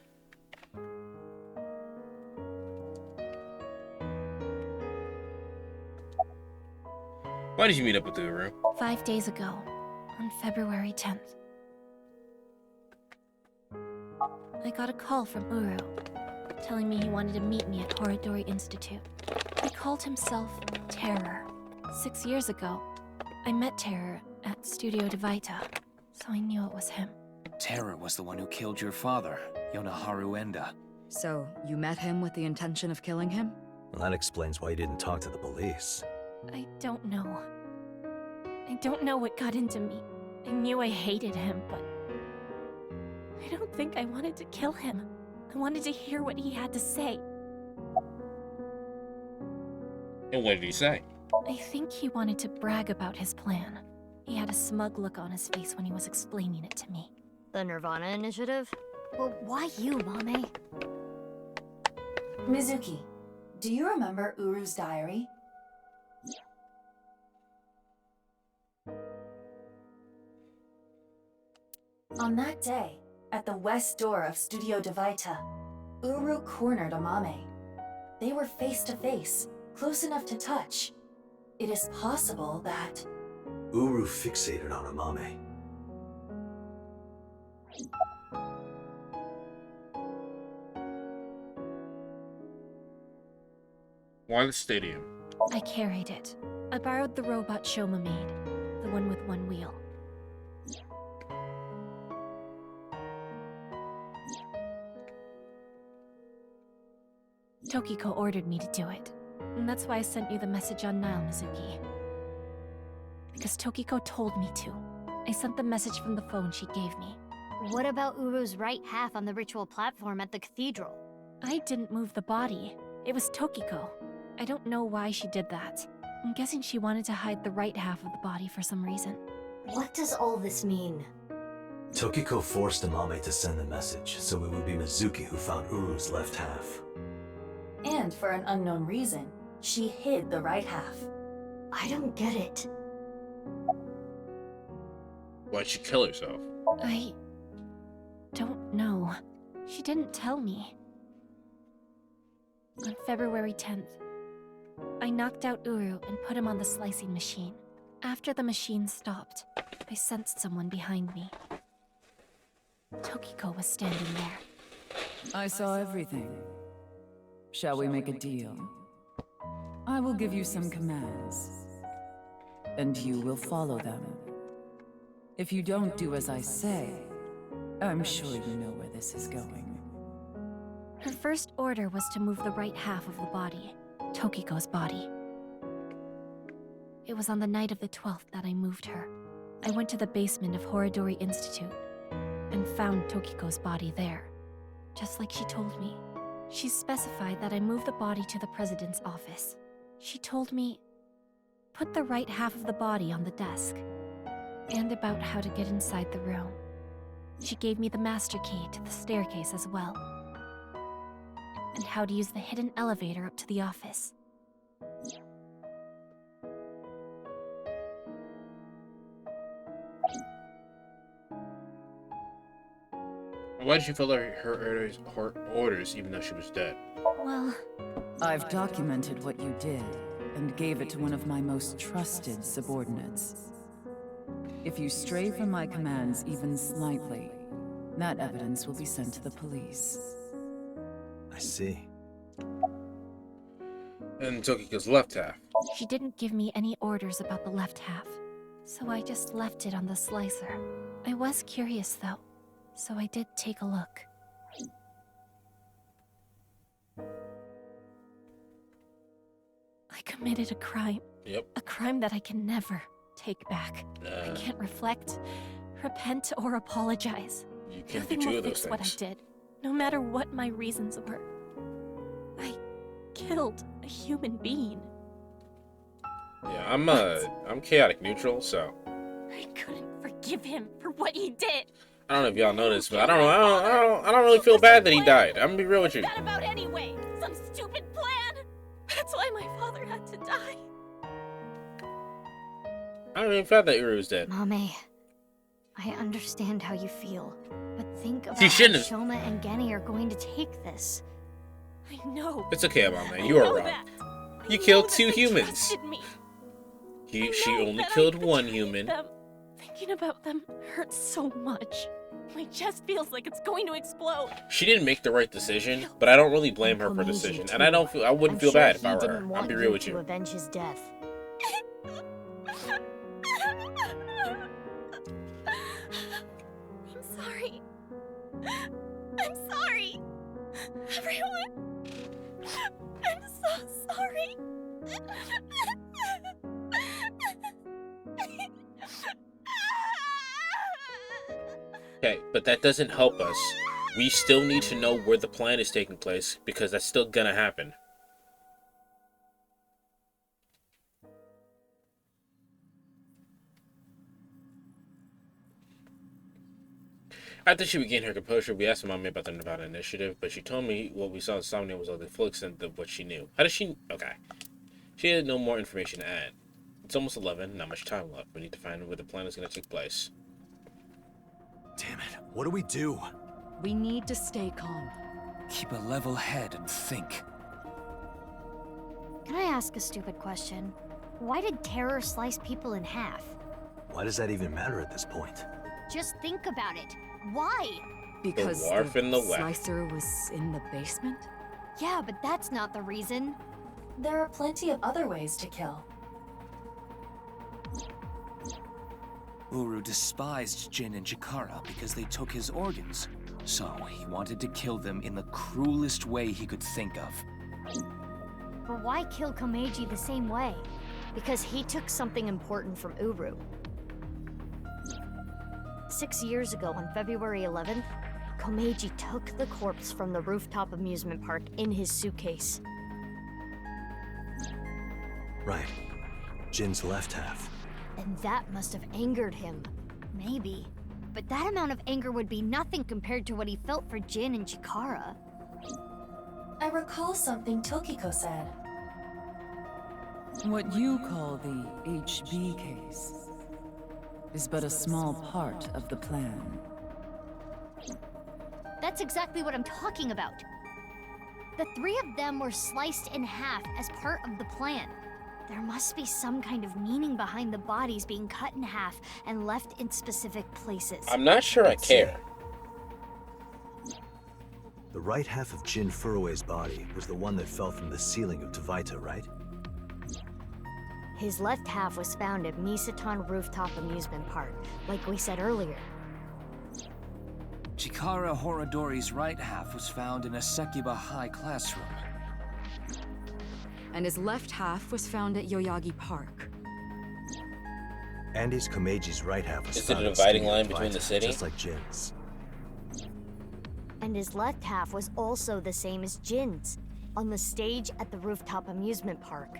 Why did you meet up with Uru? 5 days ago, on February 10th. I got a call from Uru, telling me he wanted to meet me at Horodori Institute. He called himself Terror. 6 years ago, I met Terror at Studio Devita, so I knew it was him. Terror was the one who killed your father, Yonaharu Enda. So, you met him with the intention of killing him? Well, that explains why you didn't talk to the police. I don't know. I don't know what got into me. I knew I hated him, but I don't think I wanted to kill him. I wanted to hear what he had to say. And what did he say? I think he wanted to brag about his plan. He had a smug look on his face when he was explaining it to me. The Nirvana Initiative? Well, why you, Mame? Mizuki, do you remember Uru's diary? On that day, at the west door of Studio Devita, Uru cornered Amame. They were face to face, close enough to touch. It is possible that... Uru fixated on Amame. Why the stadium? I carried it. I borrowed the robot Shoma made, the one with one wheel. Tokiko ordered me to do it. And that's why I sent you the message on Nile, Mizuki. Because Tokiko told me to. I sent the message from the phone she gave me. What about Uru's right half on the ritual platform at the cathedral? I didn't move the body. It was Tokiko. I don't know why she did that. I'm guessing she wanted to hide the right half of the body for some reason. What does all this mean? Tokiko forced Amame to send the message, so it would be Mizuki who found Uru's left half. And for an unknown reason, she hid the right half. I don't get it. Why'd she kill herself? I don't know. She didn't tell me. On February 10th, I knocked out Uru and put him on the slicing machine. After the machine stopped, I sensed someone behind me. Tokiko was standing there. I saw everything. Shall we make a deal? I will give you some commands, and you will follow them. If you don't do as I say, I'm sure you know where this is going. Her first order was to move the right half of the body, Tokiko's body. It was on the night of the 12th that I moved her. I went to the basement of Horodori Institute and found Tokiko's body there, just like she told me. She specified that I move the body to the president's office. She told me, put the right half of the body on the desk, and about how to get inside the room. She gave me the master key to the staircase as well, and how to use the hidden elevator up to the office. Why did you follow her orders even though she was dead? Well, I've documented what you did and gave it to one of my most trusted subordinates. If you stray from my commands even slightly, that evidence will be sent to the police. I see. And Tokiko's left half. She didn't give me any orders about the left half, so I just left it on the slicer. I was curious though, so I did take a look. I committed a crime. Yep. A crime that I can never take back. I can't reflect, repent, or apologize. You can't do Nothing two will of those fix what I things. did, no matter what my reasons were. I killed a human being. Yeah, I'm chaotic neutral, so I couldn't forgive him for what he did. I don't know if y'all know this, but I don't really feel bad that he died. I'm gonna be real with you. That about anyway? Some stupid plan? That's why my father had to die. I don't even feel that Uru was dead. Mame, I understand how you feel, but think about She how shouldn't. Shoma and Genny are going to take this. I know. It's okay, Mama. I You are know wrong. that. You I killed know that 2 they humans. trusted me. She only That I killed 1 betrayed human. them. Thinking about them hurts so much. My chest feels like it's going to explode. She didn't make the right decision, but I don't really blame her for Komeiji, decision. too. And I wouldn't I'm feel sure bad if he I were didn't her. I'll want be real you with to you. avenge his death. I'm sorry. I'm sorry. Everyone. I'm so sorry. Okay, but that doesn't help us. We still need to know where the plan is taking place, because that's still gonna happen. After she regained her composure, we asked Mommy about the Nevada initiative, but she told me what we saw in Somnia was only the full extent of what she knew. How does she... Okay. She had no more information to add. It's almost 11, not much time left. We need to find where the plan is going to take place. Damn it. What do we do? We need to stay calm. Keep a level head and think. Can I ask a stupid question? Why did terror slice people in half? Why does that even matter at this point? Just think about it. Why? Because The wharf in the west. slicer was in the basement? Yeah, but that's not the reason. There are plenty of other ways to kill. Uru despised Jin and Chikara because they took his organs. So he wanted to kill them in the cruelest way he could think of. But why kill Komeiji the same way? Because he took something important from Uru. 6 years ago, on February 11th, Komeiji took the corpse from the rooftop amusement park in his suitcase. Right. Jin's left half. And that must have angered him. Maybe. But that amount of anger would be nothing compared to what he felt for Jin and Chikara. I recall something Tokiko said. What you call the HB case is but a small part of the plan. That's exactly what I'm talking about. The 3 of them were sliced in half as part of the plan. There must be some kind of meaning behind the bodies being cut in half and left in specific places. I'm not sure I care. The right half of Jin Furue's body was the one that fell from the ceiling of Tvaita, right? His left half was found at Misaton Rooftop Amusement Park, like we said earlier. Chikara Horodori's right half was found in a Sekiba High classroom. And his left half was found at Yoyagi Park. Andy's Komeiji's right half was Is it found a in dividing Studio line between Tvaita, the city? just like Jin's. And his left half was also the same as Jin's, on the stage at the Rooftop Amusement Park.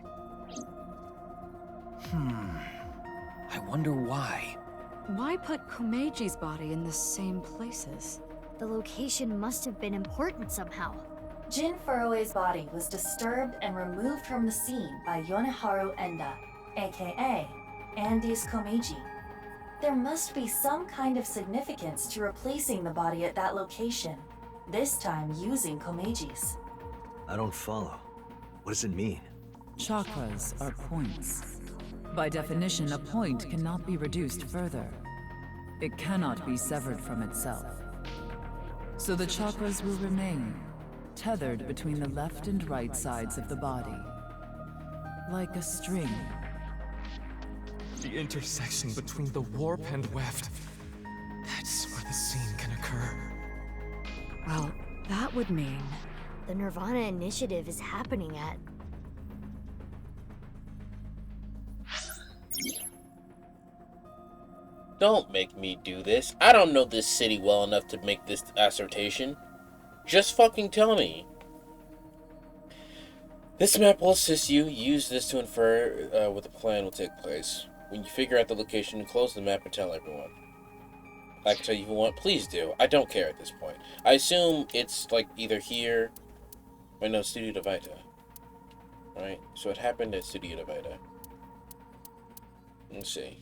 I wonder why. Why put Komeiji's body in the same places? The location must have been important somehow. Jin Furue's body was disturbed and removed from the scene by Yoneharu Enda, aka Andy's Komeiji. There must be some kind of significance to replacing the body at that location, this time using Komeiji's. I don't follow. What does it mean? Chakras are points. By definition, a point cannot be reduced further. It cannot be severed from itself. So the chakras will remain, tethered between the left and right sides of the body. Like a string. The intersection between the warp and weft. That's where the scene can occur. Well, that would mean... The Nirvana initiative is happening at... Don't make me do this. I don't know this city well enough to make this assertion. Just fucking tell me. This map will assist you. Use this to infer what the plan will take place. When you figure out the location, close the map and tell everyone. I can tell you if you want. Please do. I don't care at this point. I assume it's like either here... Wait, no, Studio Tvaita. Right? So it happened at Studio Tvaita. Let's see.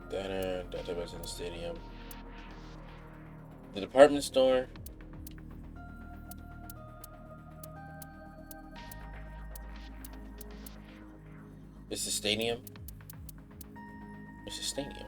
Database in the stadium. The department store. It's the stadium. It's the stadium.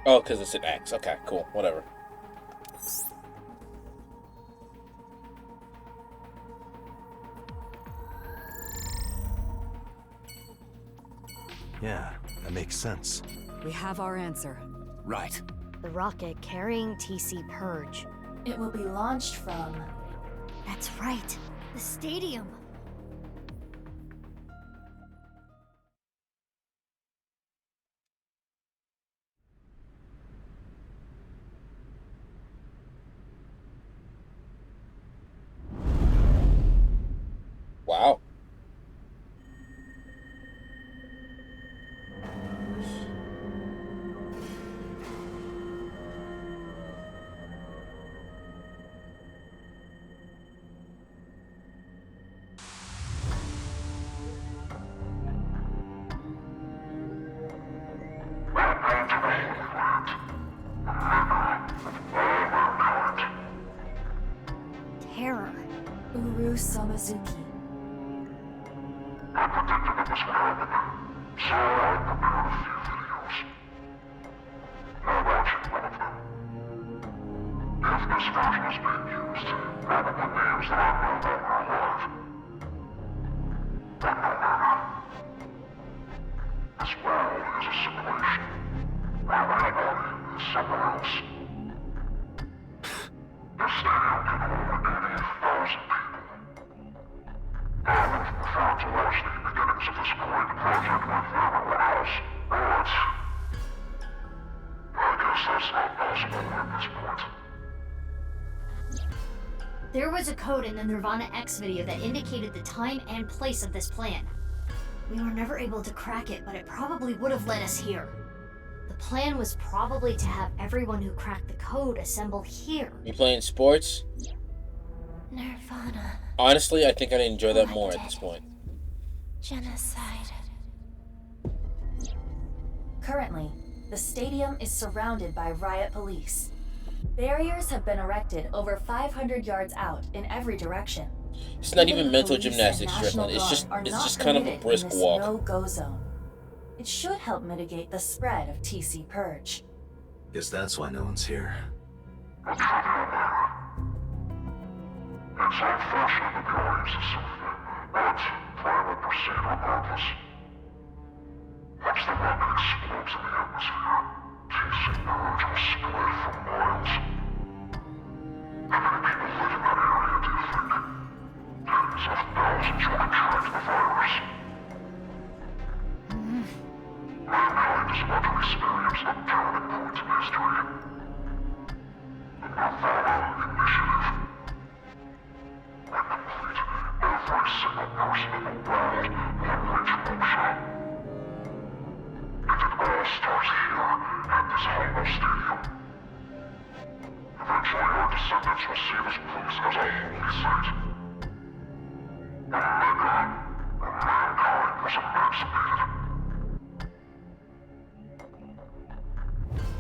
Oh, because it's an X. Okay, cool. Whatever. Yeah, that makes sense. We have our answer. Right. The rocket carrying TC Purge. It will be launched from... That's right. The stadium. Wow. Terror. Uru Samazuki. I predicted it was gonna happen, so I prepared a few videos. Now watching one of them. If this version is being used, probably names that I no longer alive. But no matter. This world is a simulation. My body is somewhere else. This stadium can hold 80,000 people. I would prefer to watch the beginnings of this great project with everyone else, but I guess that's not possible at this point. There was a code in the Nirvana X video that indicated the time and place of this plan. We were never able to crack it, but it probably would have led us here. The plan was probably to have everyone who cracked the code assemble here. You playing sports? Nirvana. Honestly, I think I'd enjoy that more at this point. Genocide. Currently, the stadium is surrounded by riot police. Barriers have been erected over 500 yards out in every direction. It's not even mental Police and gymnastics, National Strickland. It's Guard are just not kind of a permitted brisk in this walk. no-go zone. It should help mitigate the spread of TC Purge. Guess that's why no one's here. It's unfortunate that the audience is so thin, but plan will proceed regardless. Once the rocket explodes in the atmosphere, TC Purge will spread for miles. How many people live in that area, do you think? Tens of thousands will contract the virus. Mankind is about to experience a turning point in history. The Nirvana Initiative. When complete, every single person in the world will reach Moksha. And it all starts here at this hollow stadium. Eventually, our descendants will see this place as a holy site. Omega, where mankind was emancipated.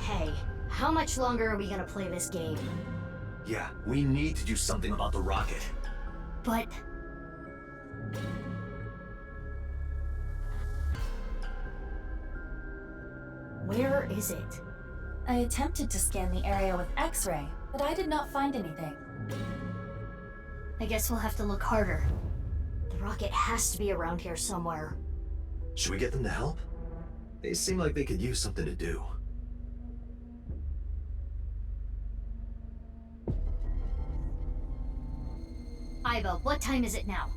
Hey, how much longer are we gonna play this game? Yeah, we need to do something about the rocket. But... where is it? I attempted to scan the area with X-ray, but I did not find anything. I guess we'll have to look harder. The rocket has to be around here somewhere. Should we get them to help? They seem like they could use something to do. Iva, what time is it now?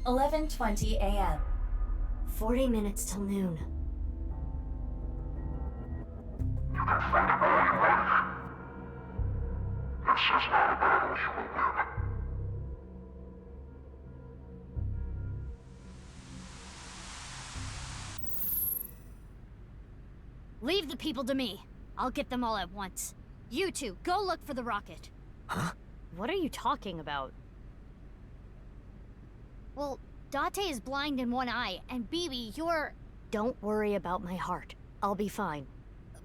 11:20 a.m. 40 minutes till noon. You can confronting all humanity. This is not a battle you will win. Leave the people to me. I'll get them all at once. You two, go look for the rocket. Huh? What are you talking about? Well, Date is blind in one eye, and Bibi, you're... Don't worry about my heart. I'll be fine.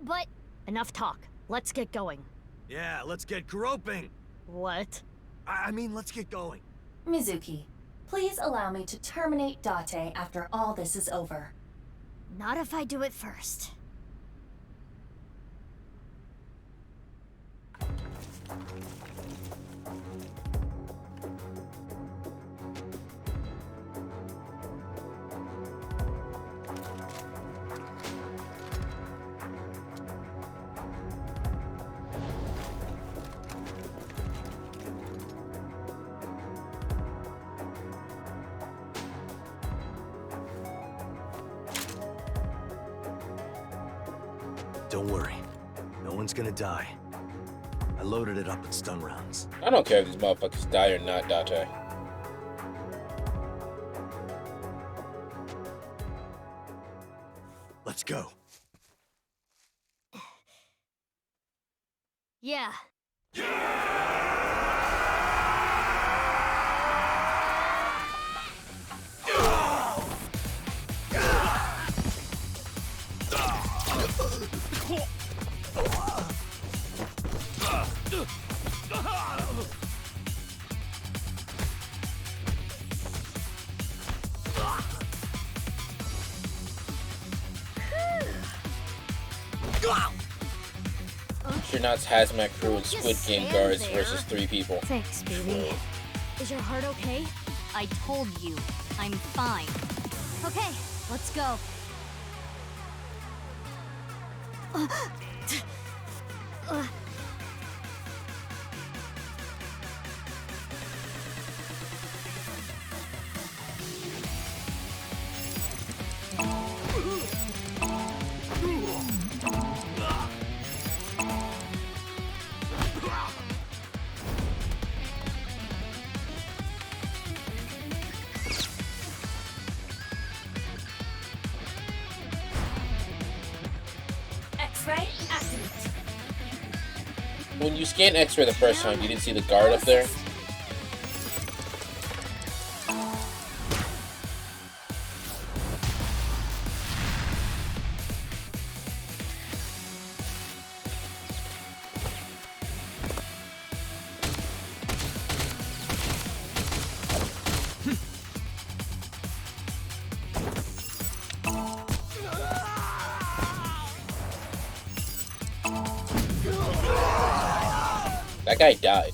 But... Enough talk. Let's get going. Yeah, let's get groping. What? I mean, let's get going. Mizuki, please allow me to terminate Date after all this is over. Not if I do it first. Don't worry. No one's gonna die. I loaded it up with stun rounds. I don't care if these motherfuckers die or not, Date. Let's go. Yeah. Astronaut's hazmat crew and Just Squid Game stand guards there. versus 3 people. Thanks, baby. Is your heart okay? I told you, I'm fine. Okay, let's go. X-ray activate. When you scanned X-ray the first time, you didn't see the guard up there? That guy died.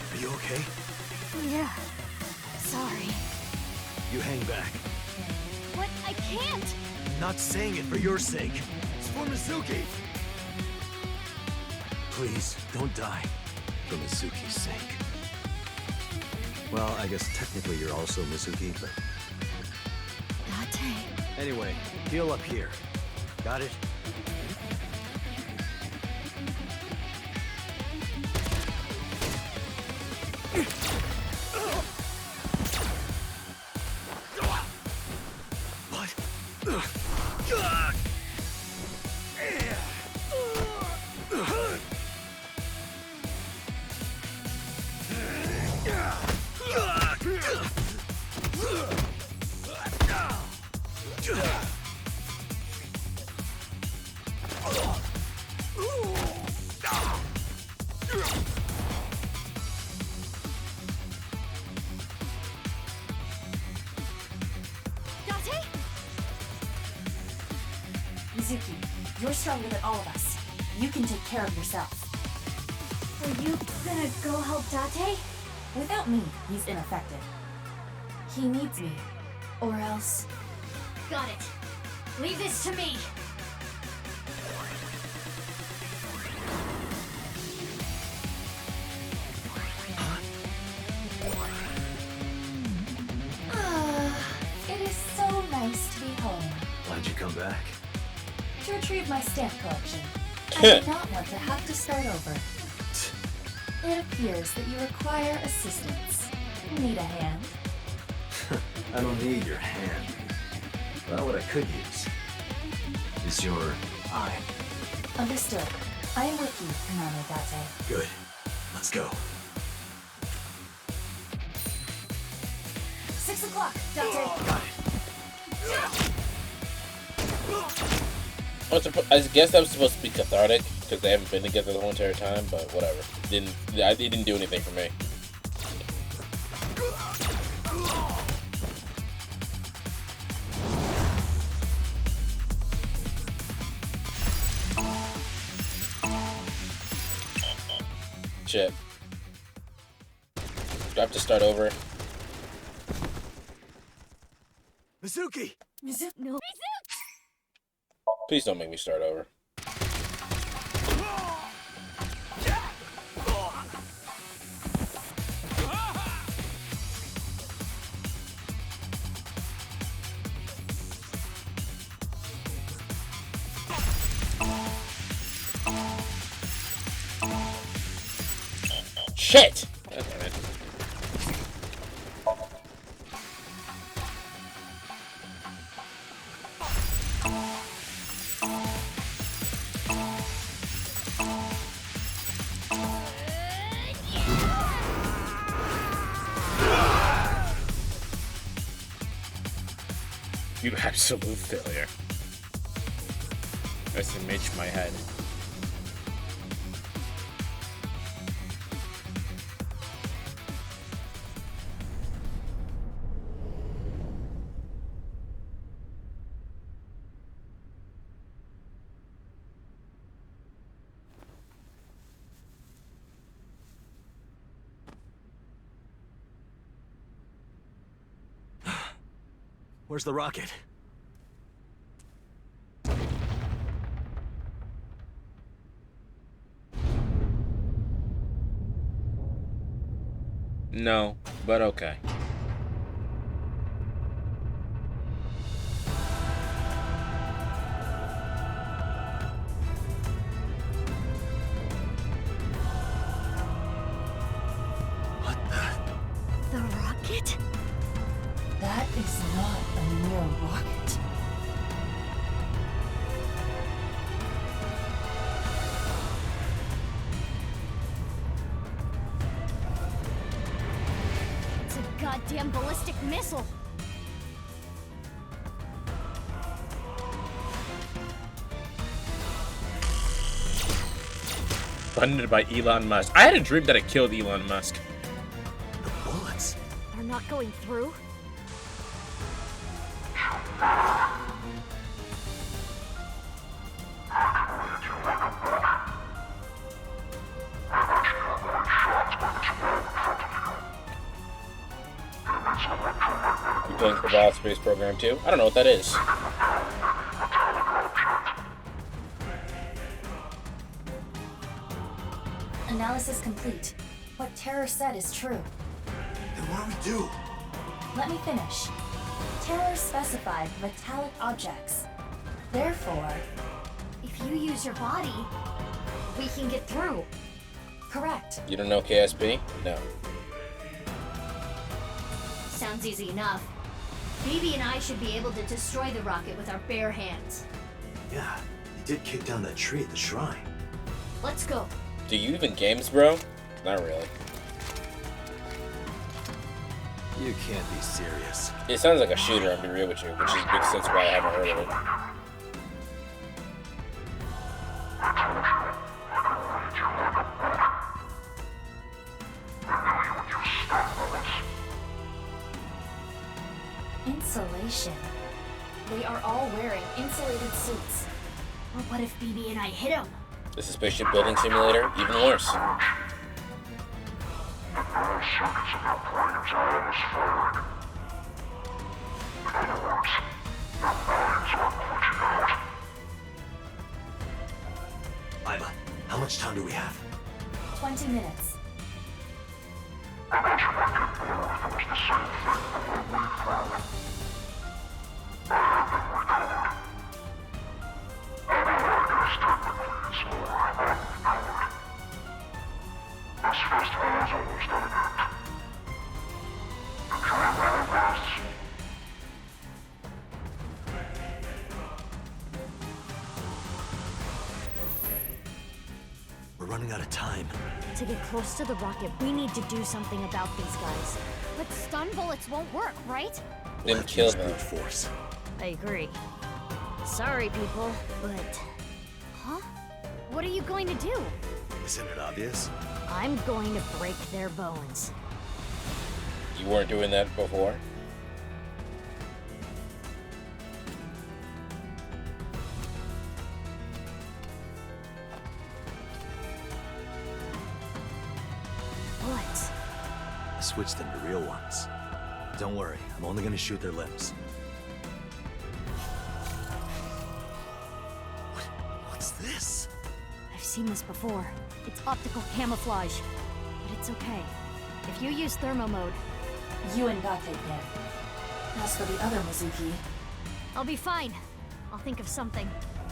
Are you okay? Yeah. Sorry. You hang back. What? I can't! I'm not saying it for your sake. It's for Mizuki. Please, don't die. For Mizuki's sake. Well, I guess technically you're also Mizuki, but... Date. Anyway, heal up here. Got it? Mizuki, you're stronger than all of us. You can take care of yourself. Are you gonna go help Date? Without me, he's ineffective. He needs me. Or else... Got it. Leave this to me. It is so nice to be home. Why'd you come back? To retrieve my stamp collection. I do not want to have to start over. It appears that you require assistance. Need a hand? I don't need your hand. Well, what I could use is your eye. Understood. I am with you, Konami Date. Good. Let's go. 6 o'clock, Date. Got it. I guess that was supposed to be cathartic because they haven't been together the whole entire time, but whatever. It didn't do anything for me. Shit. Do I have to start over? Mizuki! No. Please don't make me start over. Shit! God damn it. You absolute failure. That's an image in my head. Where's the rocket? No, but okay. The rocket? That is not a mere rocket. It's a goddamn ballistic missile. Funded by Elon Musk. I had a dream that I killed Elon Musk. The bullets. They're not going through? You playing for Wild Space Program 2? I don't know what that is. Analysis complete. What Terror said is true. Then what do we do? Let me finish. Terror specified metallic objects. Therefore, If you use your body, we can get through. correct. You don't know KSP? No. Sounds easy enough. Phoebe and I should be able to destroy the rocket with our bare hands. Yeah, you did kick down that tree at the shrine. Let's go. Do you even games, bro? Not really. You can't be serious. It sounds like a shooter, I'll be real with you, which is makes sense why I haven't heard of it. Insulation. They are all wearing insulated suits. Well, what if Phoebe and I hit him? This is Spaceship Building Simulator, even worse. circuits of their brains are almost firing. In other words, their minds are glitching out. Iva, how much time do we have? 20 minutes. Imagine I get bored if it was the same thing the way we found it. I have been recovered. Although I guess technically it's more unrecovered. This festival is almost at an end. Enjoy while it lasts. We're running out of time. To get close to the rocket, we need to do something about these guys. But stun bullets won't work, right? Then kill them. Brute force. I agree. Sorry, people, but... Huh? What are you going to do? Isn't it obvious? I'm going to break their bones. You weren't doing that before? Bullets. I switched them to real ones. Don't worry, I'm only gonna shoot their limbs. What's this? I've seen this before. It's optical camouflage. But it's okay. If you use thermo mode... You and Gate can. As for the other Mizuki... I'll be fine. I'll think of something.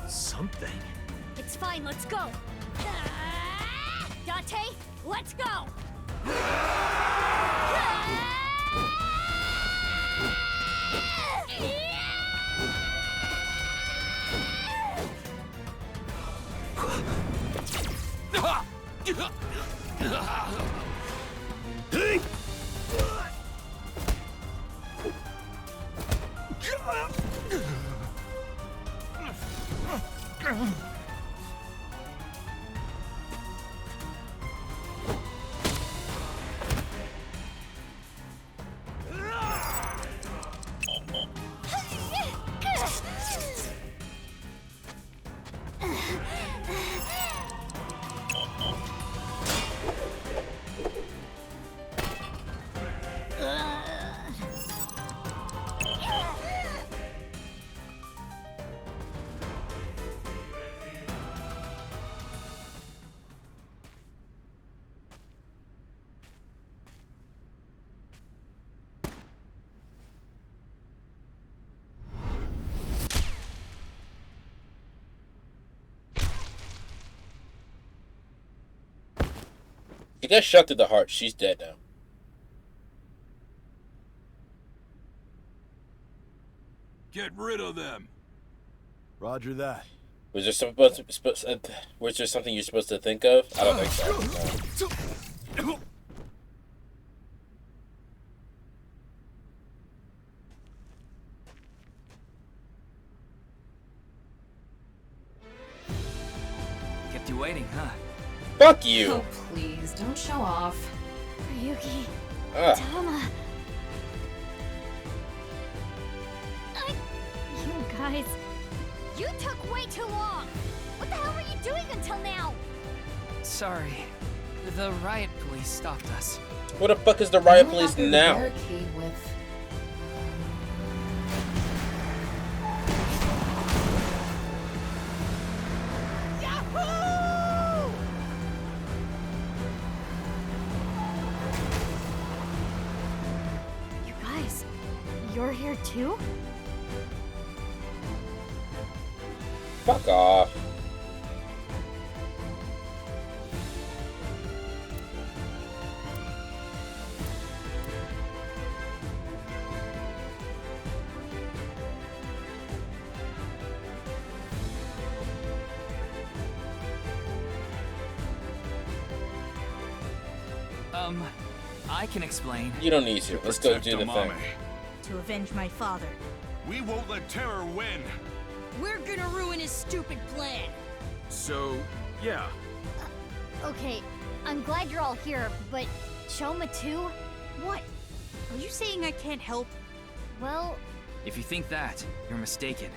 Something? It's fine, let's go! Date, let's go! He got shot through the heart. She's dead now. Get rid of them. Roger that. Was there was there something you're supposed to think of? I don't think so. No. Kept you waiting, huh? Fuck you. Oh, please, don't show off. Ryuki. Ugh. Tama. You guys. You took way too long! What the hell were you doing until now? Sorry. The riot police stopped us. What the fuck is the riot police now? Barricade with... Yahoo! You guys, you're here too? Fuck off. I can explain. You don't need to. Let's go do the thing. To avenge my father. We won't let terror win. We're gonna ruin his stupid plan. So, yeah. Okay, I'm glad you're all here, but Choma too? What? Are you saying I can't help? Well... If you think that, you're mistaken.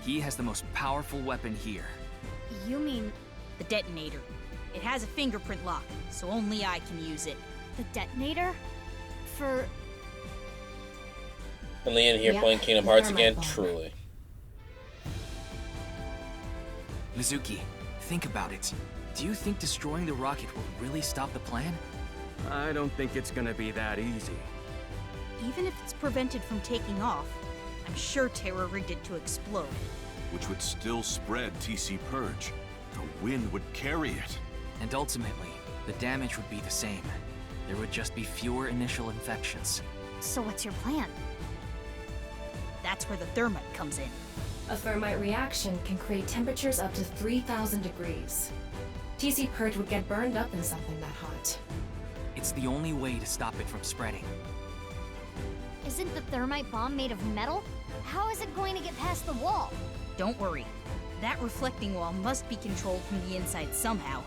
He has the most powerful weapon here. You mean... The detonator. It has a fingerprint lock, so only I can use it. The detonator? For... And Leon here Yep, playing Kingdom the Hearts thermite again? bomb. Truly. Mizuki, think about it. Do you think destroying the rocket will really stop the plan? I don't think it's gonna be that easy. Even if it's prevented from taking off, I'm sure Terra rigged it to explode. Which would still spread TC Purge. The wind would carry it. And ultimately, the damage would be the same. There would just be fewer initial infections. So what's your plan? That's where the thermite comes in. A thermite reaction can create temperatures up to 3,000 degrees. TC Purge would get burned up in something that hot. It's the only way to stop it from spreading. Isn't the thermite bomb made of metal? How is it going to get past the wall? Don't worry. That reflecting wall must be controlled from the inside somehow.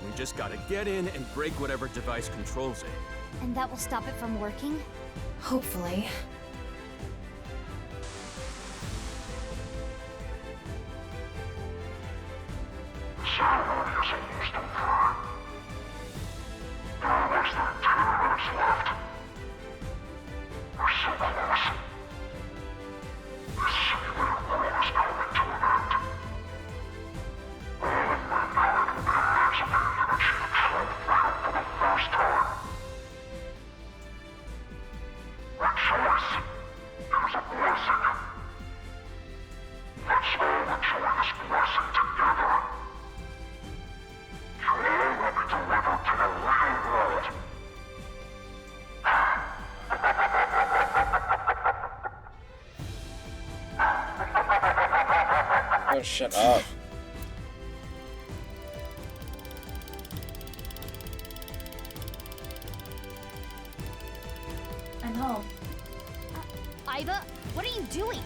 We just gotta get in and break whatever device controls it. And that will stop it from working? Hopefully. The ceremony is almost over. There are less than 10 minutes left. We're so close. This simulated world is coming to an end. All of mankind will be emancipated and achieve true freedom for the first time. Rejoice! It is a blessing. Let's all enjoy this blessing together. You all will be delivered to the real world. Oh, shut up. I'm home. Iva, what are you doing?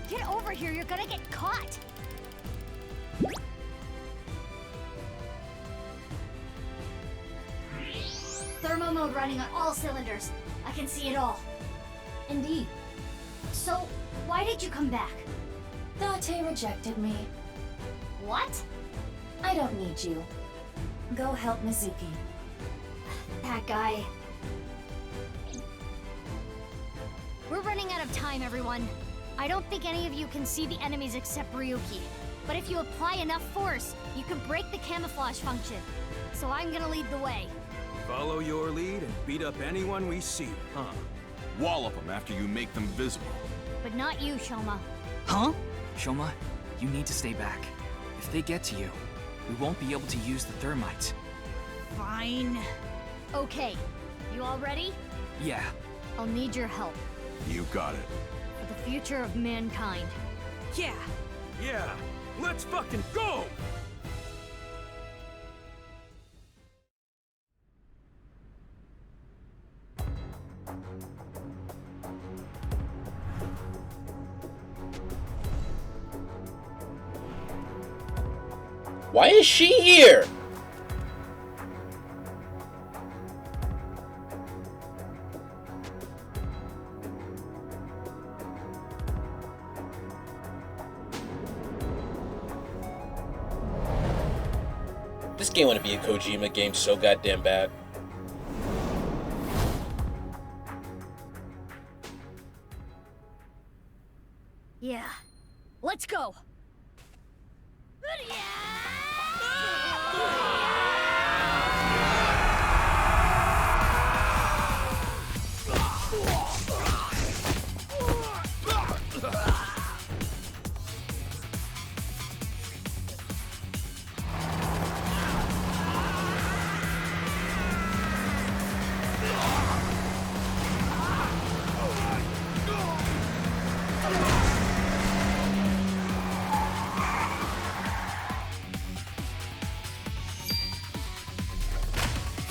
Get over here, you're gonna get caught! Thermo mode running on all cylinders. I can see it all. Indeed. So, why did you come back? Date rejected me. What? I don't need you. Go help Mizuki. That guy. We're running out of time, everyone. I don't think any of you can see the enemies except Ryuki. But if you apply enough force, you can break the camouflage function. So I'm gonna lead the way. Follow your lead and beat up anyone we see, huh? Wallop them after you make them visible. But not you, Shoma. Huh? Shoma, you need to stay back. If they get to you, we won't be able to use the thermite. Fine. Okay, you all ready? Yeah. I'll need your help. You got it. For the future of mankind. Yeah. Yeah, let's fucking go! Why is she here? This game want to be a Kojima game so goddamn bad. Yeah. Let's go!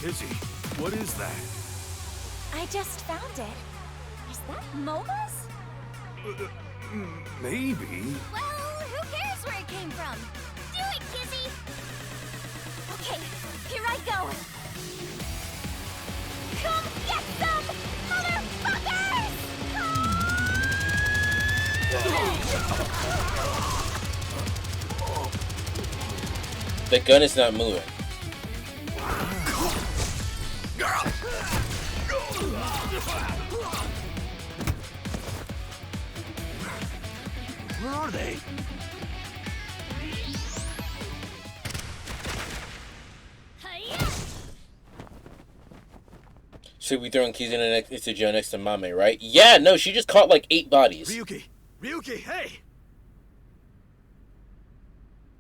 Izzy, what is that? I just found it. Is that Moma's? Maybe. Well, who cares where it came from? Do it, Kizzy! Okay, here I go. Come get some, motherfuckers! The gun is not moving. Where are they? Should we throwing Kizuna into jail next to Mame, right? Yeah, no, she just caught like 8 bodies. Ryuki! Ryuki, hey!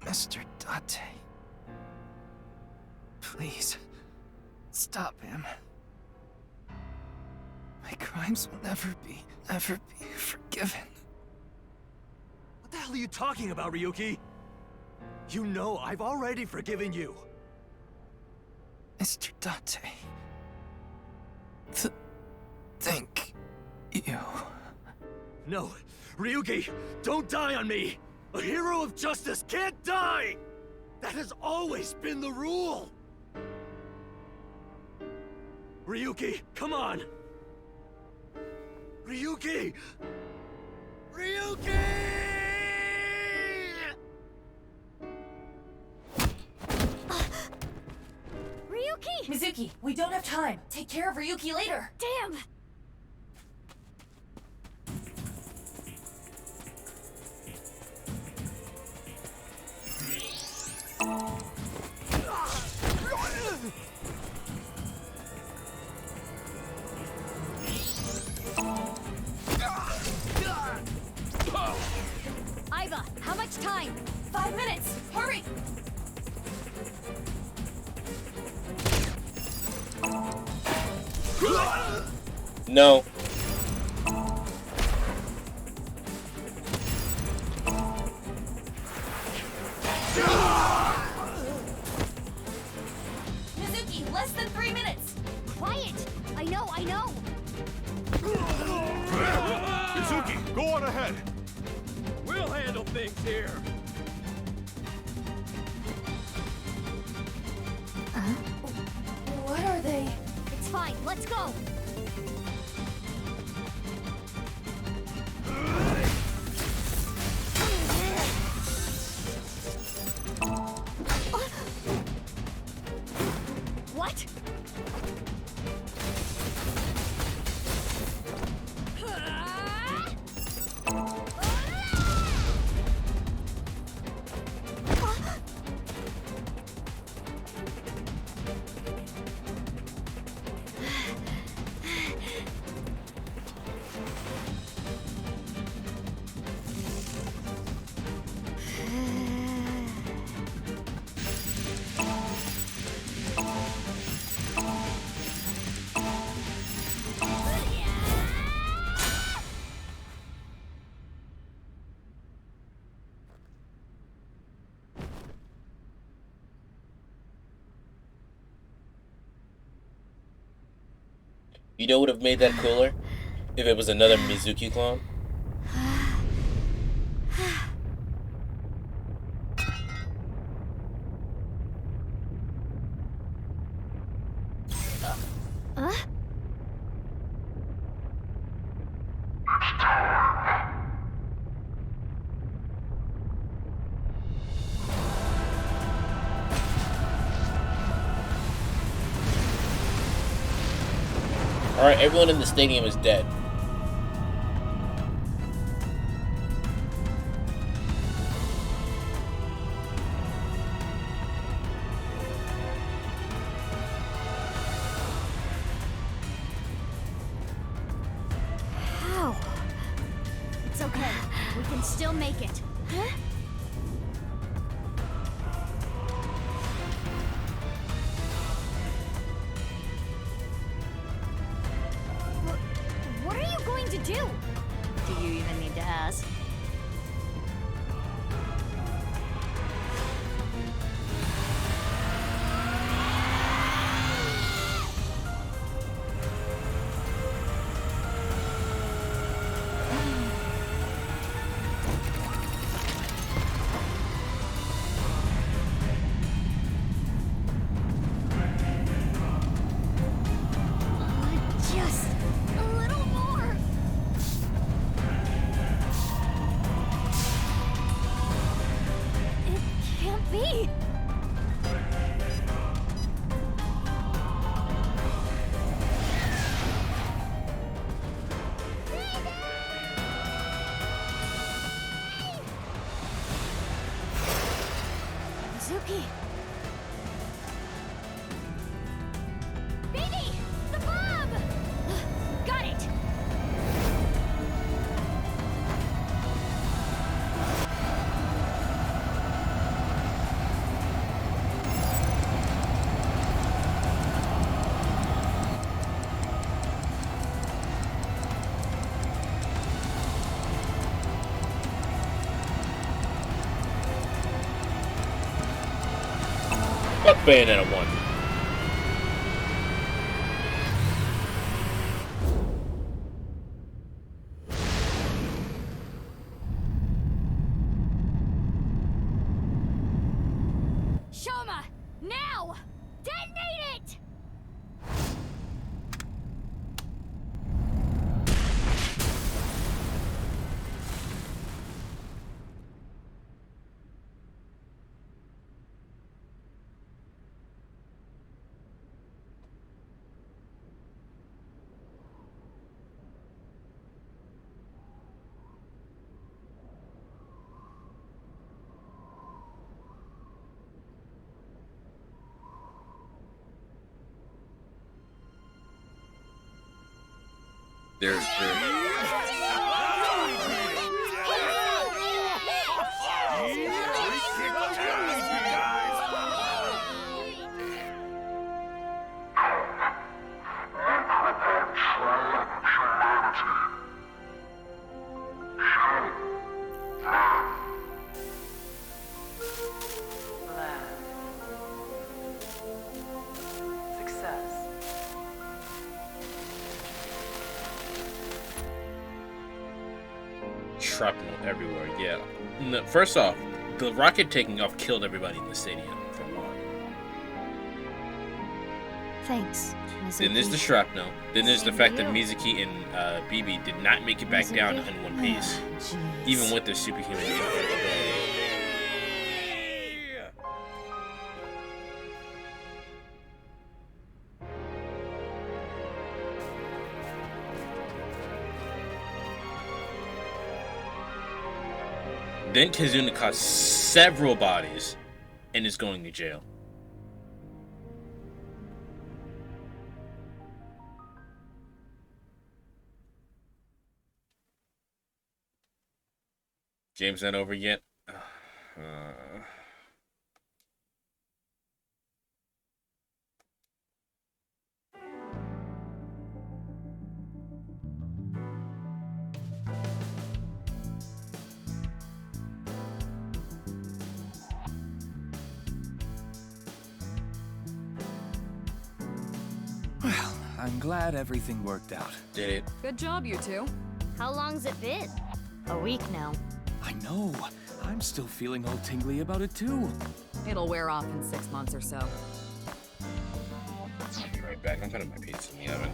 Mr. Date. Please, stop him. My crimes will never be forgiven. What the hell are you talking about, Ryuki? You know I've already forgiven you. Mr. Date. Thank you. No, Ryuki, don't die on me! A hero of justice can't die! That has always been the rule! Ryuki, come on! Ryuki! Ryuki! Ryuki! Mizuki, we don't have time. Take care of Ryuki later. Damn! Aiba, how much time? 5 minutes! Hurry! No. Mizuki, less than 3 minutes! Quiet! I know! Mizuki, go on ahead. We'll handle things here. What are they? It's fine, let's go! What? You know what would have made that cooler? If it was another Mizuki clone? Alright, everyone in the stadium is dead. How? It's okay. We can still make it. Huh? What are you going to do? Do you even need to ask? Just a little more. Bayonetta 1. Shoma, now! Detonate it! They're Success. shrapnel everywhere. Yeah. No, first off, the rocket taking off killed everybody in the stadium, for one. Thanks. Then there's the shrapnel. Then there's the fact that Mizuki and BB did not make it back down in one piece, even with their superhuman ability. Then Kizuna caught several bodies and is going to jail. Game's not over yet. Well, I'm glad everything worked out. Did it? Good job, you two. How long's it been? A week now. I know. I'm still feeling all tingly about it too. It'll wear off in 6 months or so. I'll be right back. I'm putting my pizza in the oven.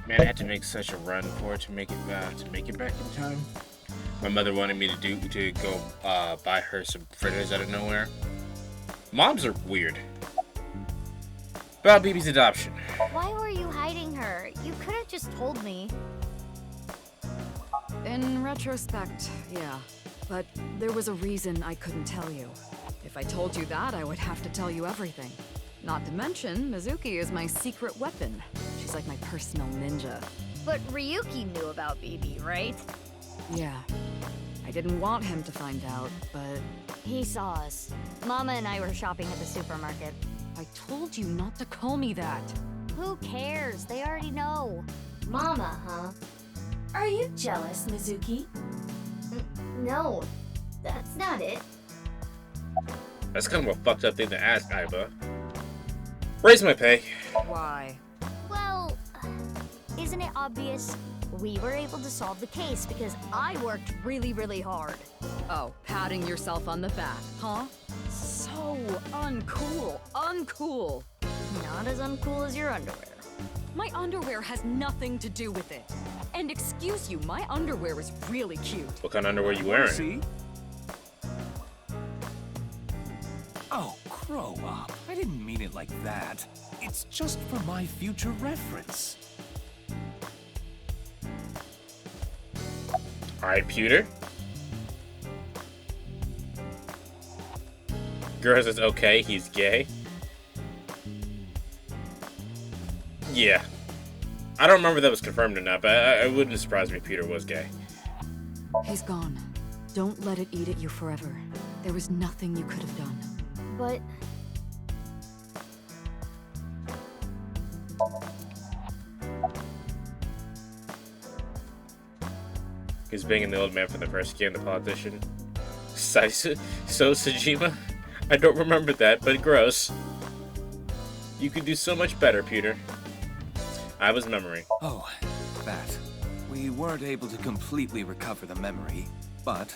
Man, I had to make such a run for it to make it back in time. My mother wanted me to go buy her some fritters out of nowhere. Moms are weird. About BB's adoption. Why were you hiding her? You could have just told me. In retrospect, yeah. But there was a reason I couldn't tell you. If I told you that, I would have to tell you everything. Not to mention, Mizuki is my secret weapon. She's like my personal ninja. But Ryuki knew about BB, right? Yeah. I didn't want him to find out, but... He saw us. Mama and I were shopping at the supermarket. I told you not to call me that. Who cares? They already know. Mama, huh? Are you jealous, Mizuki? No, that's not it. That's kind of a fucked up thing to ask, Aiba. Raise my pay. Why? Well, isn't it obvious? We were able to solve the case because I worked really, really hard. Oh, patting yourself on the back, huh? So uncool. Uncool. Not as uncool as your underwear. My underwear has nothing to do with it. And excuse you, my underwear is really cute. What kind of underwear are you wearing? See? Oh, grow up. I didn't mean it like that. It's just for my future reference. Alright, Pewter. Girl says okay, he's gay. Yeah. I don't remember if that was confirmed or not, but I wouldn't surprise me if Peter was gay. He's gone. Don't let it eat at you forever. There was nothing you could have done. But... He's banging the old man from the first game, the politician. Sajima? I don't remember that, but gross. You could do so much better, Peter. I was memory. Oh, that. We weren't able to completely recover the memory, but...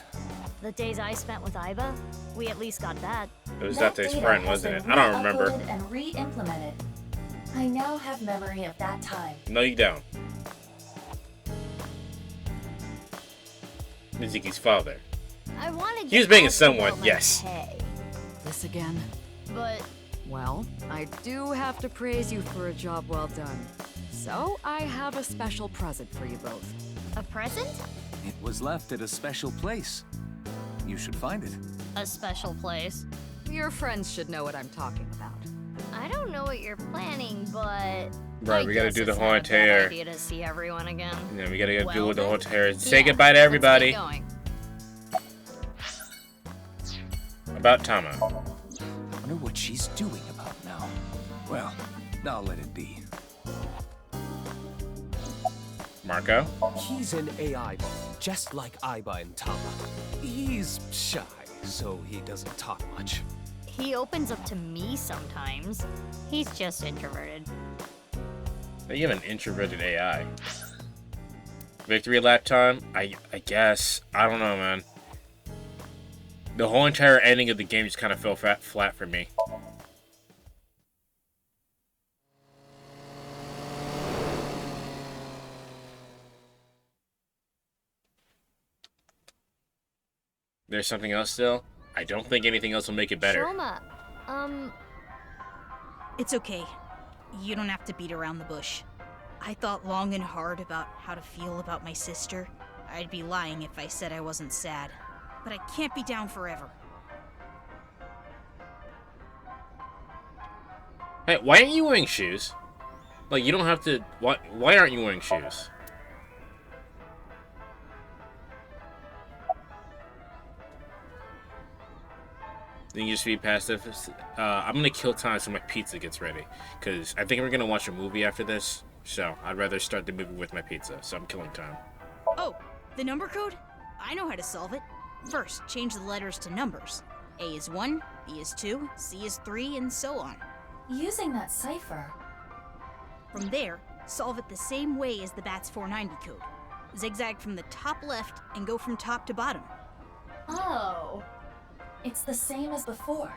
The days I spent with Aiba, we at least got that. It was that day's friend, wasn't it? I don't remember. And re-implemented. I now have memory of that time. No, you don't. Mizuki's father. I wanted he was being someone, yes. This again? But... Well, I do have to praise you for a job well done. So, I have a special present for you both. A present? It was left at a special place. You should find it. A special place? Your friends should know what I'm talking about. I don't know what you're planning, but... Right, we gotta do the whole entire... idea to see everyone again. Yeah, we gotta do the whole entire... Say goodbye to everybody. About Tama. I wonder what she's doing about now. Well, I'll let it be. Marco? He's an AI bot, just like Aiba and Tama. He's shy, so he doesn't talk much. He opens up to me sometimes. He's just introverted. You have an introverted AI. Victory lap time? I guess. I don't know, man. The whole entire ending of the game just kind of fell flat for me. There's something else still? I don't think anything else will make it better. Shoma, It's okay. You don't have to beat around the bush. I thought long and hard about how to feel about my sister. I'd be lying if I said I wasn't sad. But I can't be down forever. Hey, why aren't you wearing shoes? Like, you don't have to... Why aren't you wearing shoes? Then you just be passive. I'm gonna kill time so my pizza gets ready. Because I think we're gonna watch a movie after this. So, I'd rather start the movie with my pizza. So, I'm killing time. Oh, the number code? I know how to solve it. First, change the letters to numbers. A is 1, B is 2, C is 3, and so on. Using that cipher. From there, solve it the same way as the BATS 490 code. Zigzag from the top left and go from top to bottom. Oh. It's the same as before.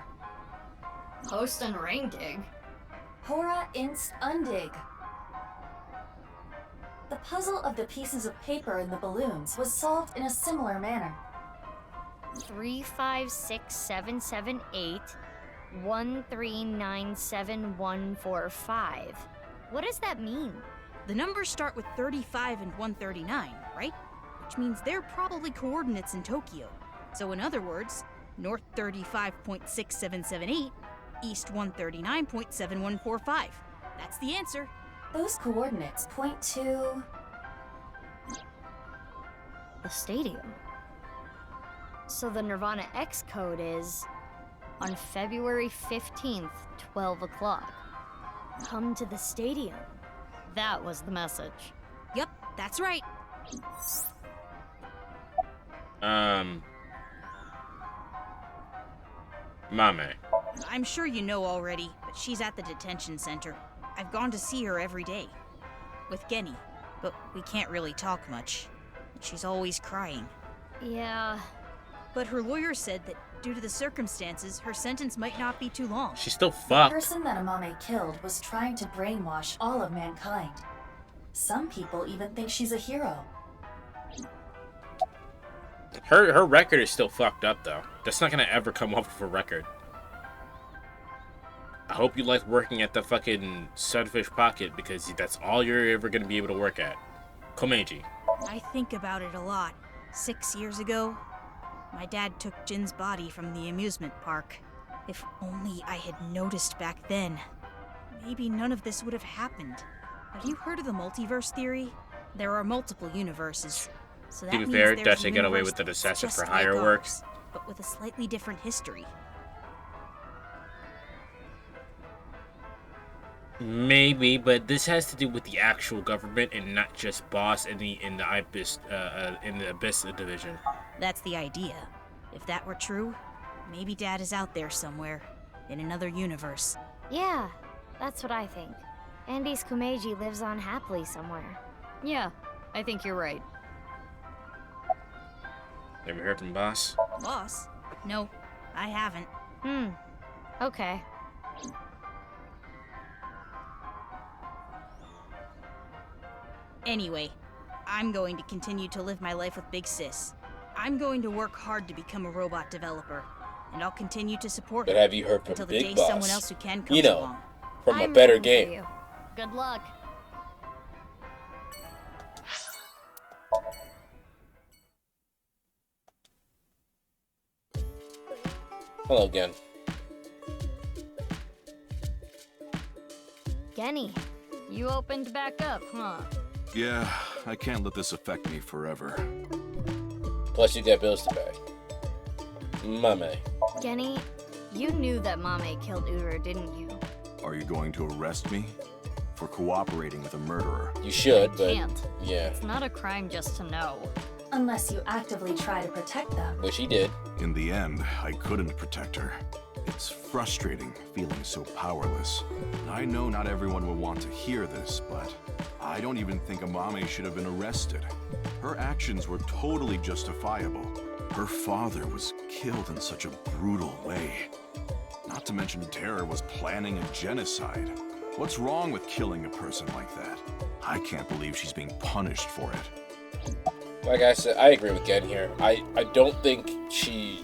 Post and ring dig. Hora inst undig. The puzzle of the pieces of paper in the balloons was solved in a similar manner. 3567781397145. What does that mean? The numbers start with 35 and 139, right? Which means they're probably coordinates in Tokyo. So in other words, north 35.6778, east 139.7145. That's the answer. Those coordinates point to... The stadium. So the Nirvana X code is on February 15th, 12 o'clock. Come to the stadium. That was the message. Yep, that's right. Mame. I'm sure you know already, but she's at the detention center. I've gone to see her every day. With Genny, but we can't really talk much. She's always crying. Yeah. But her lawyer said that due to the circumstances, her sentence might not be too long. She's still The fucked. person that Amame killed was trying to brainwash all of mankind. Some people even think she's a hero. Her record is still fucked up though. That's not gonna ever come off of a record. I hope you like working at the fucking Sunfish Pocket because that's all you're ever gonna be able to work at. Komeiji. I think about it a lot. 6 years ago, my dad took Jin's body from the amusement park. If only I had noticed back then, maybe none of this would have happened. Have you heard of the multiverse theory? There are multiple universes. So that To be means fair, there's Dutch a get away universe with the that's assassin just for like hire ours, works. but with a slightly different history. Maybe, but this has to do with the actual government and not just boss in the Abyss division. That's the idea. If that were true, maybe Dad is out there somewhere, in another universe. Yeah, that's what I think. Andy's Kumeiji lives on happily somewhere. Yeah, I think you're right. Ever heard from boss? Boss? No, I haven't. Okay. Anyway, I'm going to continue to live my life with Big Sis. I'm going to work hard to become a robot developer, and I'll continue to support But her have you heard from until the Big day Boss? someone else who can comes You know, along. from a I'm better rooting for game. you. Good luck. Hello again. Genny, you opened back up, huh? Yeah, I can't let this affect me forever. Plus you got bills to pay. Mame. Genny, you knew that Mame killed Uru, didn't you? Are you going to arrest me? For cooperating with a murderer? You should, but Can't. yeah. It's not a crime just to know. Unless you actively try to protect them. Which he did. In the end, I couldn't protect her. It's frustrating feeling so powerless. I know not everyone will want to hear this, but I don't even think Amame should have been arrested. Her actions were totally justifiable. Her father was killed in such a brutal way. Not to mention Terror was planning a genocide. What's wrong with killing a person like that? I can't believe she's being punished for it. Like I said, I agree with Gen here. I don't think she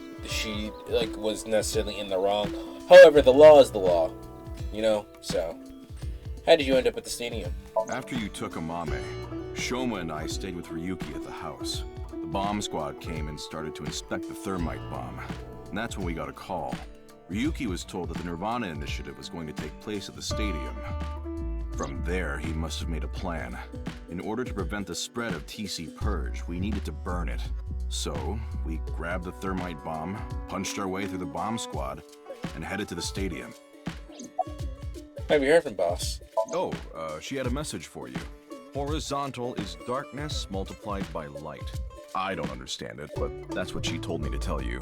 like was necessarily in the wrong. However, the law is the law, you know. So, how did you end up at the stadium? After you took Amame, Shoma and I stayed with Ryuki at the house. The bomb squad came and started to inspect the thermite bomb, and that's when we got a call. Ryuki was told that the Nirvana initiative was going to take place at the stadium. From there, he must have made a plan. In order to prevent the spread of TC Purge, we needed to burn it. So, we grabbed the thermite bomb, punched our way through the bomb squad, and headed to the stadium. Have you heard from Boss? Oh, she had a message for you. Horizontal is darkness multiplied by light. I don't understand it, but that's what she told me to tell you.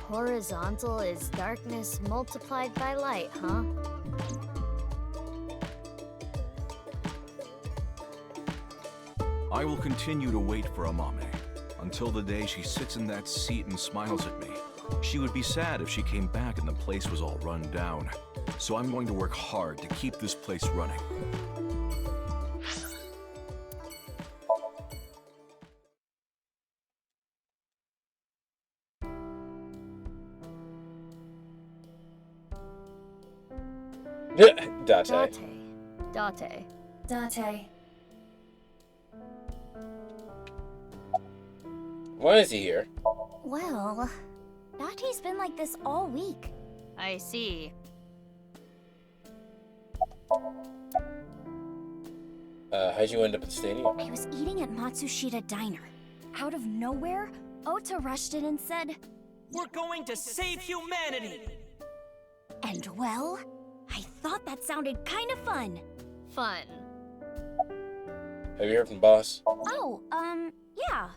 Horizontal is darkness multiplied by light, huh? I will continue to wait for Amame until the day she sits in that seat and smiles at me. She would be sad if she came back and the place was all run down. So I'm going to work hard to keep this place running. Date. Date. Date. Why is he here? Well, Date's been like this all week. I see. How'd you end up at the stadium? I was eating at Matsushita Diner. Out of nowhere, Ota rushed in and said, "We're going to save humanity!" And well, I thought that sounded kind of fun. Fun. Have you heard from Boss? Oh, yeah.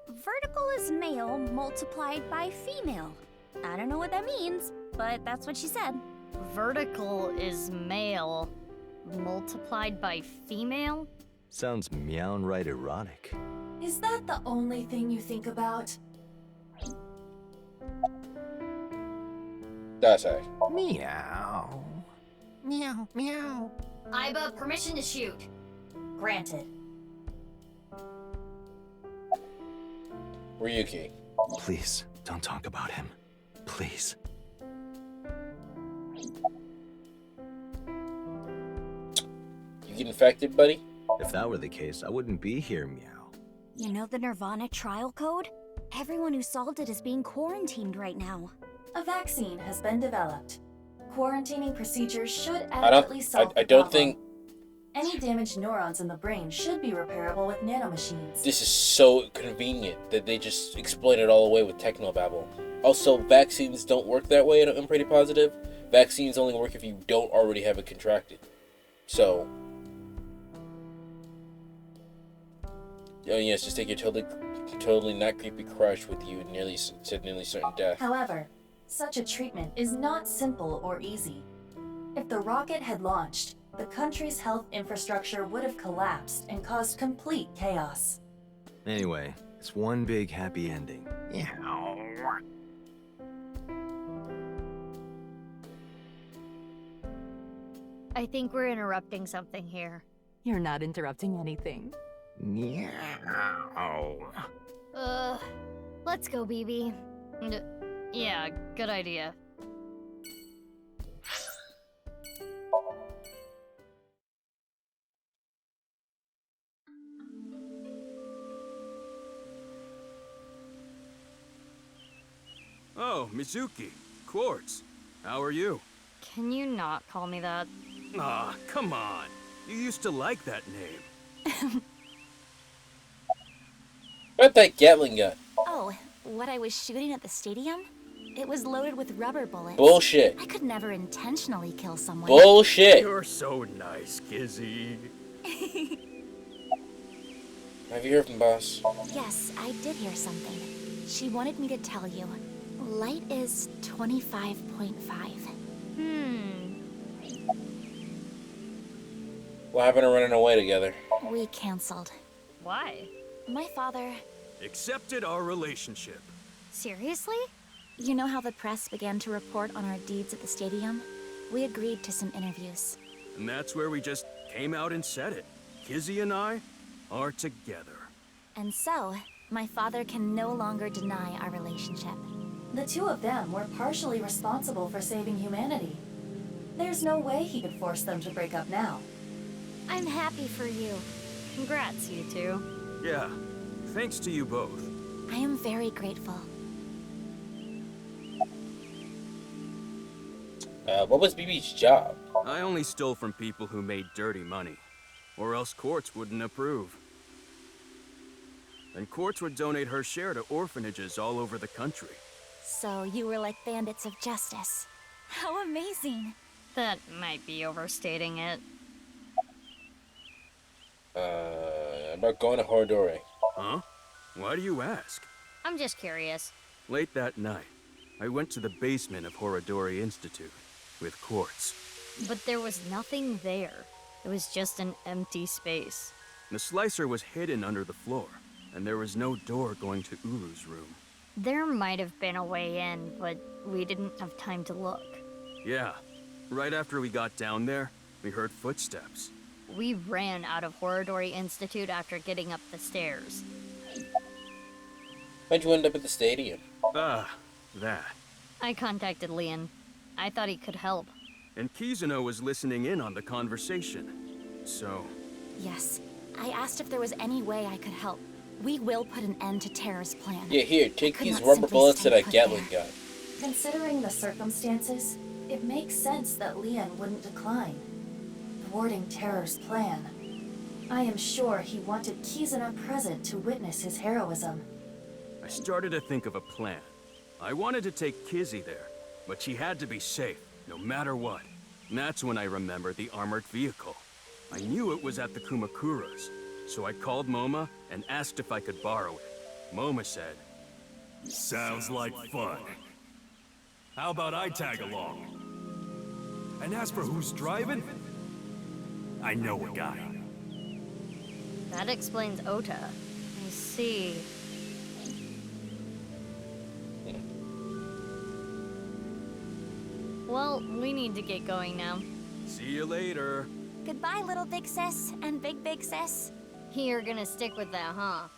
Vertical is male multiplied by female. I don't know what that means, but that's what she said. Vertical is male multiplied by female? Sounds meown right erotic. Is that the only thing you think about? Date. Meow. Meow, meow. Iba, permission to shoot. Granted. Ryuki. Please, don't talk about him. Please. You get infected, buddy? If that were the case, I wouldn't be here, meow. You know the Nirvana trial code? Everyone who solved it is being quarantined right now. A vaccine has been developed. Quarantining procedures should I adequately solve don't the problem. think Any damaged neurons in the brain should be repairable with nanomachines. this is so convenient that they just explain it all away with technobabble. Also, vaccines don't work that way, I'm pretty positive. Vaccines only work if you don't already have it contracted. So, oh yes, just take your totally not creepy crush with you to nearly certain death. However, such a treatment is not simple or easy. If the rocket had launched, the country's health infrastructure would have collapsed and caused complete chaos. Anyway, it's one big happy ending. I think we're interrupting something here. You're not interrupting anything. Let's go, BB. Yeah, good idea. Oh, Mizuki. Quartz. How are you? Can you not call me that? Aw, come on. You used to like that name. What that Gatling gun? Oh, what I was shooting at the stadium? It was loaded with rubber bullets. Bullshit. I could never intentionally kill someone. Bullshit. You're so nice, Kizzy. Have you heard from Boss? Yes, I did hear something. She wanted me to tell you. Light is 25.5. What happened to running away together? We canceled. Why? My father... Accepted our relationship. Seriously? You know how the press began to report on our deeds at the stadium? We agreed to some interviews. And that's where we just came out and said it. Kizzy and I are together. And so, my father can no longer deny our relationship. The two of them were partially responsible for saving humanity. There's no way he could force them to break up now. I'm happy for you. Congrats, you two. Yeah, thanks to you both. I am very grateful. What was BB's job? I only stole from people who made dirty money. Or else Quartz wouldn't approve. And Quartz would donate her share to orphanages all over the country. So you were like bandits of justice. How amazing! That might be overstating it. About going to Horodore. Huh? Why do you ask? I'm just curious. Late that night, I went to the basement of Horodori Institute with Quartz. But there was nothing there. It was just an empty space. The slicer was hidden under the floor, and there was no door going to Uru's room. There might have been a way in, but we didn't have time to look. Yeah. Right after we got down there, we heard footsteps. We ran out of Horodori Institute after getting up the stairs. How'd you end up at the stadium? Ah, that. I contacted Leon. I thought he could help. and Kizuno was listening in on the conversation. So... Yes. I asked if there was any way I could help. We will put an end to Terra's plan. Yeah, here, take could these not rubber simply bullets stay and a put Gatling there. gun. Considering the circumstances, it makes sense that Leon wouldn't decline. Thwarting Terror's plan. I am sure he wanted Kizuna present to witness his heroism. I started to think of a plan. I wanted to take Kizzy there, but she had to be safe, no matter what. And that's when I remembered the armored vehicle. I knew it was at the Kumakura's, so I called Moma and asked if I could borrow it. Moma said, "Sounds like fun. How about I tag along? And as for who's driving, I know a guy." That explains Ota. I see. Well, we need to get going now. "See you later." Goodbye, little big sis and big sis. You're gonna stick with that, huh?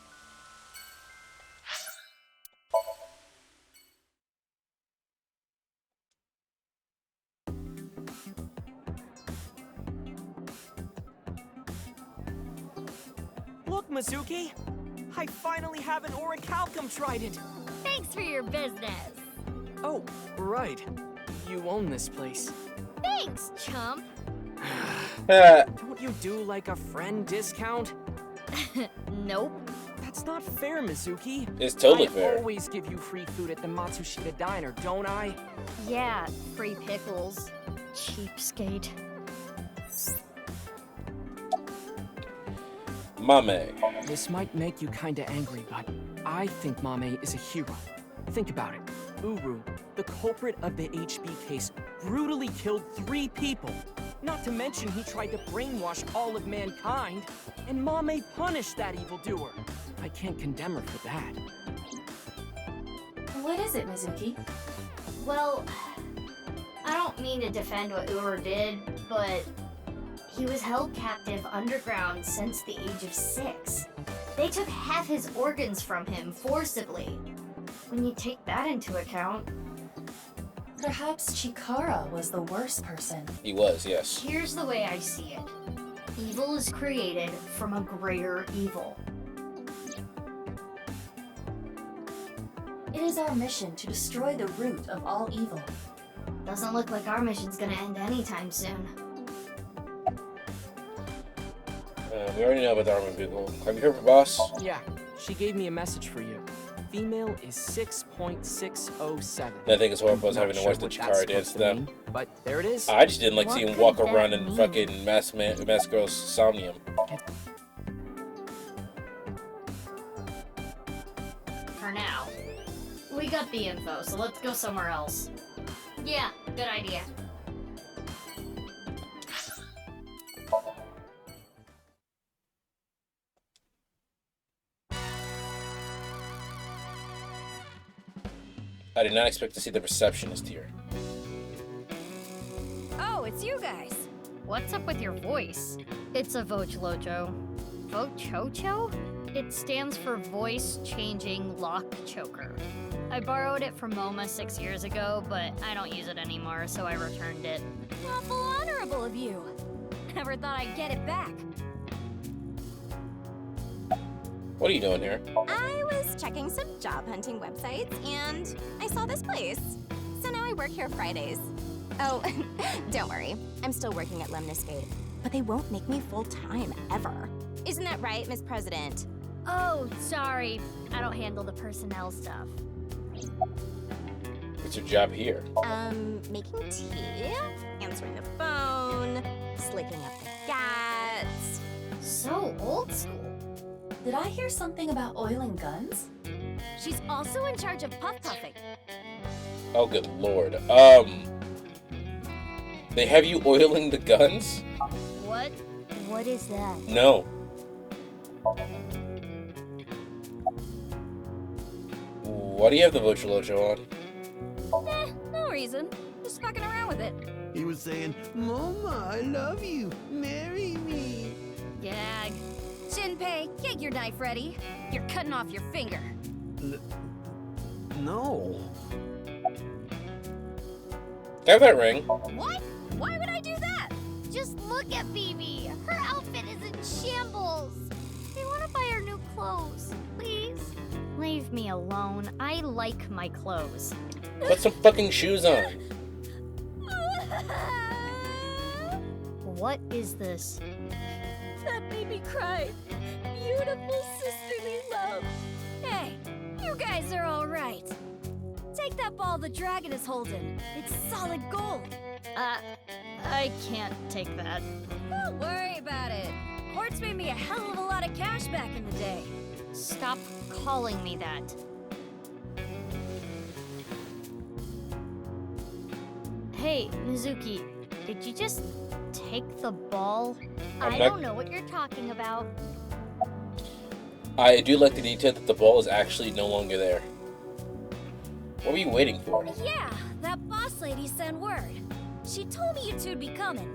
Look, Mizuki! I finally have an orichalcum trident! Thanks for your business. Oh, right. You own this place. Thanks, chump. Don't you do like a friend discount? Nope. That's not fair, Mizuki. It's totally I fair. always give you free food at the Matsushita Diner, don't I? Yeah, free pickles. Cheapskate. Mame. This might make you kinda angry, but I think Mame is a hero. Think about it. Uru, the culprit of the HB case, brutally killed 3 people. Not to mention he tried to brainwash all of mankind, and Mame punished that evildoer. I can't condemn her for that. What is it, Mizuki? Well, I don't mean to defend what Ur did, but he was held captive underground since the age of 6. They took half his organs from him forcibly. When you take that into account... Perhaps Chikara was the worst person. He was, yes. Here's the way I see it. Evil is created from a greater evil. It is our mission to destroy the root of all evil. Doesn't look like our mission's gonna end anytime soon. We already know about the armored vehicle. Have you heard from boss? Yeah, she gave me a message for you. Female is 6.607. I think it's horrible as Not having to sure watch the what that's Chikara dance supposed to now. mean, but there it is. I just didn't like What seeing him could walk that around in mean? fucking Mask Girl's Somnium. For now. We got the info, so let's go somewhere else. Yeah, good idea. I did not expect to see the receptionist here. Oh, it's you guys. What's up with your voice? It's a Vochlocho. Vochocho? It stands for Voice Changing Lock Choker. I borrowed it from MoMA 6 years ago, but I don't use it anymore, so I returned it. Awful honorable of you. Never thought I'd get it back. What are you doing here? I was checking some job hunting websites and I saw this place. So now I work here Fridays. Oh, don't worry. I'm still working at Lemniscate, but they won't make me full-time ever. Isn't that right, Miss President? Oh, sorry. I don't handle the personnel stuff. What's your job here? Making tea, answering the phone, slicking up the guts. So old school. Did I hear something about oiling guns? She's also in charge of puff puffing. Oh, good lord. They have you oiling the guns? What? What is that? No. Why do you have the Vocholocho on? No reason. Just fucking around with it. He was saying, "Mama, I love you. Marry me." Gag. Shinpei, get your knife ready. You're cutting off your finger. No. Have that ring. What? What? Leave me alone. I like my clothes. Put some fucking shoes on. What is this? That made me cry. Beautiful sisterly love. Hey, you guys are all right. Take that ball the dragon is holding. It's solid gold. I can't take that. Don't worry about it. Quartz made me a hell of a lot of cash back in the day. Stop calling me that. Hey, Mizuki, did you just take the ball? I'm I not- don't know what you're talking about. I do like the detail that the ball is actually no longer there. What were you waiting for? Yeah, that boss lady sent word. She told me you two'd be coming.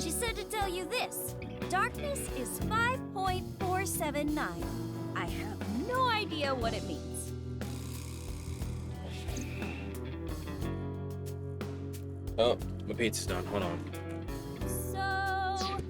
She said to tell you this. Darkness is 5.479. I have no idea what it means. Oh, my pizza's done. Hold on. So...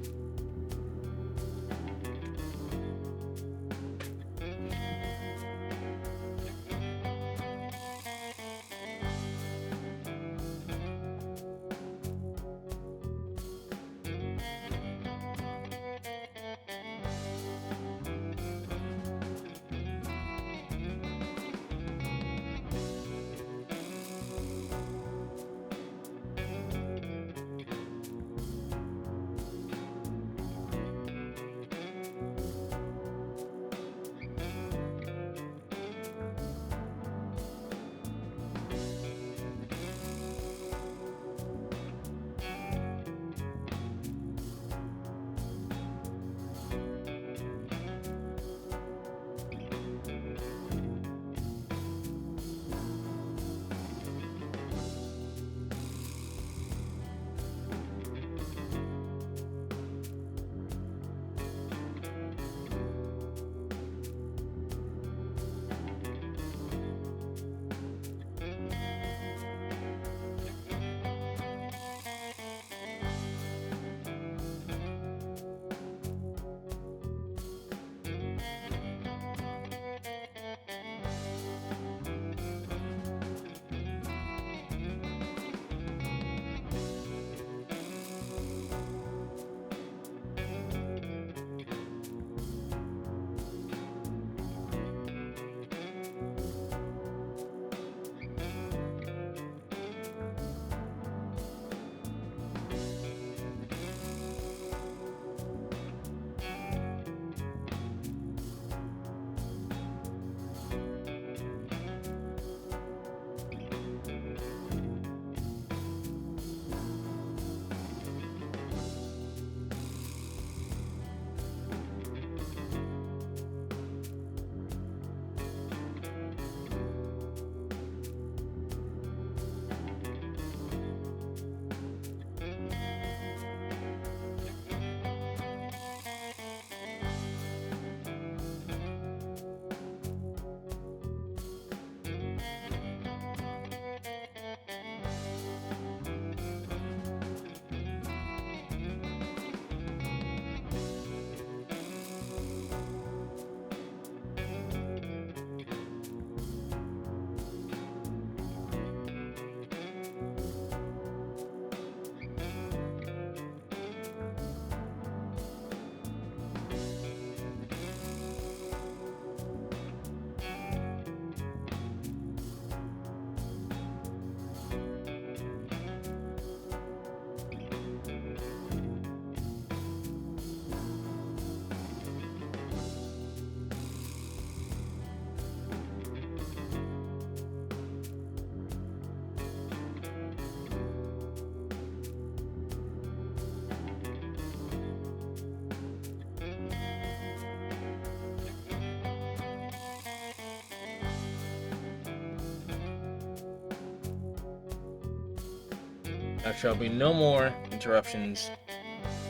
There shall be no more interruptions.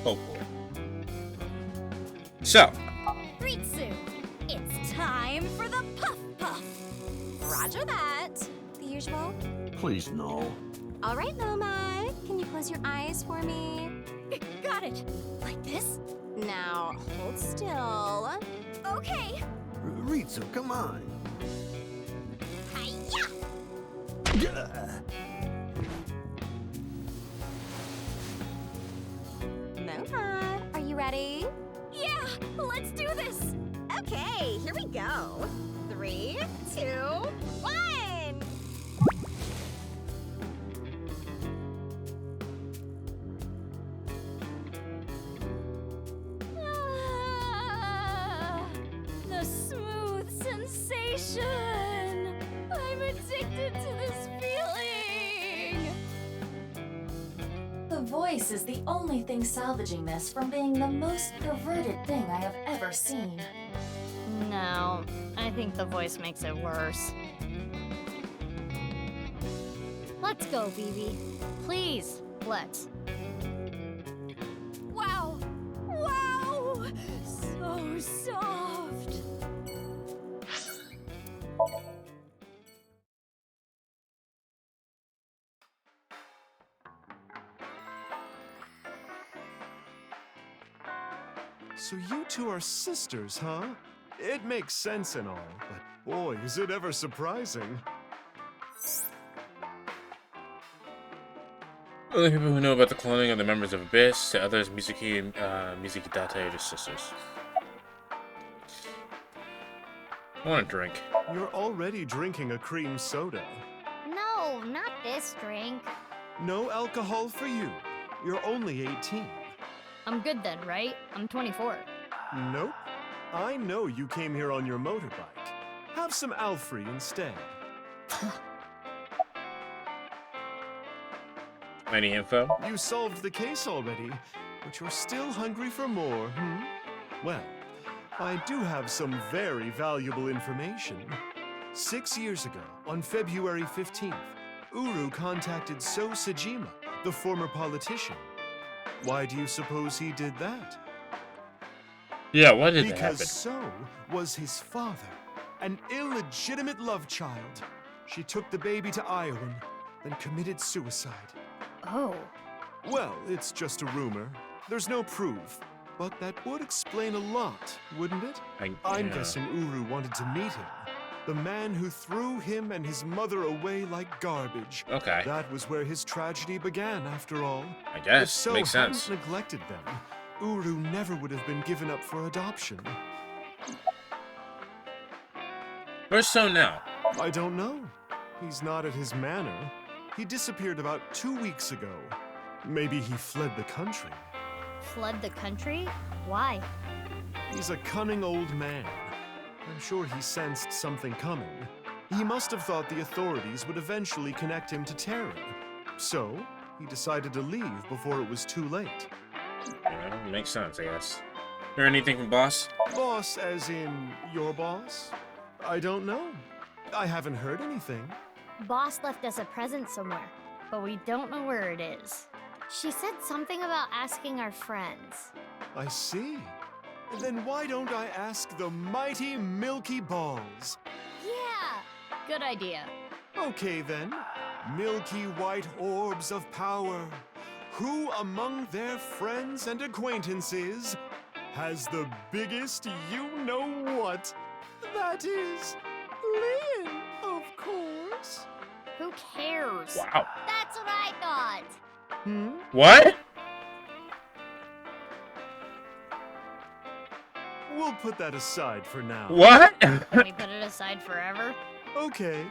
Hopefully. So, Ritsu, it's time for the Puff Puff. Roger that. The usual? Please, no. All right, Loma. Can you close your eyes for me? Got it. Like this? Now, hold still. Okay. Ritsu, come on. Moha, are you ready? Yeah, let's do this! Okay, here we go. 3, 2, 1! Ah, the smooth sensation! I'm addicted to this feeling! The voice is the only thing salvaging this from being the most perverted thing I have ever seen. No, I think the voice makes it worse. Let's go, BB. Please, let's. Wow! Wow! So soft! So you two are sisters, huh? It makes sense and all, but boy, is it ever surprising. Only people who know about the cloning of the members of Abyss, to others, Mizuki and Mizuki Date are just sisters. I want a drink. You're already drinking a cream soda. No, not this drink. No alcohol for you. You're only 18. I'm good then, right? I'm 24. Nope. I know you came here on your motorbike. Have some Alfrey instead. Any info? You solved the case already, but you're still hungry for more, hmm? Well, I do have some very valuable information. 6 years ago, on February 15th, Uru contacted So Sejima, the former politician. Why do you suppose he did that? Yeah, why did that happen? Because So was his father, an illegitimate love child. She took the baby to Iowan, then committed suicide. Oh. Well, it's just a rumor. There's no proof. But that would explain a lot, wouldn't it? I'm guessing Uru wanted to meet him. The man who threw him and his mother away like garbage. Okay. That was where his tragedy began, after all. I guess. If So Makes hadn't sense. neglected them, Uru never would have been given up for adoption. Where's So now? I don't know. He's not at his manor. He disappeared about 2 weeks ago. Maybe he fled the country. Fled the country? Why? He's a cunning old man. I'm sure he sensed something coming. He must have thought the authorities would eventually connect him to Terry. So, he decided to leave before it was too late. Yeah, makes sense, I guess. Hear anything from Boss? Boss as in your boss? I don't know. I haven't heard anything. Boss left us a present somewhere, but we don't know where it is. She said something about asking our friends. I see. Then why don't I ask the mighty Milky Balls? Yeah, good idea. Okay then. Milky white orbs of power. Who among their friends and acquaintances has the biggest you-know-what? That is Lynn, of course. Who cares? Wow. That's what I thought. What? We'll put that aside for now. What? Can we put it aside forever? Okay.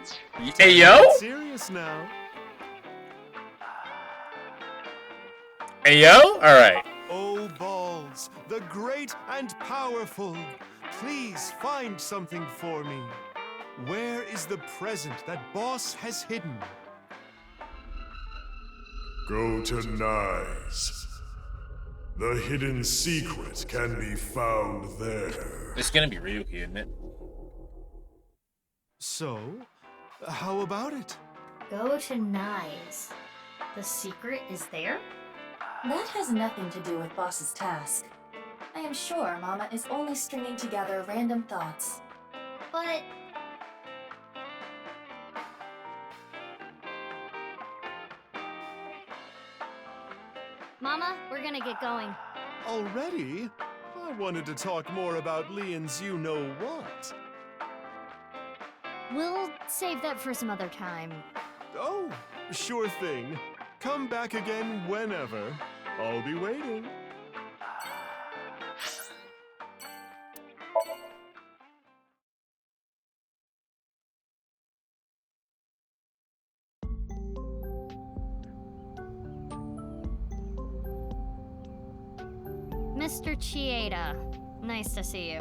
Hey, yo? Get serious now. Hey, yo? Alright. Oh, balls, the great and powerful, please find something for me. Where is the present that Boss has hidden? Go to Nyes. The hidden secret can be found there. It's gonna be Ryuki, isn't it? So, how about it? Go to Nyes. The secret is there? That has nothing to do with Boss's task. I am sure Mama is only stringing together random thoughts. But... Mama, we're gonna get going. Already? I wanted to talk more about Leon's you-know-what. We'll save that for some other time. Oh, sure thing. Come back again whenever. I'll be waiting. Mr. Chieda, nice to see you.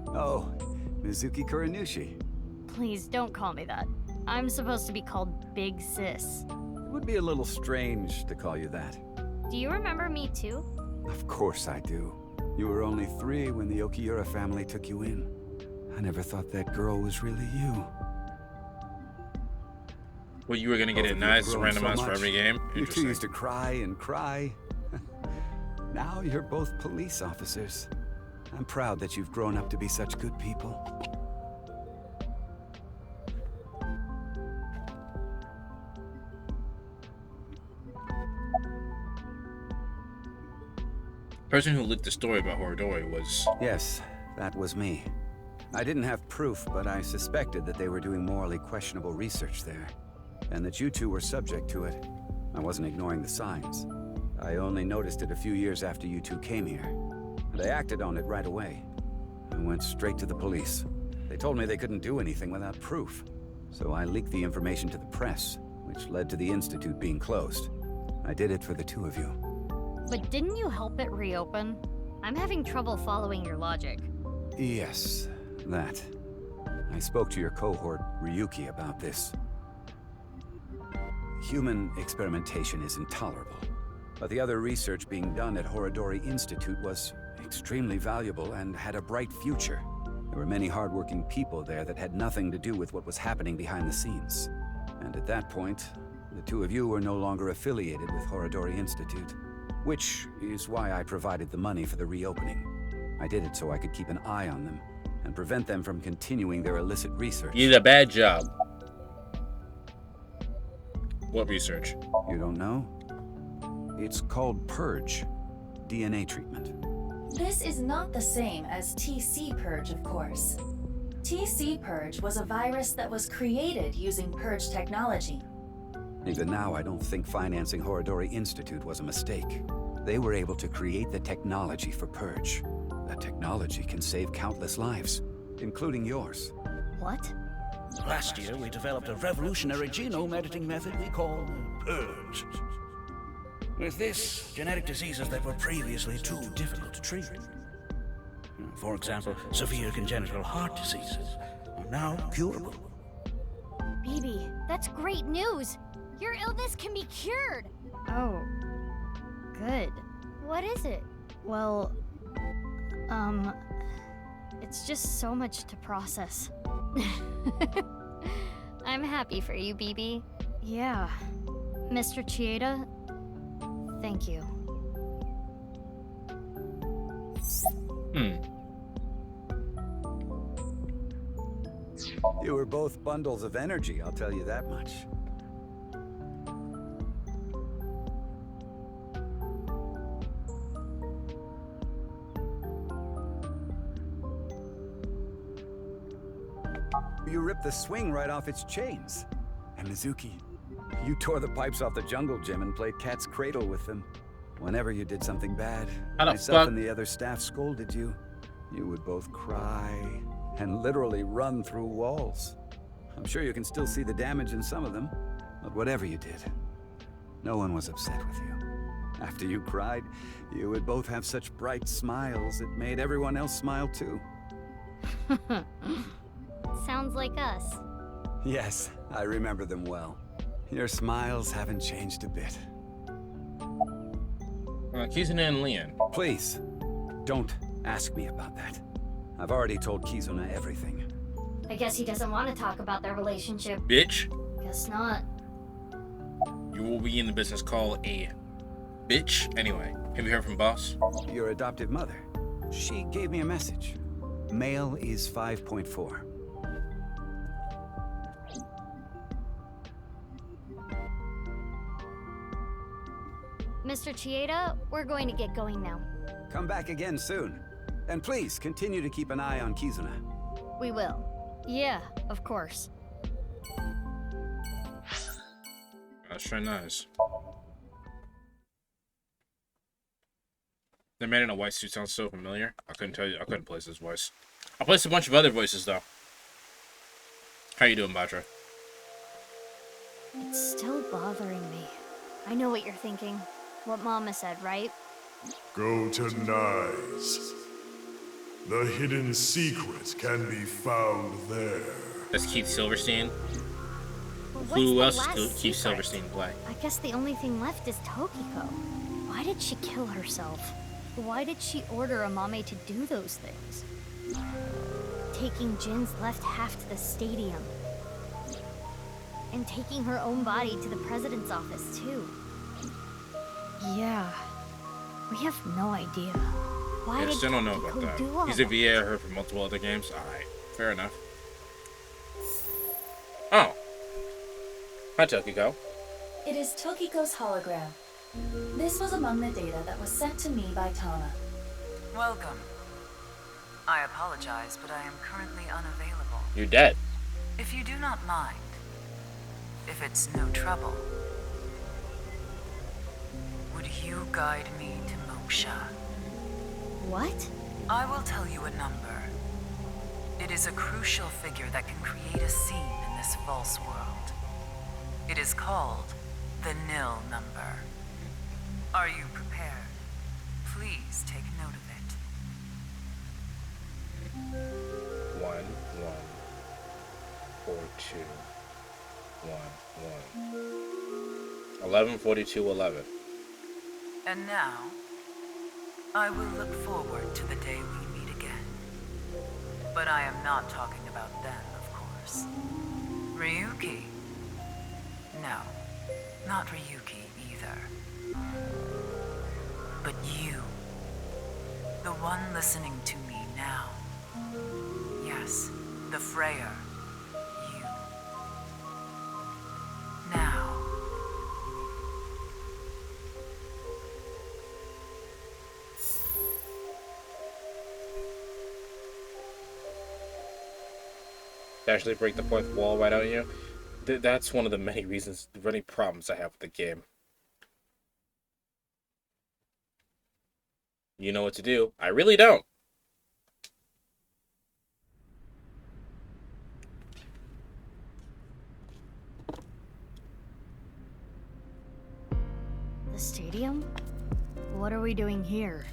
Oh, Mizuki Kuranushi. Please don't call me that. I'm supposed to be called Big Sis. It would be a little strange to call you that. Do you remember me too? Of course I do. You were only 3 when the Okiura family took you in. I never thought that girl was really you. Well, you were gonna get it nice, randomized for every game? You two used to cry and cry. Now you're both police officers. I'm proud that you've grown up to be such good people. The person who leaked the story about Horodori was... Yes, that was me. I didn't have proof, but I suspected that they were doing morally questionable research there, and that you two were subject to it. I wasn't ignoring the signs. I only noticed it a few years after you two came here, and I acted on it right away. I went straight to the police. They told me they couldn't do anything without proof, so I leaked the information to the press, which led to the Institute being closed. I did it for the two of you. But didn't you help it reopen? I'm having trouble following your logic. Yes, that. I spoke to your cohort, Ryuki, about this. Human experimentation is intolerable, but the other research being done at Horodori Institute was extremely valuable and had a bright future. There were many hardworking people there that had nothing to do with what was happening behind the scenes. And at that point, the two of you were no longer affiliated with Horodori Institute, which is why I provided the money for the reopening. I did it so I could keep an eye on them and prevent them from continuing their illicit research. You did a bad job. What research? You don't know? It's called Purge. DNA treatment. This is not the same as TC Purge, of course. TC Purge was a virus that was created using Purge technology. Even now, I don't think financing Horodori Institute was a mistake. They were able to create the technology for Purge. That technology can save countless lives, including yours. What? Last year, we developed a revolutionary genome editing method we call Purge. With this, genetic diseases that were previously too difficult to treat, for example, severe congenital heart diseases, are now curable. BB, that's great news! Your illness can be cured! Oh, good. What is it? Well, it's just so much to process. I'm happy for you, BB. Yeah. Mr. Chieda, thank you. You were both bundles of energy, I'll tell you that much. You ripped the swing right off its chains. And Mizuki, you tore the pipes off the jungle gym and played cat's cradle with them. Whenever you did something bad, myself and the other staff scolded you. You would both cry and literally run through walls. I'm sure you can still see the damage in some of them, but whatever you did, no one was upset with you. After you cried, you would both have such bright smiles it made everyone else smile too. Sounds like us. Yes, I remember them well. Your smiles haven't changed a bit. Kizuna and Leon. Please, don't ask me about that. I've already told Kizuna everything. I guess he doesn't want to talk about their relationship. Bitch. Guess not. You will be in the business called a bitch. Anyway, have you heard from Boss? Your adoptive mother. She gave me a message. Male is 5.4. Mr. Chieda, we're going to get going now. Come back again soon. And please, continue to keep an eye on Kizuna. We will. Yeah, of course. Let's try nice. The man in a white suit sounds so familiar. I couldn't tell you. I couldn't place his voice. I placed a bunch of other voices though. How you doing, Batra? It's still bothering me. I know what you're thinking. What Mama said, right? Go to Nyes. The hidden secret can be found there. That's Keith Silverstein. But Who what's else the is last Keith secret? Silverstein play? I guess the only thing left is Tokiko. Why did she kill herself? Why did she order Amame to do those things? Taking Jin's left half to the stadium. And taking her own body to the president's office, too. Yeah. We have no idea. Why Yeah, did still don't know Tokiko about do all that. He's a that? VA I heard from multiple other games. Alright, fair enough. Oh. Hi, Tokiko. It is Tokiko's hologram. This was among the data that was sent to me by Tana. Welcome. I apologize, but I am currently unavailable. You're dead. If you do not mind, if it's no trouble, would you guide me to Moksha? What? I will tell you a number. It is a crucial figure that can create a scene in this false world. It is called the nil number. Are you prepared? Please take note of it. 1, 1, 4, 2, 1, 1. 11, 42, 11. And now, I will look forward to the day we meet again. But I am not talking about them, of course. Ryuki? No, not Ryuki either. But you. The one listening to me now. Yes, the Freyer. You. Now. To actually break the fourth wall right on you. That's one of the many reasons, the many problems I have with the game. You know what to do. I really don't. The stadium? What are we doing here?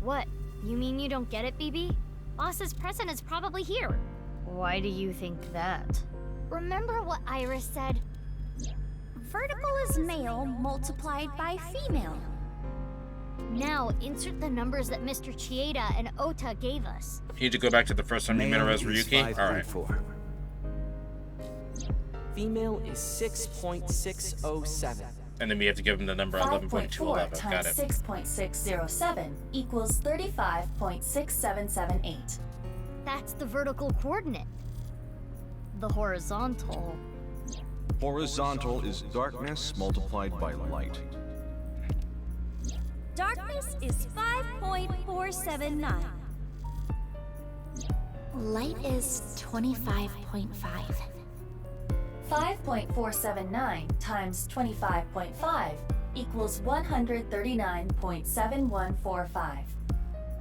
What? You mean you don't get it, BB? Boss's present is probably here. Why do you think that? Remember what Iris said? Vertical is male multiplied by female. Now, insert the numbers that Mr. Chieda and Ota gave us. You need to go back to the first time you met her as Ryuki? Alright. Female is 6.607. And then we have to give him the number 11.211. 5.4 Got times it. 6.607 equals 35.6778. That's the vertical coordinate. The horizontal. Horizontal is darkness multiplied by light. Darkness is 5.479. Light is 25.5. 5.479 times 25.5 equals 139.7145.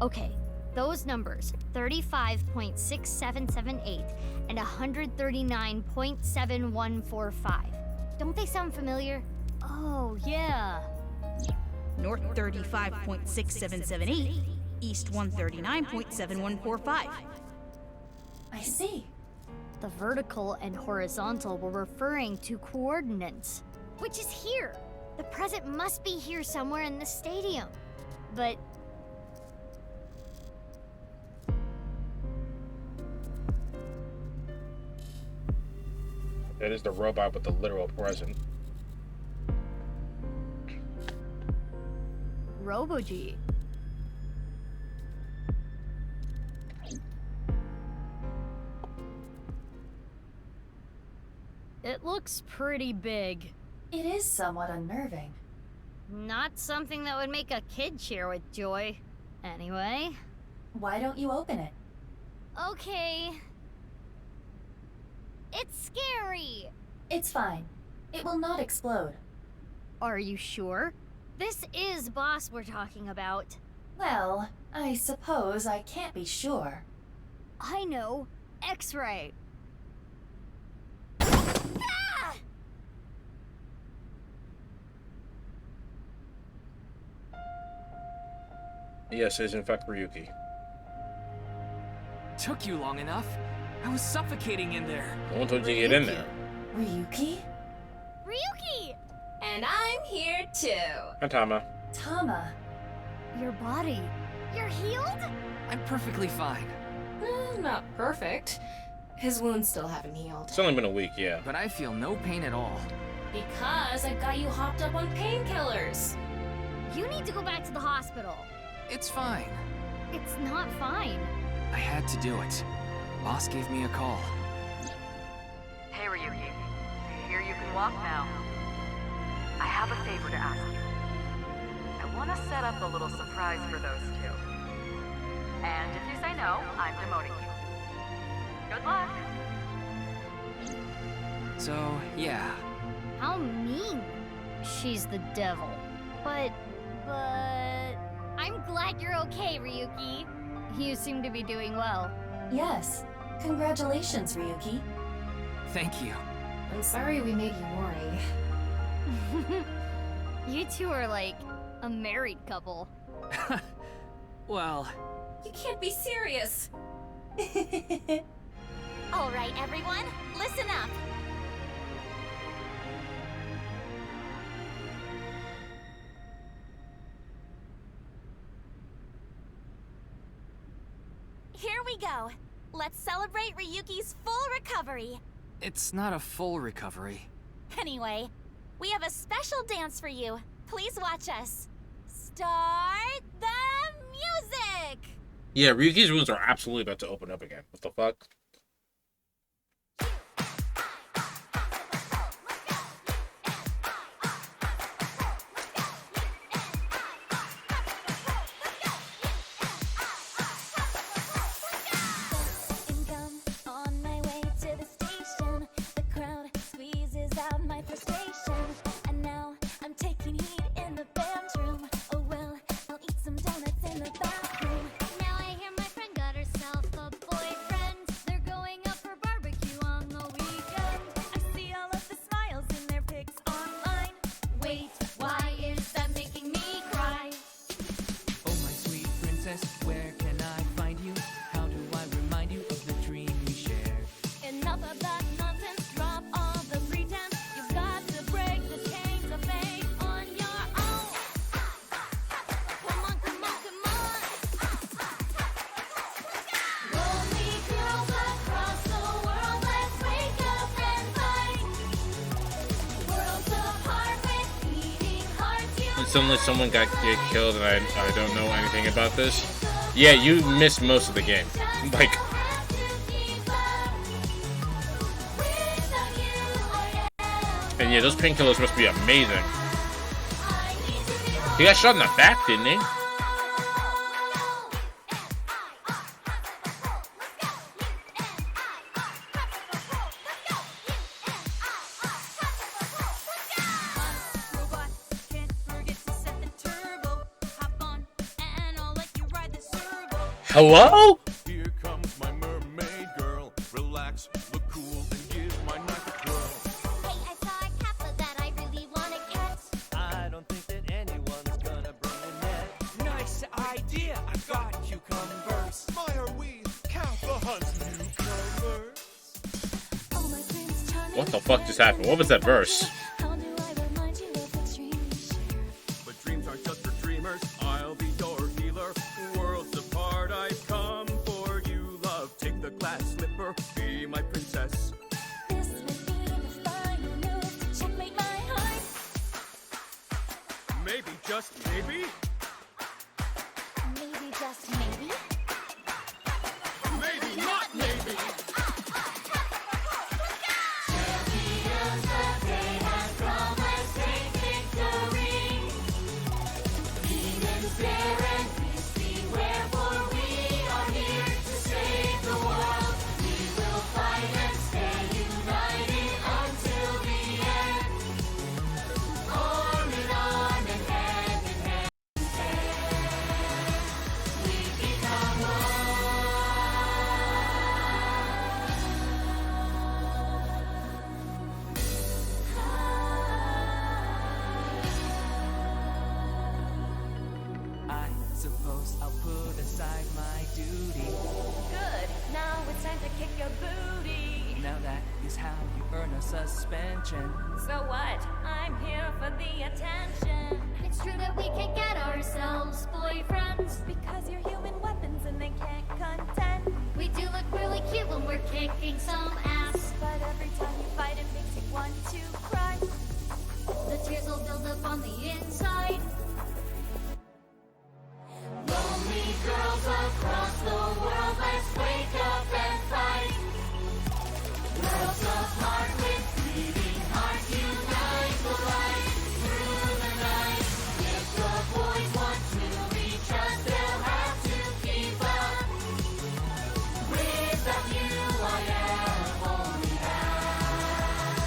Okay, those numbers, 35.6778 and 139.7145. Don't they sound familiar? Oh, yeah. North 35.6778, East 139.7145. I see. The vertical and horizontal were referring to coordinates. Which is here. The present must be here somewhere in the stadium. But That is the robot with the literal present. Robo-G. It looks pretty big. It is somewhat unnerving. Not something that would make a kid cheer with joy. Anyway. Why don't you open it? Okay. It's scary. It's fine. It will not explode. Are you sure? This is Boss we're talking about. Well, I suppose I can't be sure. I know. X-ray. Yes, it is in fact Ryuki. Took you long enough. I was suffocating in there. No one told you to get in there. Ryuki? Ryuki! And I'm here too. Hi, Tama. Tama. Your body. You're healed? I'm perfectly fine. Not perfect. His wounds still haven't healed. It's only been a week, yeah. But I feel no pain at all. Because I've got you hopped up on painkillers. You need to go back to the hospital. It's fine. It's not fine. I had to do it. Boss gave me a call. Hey, Ryuki. I hear you can walk now. I have a favor to ask you. I want to set up a little surprise for those two. And if you say no, I'm demoting you. Good luck. So, yeah. How mean. She's the devil. But... I'm glad you're okay, Ryuki. You seem to be doing well. Yes. Congratulations, Ryuki. Thank you. I'm sorry we made you worry. You two are like a married couple. Well... You can't be serious. All right, everyone, listen up. Here we go. Let's celebrate Ryuki's full recovery. It's not a full recovery. Anyway, we have a special dance for you. Please watch us. Start the music! Yeah, Ryuki's wounds are absolutely about to open up again. What the fuck? Suddenly someone get killed and I don't know anything about this. Yeah, you missed most of the game. Like... And yeah, those painkillers must be amazing. He got shot in the back, didn't he? Hello? Here comes my mermaid girl. Relax, look cool, and give my knife a twirl. Hey, I saw a kappa that I really want to catch. I don't think that anyone's gonna bring a net. Nice idea. I got cucumbers. Why are we Kappa Hunt newcomers? What the fuck just happened? What was that verse? But dreams aren't just for dreamers. I'll be your healer. Worlds apart, I've come for you, love. Take the glass slipper, be my princess. This may be the final move to checkmate my heart. Maybe, just maybe? Maybe, just maybe? Maybe, not maybe! beside my duty. Good. Now it's time to kick your booty. Now that is how you earn a suspension. So what? I'm here for the attention. It's true that we can't get ourselves boyfriends because you're human weapons and they can't contend. We do look really cute when we're kicking some ass, but every time you fight it makes you want to cry. The tears will build up on the inside. Lonely girls across the world, let's wake up and fight. Worlds apart with bleeding hearts, unite the light through the night. If the boys want to reach us, they'll have to keep up. Without you, I am only half.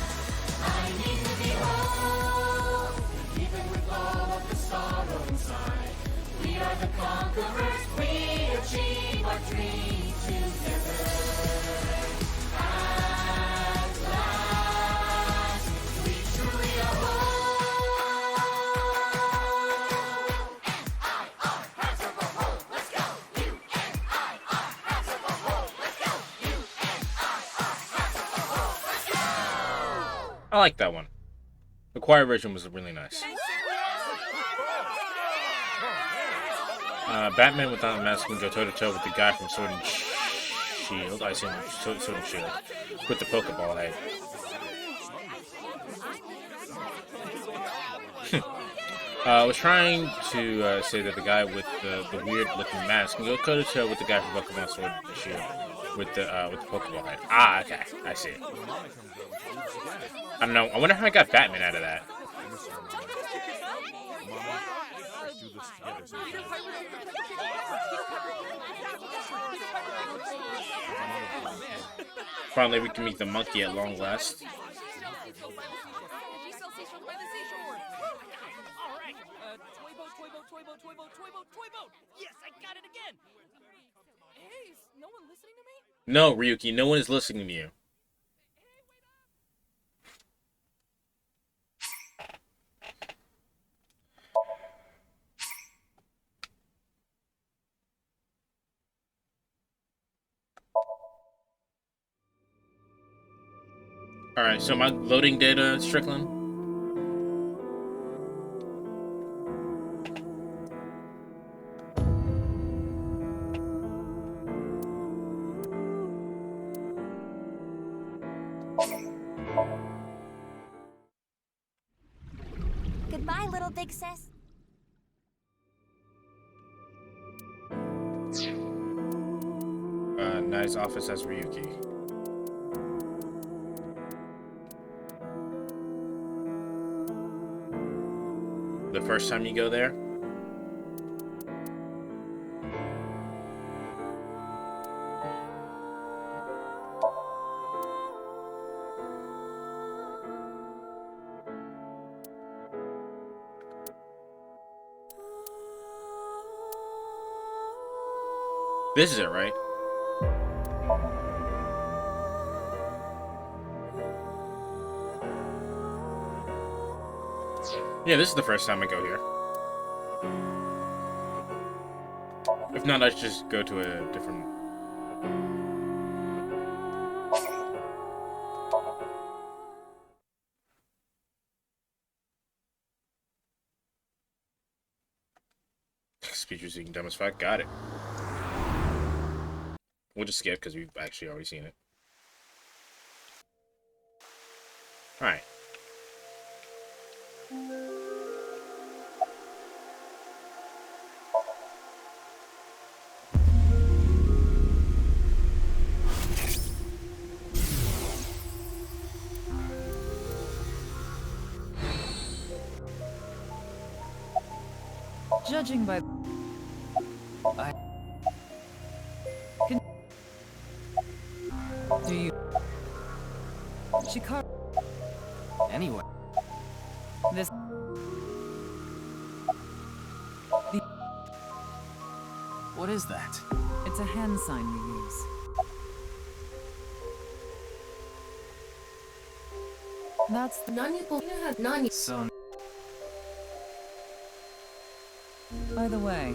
I need to be whole, even with all of the sorrow inside. We are the conquerors, we achieve our dream together. At last, we truly are whole. U-N-I-R, hands up a hole, let's go. U-N-I-R, hands up a hole, let's go. U-N-I-R, hands up a hole, let's go. I like that one. The choir version was really nice. Batman without a mask can go toe-to-toe with the guy from Sword and Shield. I assume Sword and Shield. With the Pokeball head. I was trying to say that the guy with the weird-looking mask can go toe-to-toe with the guy from Pokemon Sword and Shield. With the Pokeball head. Ah, okay. I see it. I don't know. I wonder how I got Batman out of that. Finally, we can meet the monkey at long last. Yes, I got it again. Hey, is no one listening to me? No, Ryuki, no one is listening to you. Alright, so am I loading data, Strickland? Goodbye, little big sis. Nice office as Ryuki. The first time you go there? This is it, right? Yeah, this is the first time I go here. If not, I should just go to a different... Speech using dumb as fuck. Got it. We'll just skip because we've actually already seen it. Alright. Judging by... Do you... She car... Anyway. This... What is that? It's a hand sign we use. That's the... Nani. So... By the way,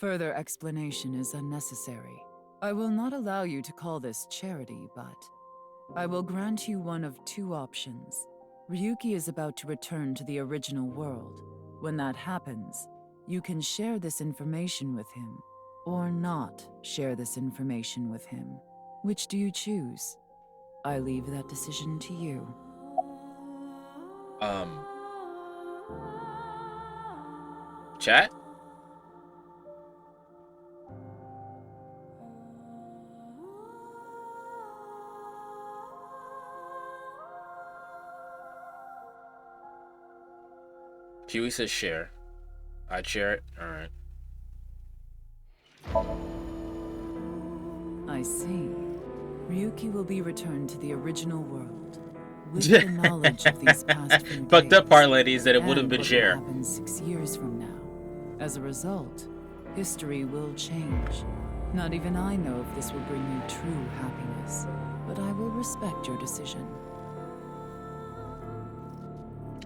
Further explanation is unnecessary. I will not allow you to call this charity, but I will grant you one of two options. Ryuki is about to return to the original world. When that happens, you can share this information with him, or not share this information with him. Which do you choose? I leave that decision to you. Chat? Huey says share. I'd share it. Alright. I see. Ryuki will be returned to the original world. With the knowledge of these past few But the days, part, lady, is that it would have and been what share. will happen 6 years from now. As a result, history will change. Not even I know if this will bring you true happiness, but I will respect your decision.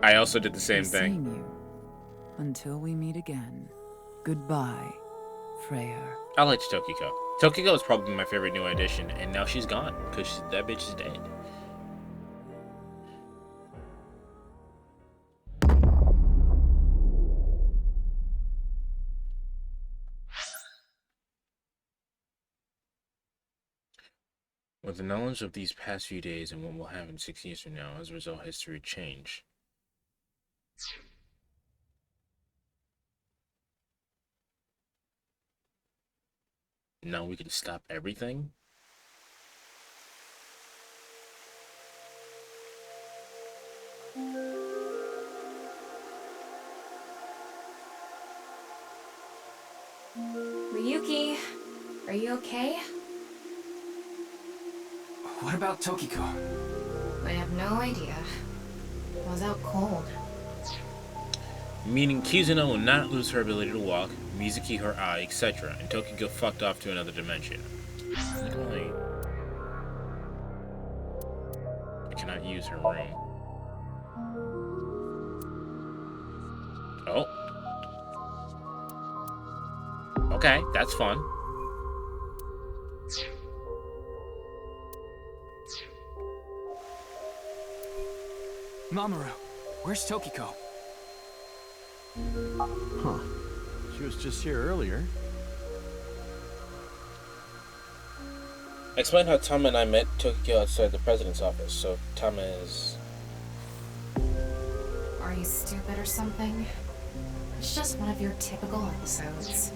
I also did the same Be thing. seeing you. Until we meet again. Goodbye, Freyr. I liked Tokiko. Tokiko is probably my favorite new addition, and now she's gone, because that bitch is dead. With the knowledge of these past few days and what will happen 6 years from now, as a result, history change. Now we can stop everything? Ryuki, are you okay? What about Tokiko? I have no idea. I was out cold. Meaning Kizuno will not lose her ability to walk, Mizuki her eye, etc., and Tokiko fucked off to another dimension. Literally. I cannot use her room. Oh. Okay, that's fun. Mamoru, where's Tokiko? Huh. She was just here earlier. Explain how Tama and I met Tokiko outside the president's office, so Tama is... Are you stupid or something? It's just one of your typical episodes.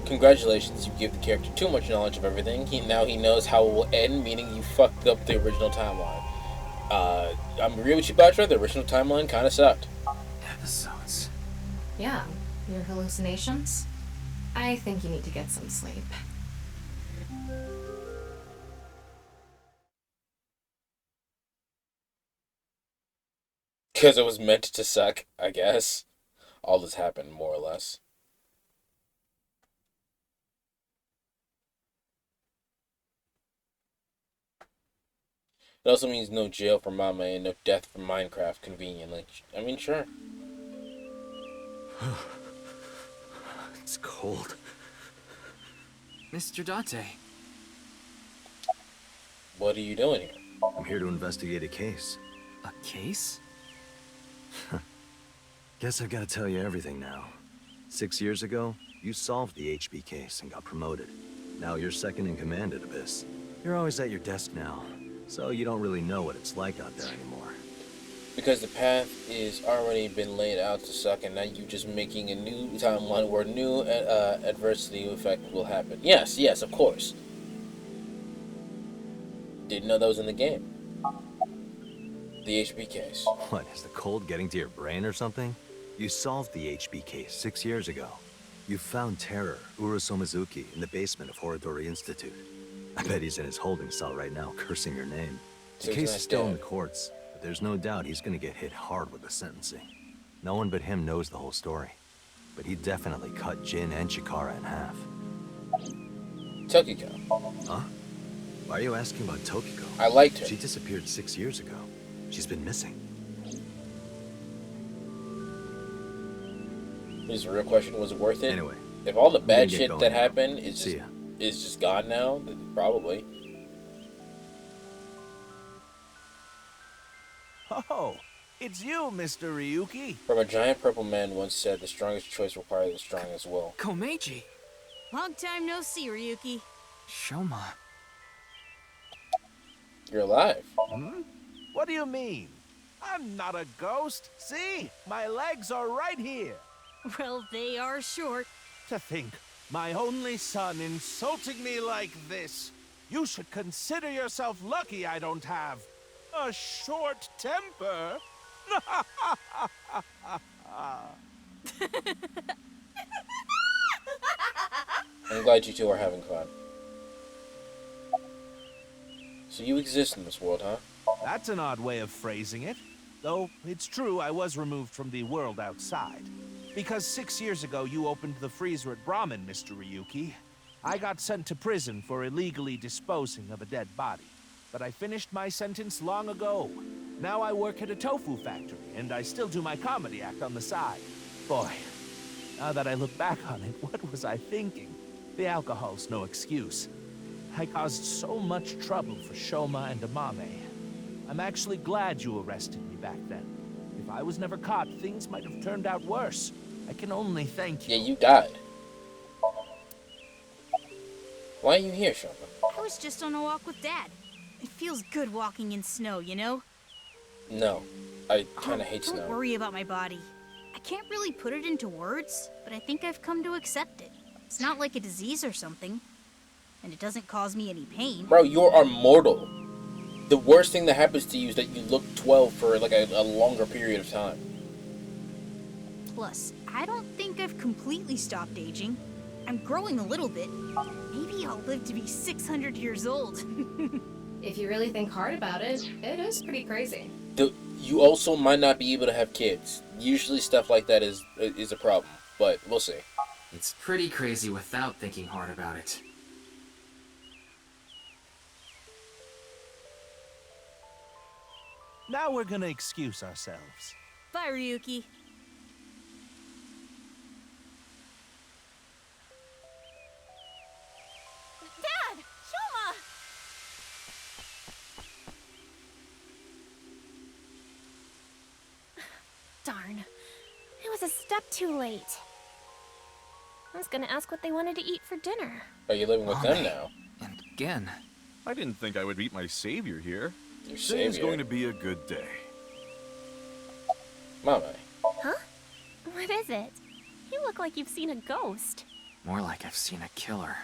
Congratulations, you give the character too much knowledge of everything. Now he knows how it will end, meaning you fucked up the original timeline. I'm agree with you, Batra. The original timeline kind of sucked. Episodes. Yeah, your hallucinations? I think you need to get some sleep. Because it was meant to suck, I guess. All this happened, more or less. It also means no jail for Mama and no death for Minecraft, conveniently. I mean, sure. It's cold. Mr. Date. What are you doing here? I'm here to investigate a case. A case? Guess I've got to tell you everything now. 6 years ago, you solved the HB case and got promoted. Now you're second in command at Abyss. You're always at your desk now, so you don't really know what it's like out there anymore. Because the path is already been laid out to suck, and now you're just making a new timeline where new adversity effect will happen. Yes, yes, of course. Didn't know that was in the game. The HB case. What, is the cold getting to your brain or something? You solved the HB case 6 years ago. You found Terror, Urusomizuki, in the basement of Horodori Institute. I bet he's in his holding cell right now, cursing your name. So The he's case not is still in dead. the courts, but there's no doubt he's gonna get hit hard with the sentencing. No one but him knows the whole story. But he definitely cut Jin and Chikara in half. Tokiko. Huh? Why are you asking about Tokiko? I liked her. She disappeared 6 years ago. She's been missing. Is the real question, was it worth it? Anyway, If all the I'm gonna bad get shit going that now. happened See ya. is just gone now, then probably. Oh, it's you, Mr. Ryuki. From a giant purple man once said, the strongest choice requires the strongest will. Komeiji! Long time no see, Ryuki. Shoma. You're alive. Hmm? What do you mean? I'm not a ghost. See? My legs are right here. Well, they are short. To think, my only son insulting me like this. You should consider yourself lucky I don't have a short temper. I'm glad you two are having fun. So you exist in this world, huh? That's an odd way of phrasing it. Though, it's true I was removed from the world outside. Because 6 years ago you opened the freezer at Brahmin, Mr. Ryuki. I got sent to prison for illegally disposing of a dead body. But I finished my sentence long ago. Now I work at a tofu factory, and I still do my comedy act on the side. Boy, now that I look back on it, what was I thinking? The alcohol's no excuse. I caused so much trouble for Shoma and Amame. I'm actually glad you arrested me back then. If I was never caught, things might have turned out worse. I can only thank you. Yeah, you died. Why are you here, Shoma? I was just on a walk with Dad. It feels good walking in snow, you know? No. I kinda hate snow. Don't worry about my body. I can't really put it into words, but I think I've come to accept it. It's not like a disease or something. And it doesn't cause me any pain. Bro, you are mortal. The worst thing that happens to you is that you look 12 for like a longer period of time. Plus, I don't think I've completely stopped aging. I'm growing a little bit. Maybe I'll live to be 600 years old. If you really think hard about it, it is pretty crazy. You also might not be able to have kids. Usually stuff like that is a problem, but we'll see. It's pretty crazy without thinking hard about it. Now we're gonna excuse ourselves. Bye, Ryuki. Dad! Shoma! Darn. I was a step too late. I was gonna ask what they wanted to eat for dinner. Are you living with them now? And again. I didn't think I would meet my savior here. Your Today's savior? going to be a good day. Mama. Huh? What is it? You look like you've seen a ghost. More like I've seen a killer.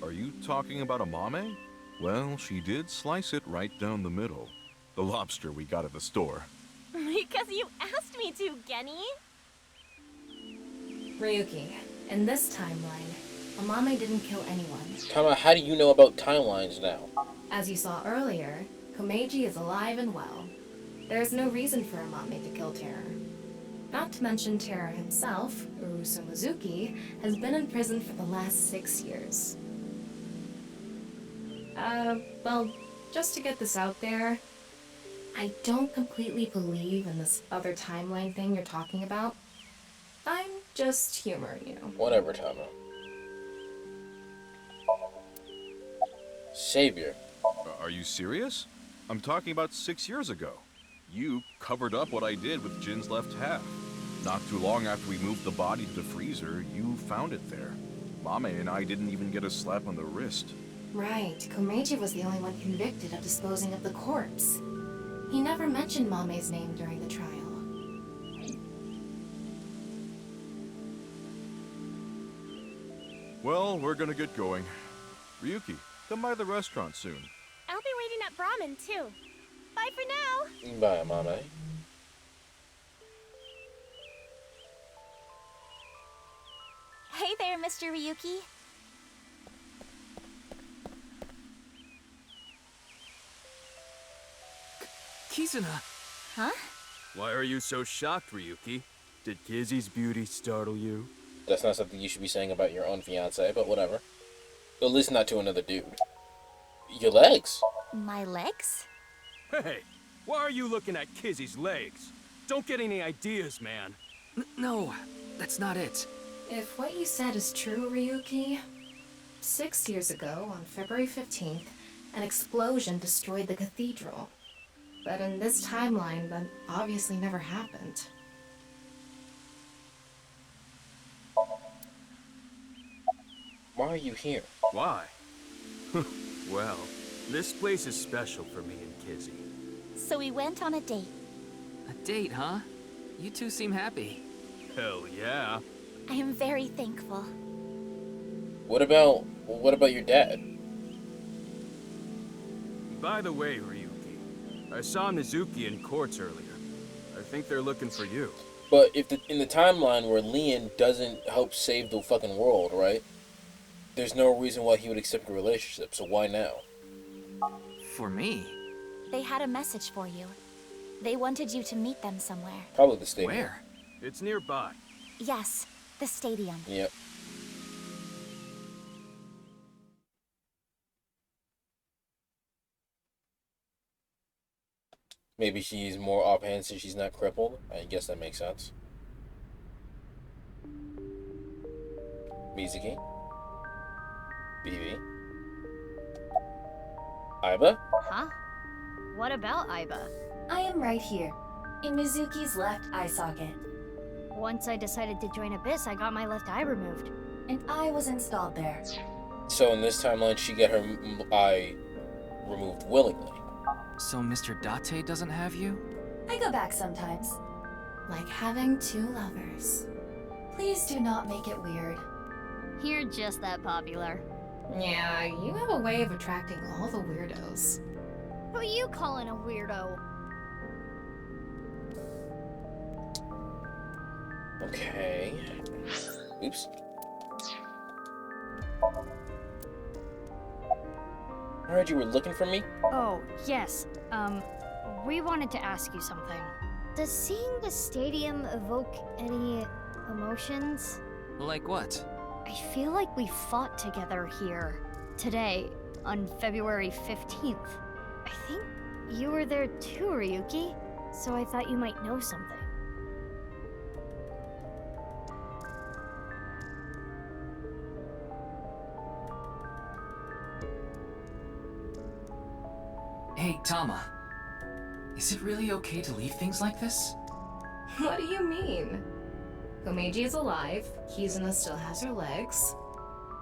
Are you talking about Amame? Well, she did slice it right down the middle. The lobster we got at the store. Because you asked me to, Genny. Ryuki, in this timeline, Amame didn't kill anyone. Tama, how do you know about timelines now? As you saw earlier, Komeiji is alive and well. There is no reason for Amame to kill Terror. Not to mention Terror himself, Urusu Mizuki, has been in prison for the last 6 years. Well, just to get this out there, I don't completely believe in this other timeline thing you're talking about. I'm just humoring you. Whatever, Tama. Savior. Are you serious? I'm talking about 6 years ago. You covered up what I did with Jin's left half. Not too long after we moved the body to the freezer, you found it there. Mame and I didn't even get a slap on the wrist. Right, Komeiji was the only one convicted of disposing of the corpse. He never mentioned Mame's name during the trial. Well, we're gonna get going. Ryuki, come by the restaurant soon. I'll be waiting at Brahmin, too. Bye for now. Bye, Mama. Hey there, Mr. Ryuki. Kizuna! Huh? Why are you so shocked, Ryuki? Did Kizzy's beauty startle you? That's not something you should be saying about your own fiance, but whatever. At least not to another dude. Your legs. My legs? Hey, why are you looking at Kizzy's legs? Don't get any ideas, man. No, that's not it. If what you said is true, Ryuki, 6 years ago, on February 15th, an explosion destroyed the cathedral. But in this timeline, that obviously never happened. Why are you here? Why? Well, this place is special for me and Kizzy. So we went on a date. A date, huh? You two seem happy. Hell yeah. I am very thankful. What about your dad? By the way, Ryuki, I saw Mizuki in courts earlier. I think they're looking for you. But if in the timeline where Leon doesn't help save the fucking world, right? There's no reason why he would accept a relationship, so why now? For me? They had a message for you. They wanted you to meet them somewhere. Probably the stadium. Where? It's nearby. Yes, the stadium. Yep. Maybe she's more offhand since she's not crippled. I guess that makes sense. Mizuki. BB. Aiba? Huh? What about Aiba? I am right here, in Mizuki's left eye socket. Once I decided to join Abyss, I got my left eye removed. And I was installed there. So in this timeline, she got her eye removed willingly. So Mr. Date doesn't have you? I go back sometimes. Like having two lovers. Please do not make it weird. You're just that popular. Yeah, you have a way of attracting all the weirdos. Who you calling a weirdo? Okay. Oops. I heard you were looking for me? Oh, yes. We wanted to ask you something. Does seeing the stadium evoke any emotions? Like what? I feel like we fought together here. Today, on February 15th. I think you were there too, Ryuki. So I thought you might know something. Hey, Tama. Is it really okay to leave things like this? What do you mean? Komeiji is alive, Kizuna still has her legs.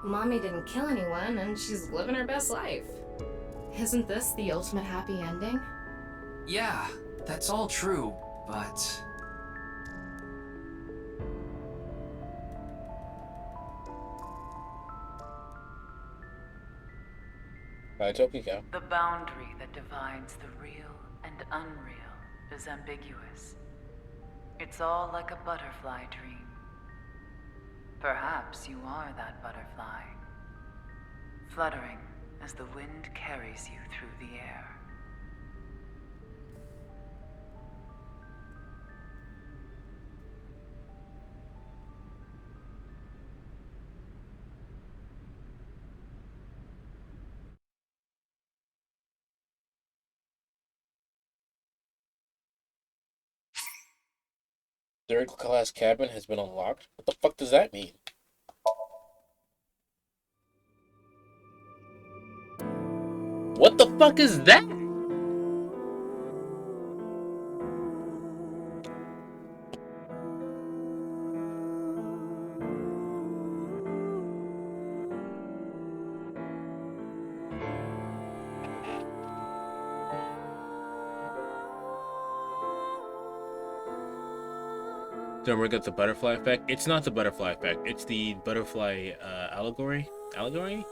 Mommy didn't kill anyone, and she's living her best life. Isn't this the ultimate happy ending? Yeah, that's all true, but... The boundary that divides the real and unreal is ambiguous. It's all like a butterfly dream. Perhaps you are that butterfly, fluttering as the wind carries you through the air. Third class cabin has been unlocked? What the fuck does that mean? What the fuck is that? Don't worry about the butterfly effect. It's not the butterfly effect. It's the butterfly allegory. Allegory?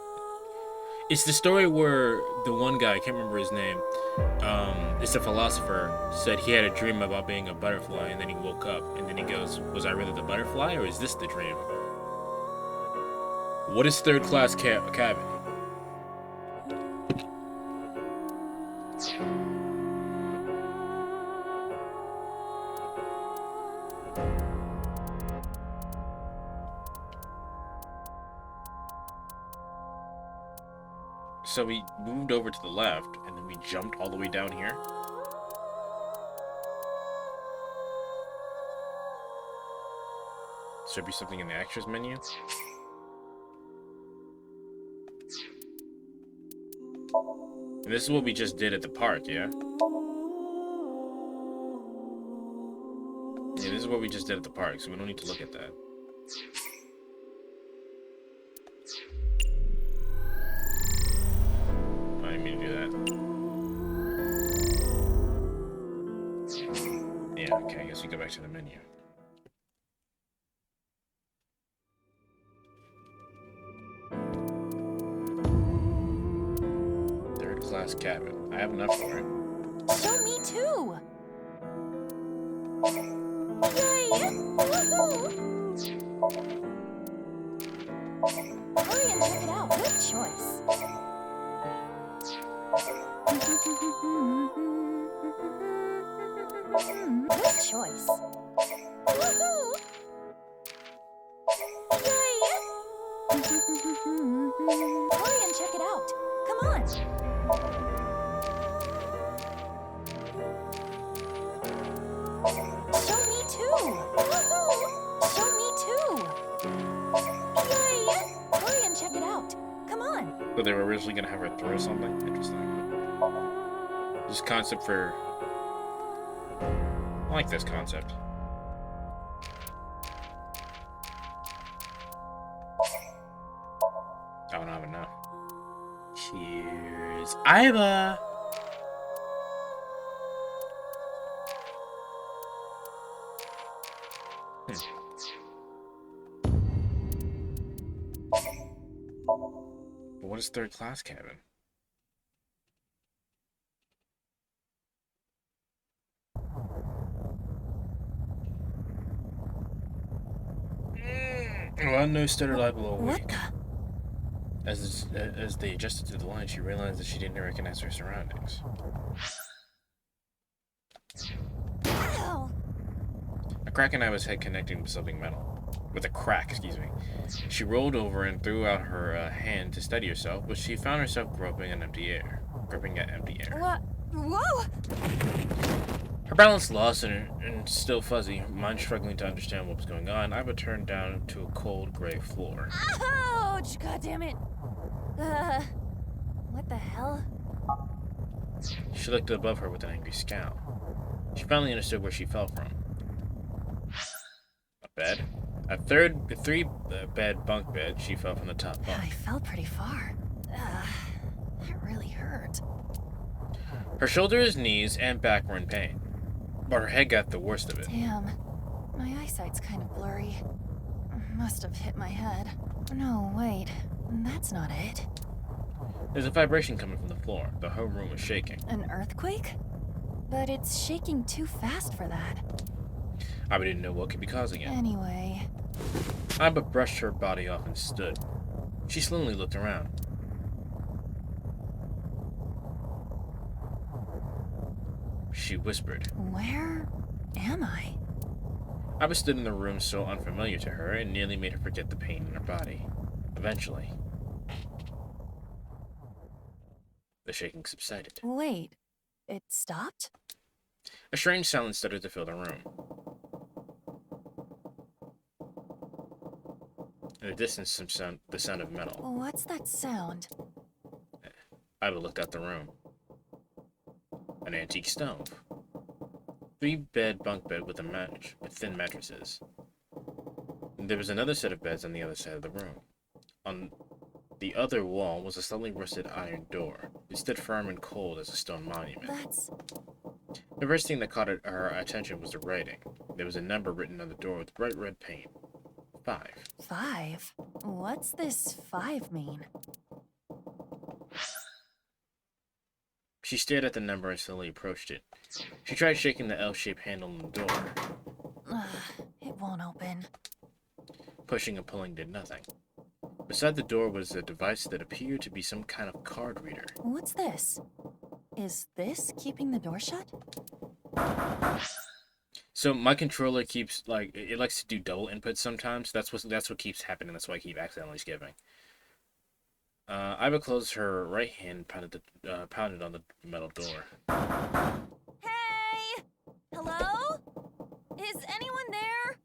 It's the story where the one guy, I can't remember his name, it's a philosopher, said he had a dream about being a butterfly, and then he woke up, and then he goes, was I really the butterfly, or is this the dream? What is third class cabin? So we moved over to the left, and then we jumped all the way down here. Should be something in the extras menu. And this is what we just did at the park, yeah? Yeah, this is what we just did at the park, so we don't need to look at that. I didn't mean to do that. Yeah, okay, I guess we go back to the menu. Third class cabin. I have enough for it. Show me too! Yay! Woohoo! Hurry and check it out. Good choice. Good choice. Woohoo! Yay! Hurry and check it out. Come on. Show me too. Woohoo! Show me too. Yay! Hurry and check it out. Come on. So they were originally gonna have her throw something? Interesting. This concept for... I like this concept. I don't have enough. Cheers. Iva! What is third class cabin? Well, no stutter light below awake. As they adjusted to the line, she realized that she didn't recognize her surroundings. Ow! A crack in Iva's head connecting with something metal. With a crack, excuse me. She rolled over and threw out her hand to steady herself, but she found herself groping at empty air. What? Whoa! Her balance lost and still fuzzy, mind struggling to understand what was going on, Iva turned down to a cold gray floor. Ouch! God damn it! What the hell? She looked above her with an angry scowl. She finally understood where she fell from. A bed? A three-bed bunk bed, she fell from the top bunk. I fell pretty far. It really hurt. Her shoulders, knees, and back were in pain. But her head got the worst of it. Damn. My eyesight's kind of blurry. Must have hit my head. No, wait. That's not it. There's a vibration coming from the floor. The whole room was shaking. An earthquake? But it's shaking too fast for that. Iva didn't know what could be causing it. Anyway. Iva brushed her body off and stood. She slowly looked around. She whispered. Where am I? Iva stood in the room so unfamiliar to her, it nearly made her forget the pain in her body. Eventually, the shaking subsided. Wait, it stopped? A strange silence started to fill the room. In the distance, the sound of metal. What's that sound? Iva looked out the room. An antique stove. Three-bed bunk bed with thin mattresses. There was another set of beds on the other side of the room. On the other wall was a slightly rusted iron door. It stood firm and cold as a stone monument. That's... The first thing that caught her attention was the writing. There was a number written on the door with bright red paint. 5. 5? What's this 5 mean? She stared at the number and slowly approached it. She tried shaking the L-shaped handle on the door. It won't open. Pushing and pulling did nothing. Beside the door was a device that appeared to be some kind of card reader. What's this? Is this keeping the door shut? So my controller keeps, like, it likes to do double inputs sometimes. That's what keeps happening. That's why I keep accidentally skipping. Iva closed her right hand and pounded on the metal door. Hey! Hello? Is anyone there?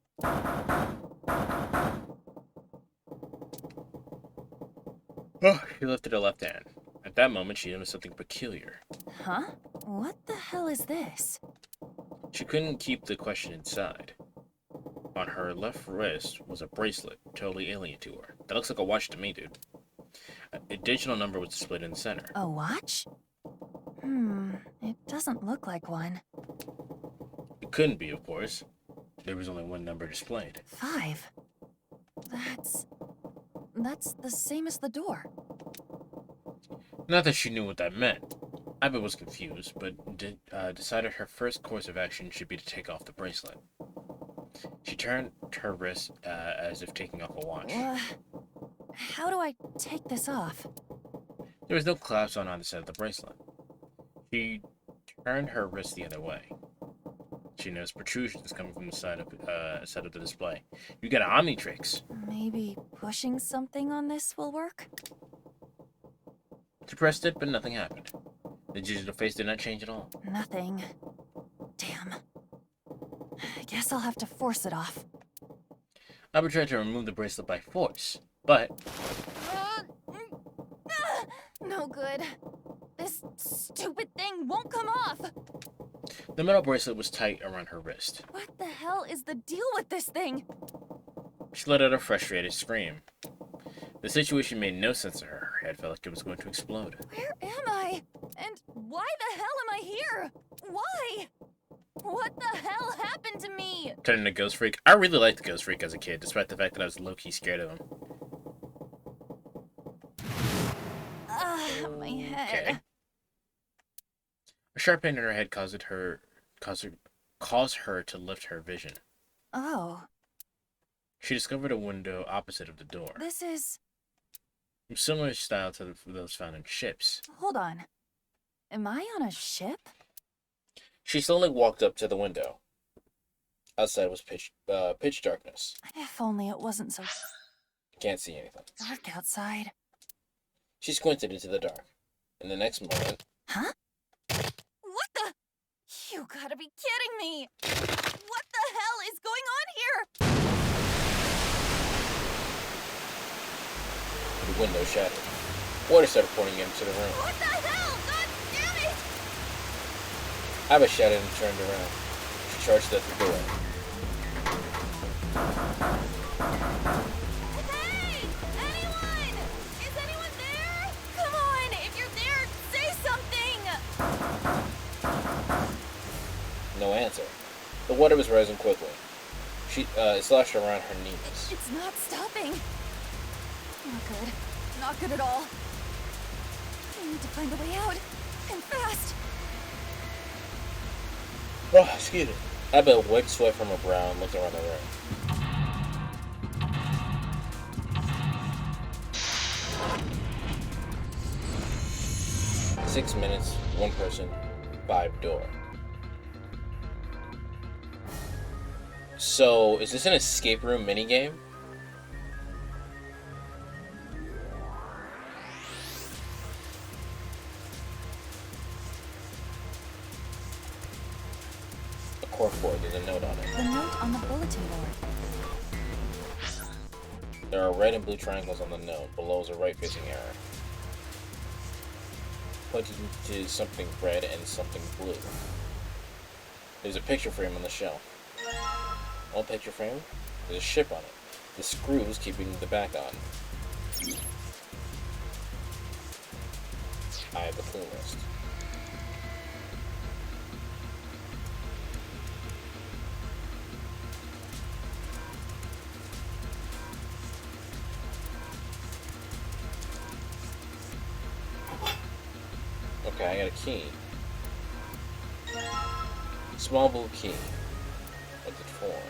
Oh, she lifted her left hand. At that moment, she noticed something peculiar. Huh? What the hell is this? She couldn't keep the question inside. On her left wrist was a bracelet, totally alien to her. That looks like a watch to me, dude. A digital number was displayed in the center. A watch? It doesn't look like one. It couldn't be, of course. There was only one number displayed. 5. That's the same as the door. Not that she knew what that meant. Abby was confused, but decided her first course of action should be to take off the bracelet. She turned her wrist as if taking off a watch. How do I take this off? There was no clasp on either side of the bracelet. She turned her wrist the other way. She noticed protrusions coming from the side of the display. You got an Omnitrix. Maybe pushing something on this will work? She pressed it, but nothing happened. The digital face did not change at all. Nothing. Damn. I guess I'll have to force it off. Abby tried to remove the bracelet by force, but... No good. This stupid thing won't come off! The metal bracelet was tight around her wrist. What the hell is the deal with this thing? She let out a frustrated scream. The situation made no sense to her. Her head felt like it was going to explode. Where am I? And why the hell am I here? Why? What the hell happened to me? Turned into Ghost Freak. I really liked the Ghost Freak as a kid, despite the fact that I was low-key scared of him. My head. Okay. A sharp pain in her head caused her to lift her vision. Oh. She discovered a window opposite of the door. This is... Similar style to those found in ships. Hold on. Am I on a ship? She slowly walked up to the window. Outside was pitch darkness. If only it wasn't so Can't see anything. dark outside. She squinted into the dark. In the next moment... Huh? What the? You gotta be kidding me! What the hell is going on here? The window shattered. Water started pouring into the room. What the hell? God damn it! Abba shouted and turned around. She charged at the door. Hey! Anyone? Is anyone there? Come on! If you're there, say something! No answer. The water was rising quickly. It sloshed around her knees. It's not stopping. Not good. Not good at all. I need to find a way out. And fast. Oh, excuse me. Abba wiped sweat from her brow and looked around the room. 6 minutes, 1 person, 5 door. So, is this an escape room minigame? A corkboard, there's a note on it. The note on the bulletin board. There are red and blue triangles on the note. Below is a right-facing arrow, pointing to something red and something blue. There's a picture frame on the shelf. On the picture frame, there's a ship on it. The screws keeping the back on. I have the clue list. Okay, I got a key. Small blue key. What's it for?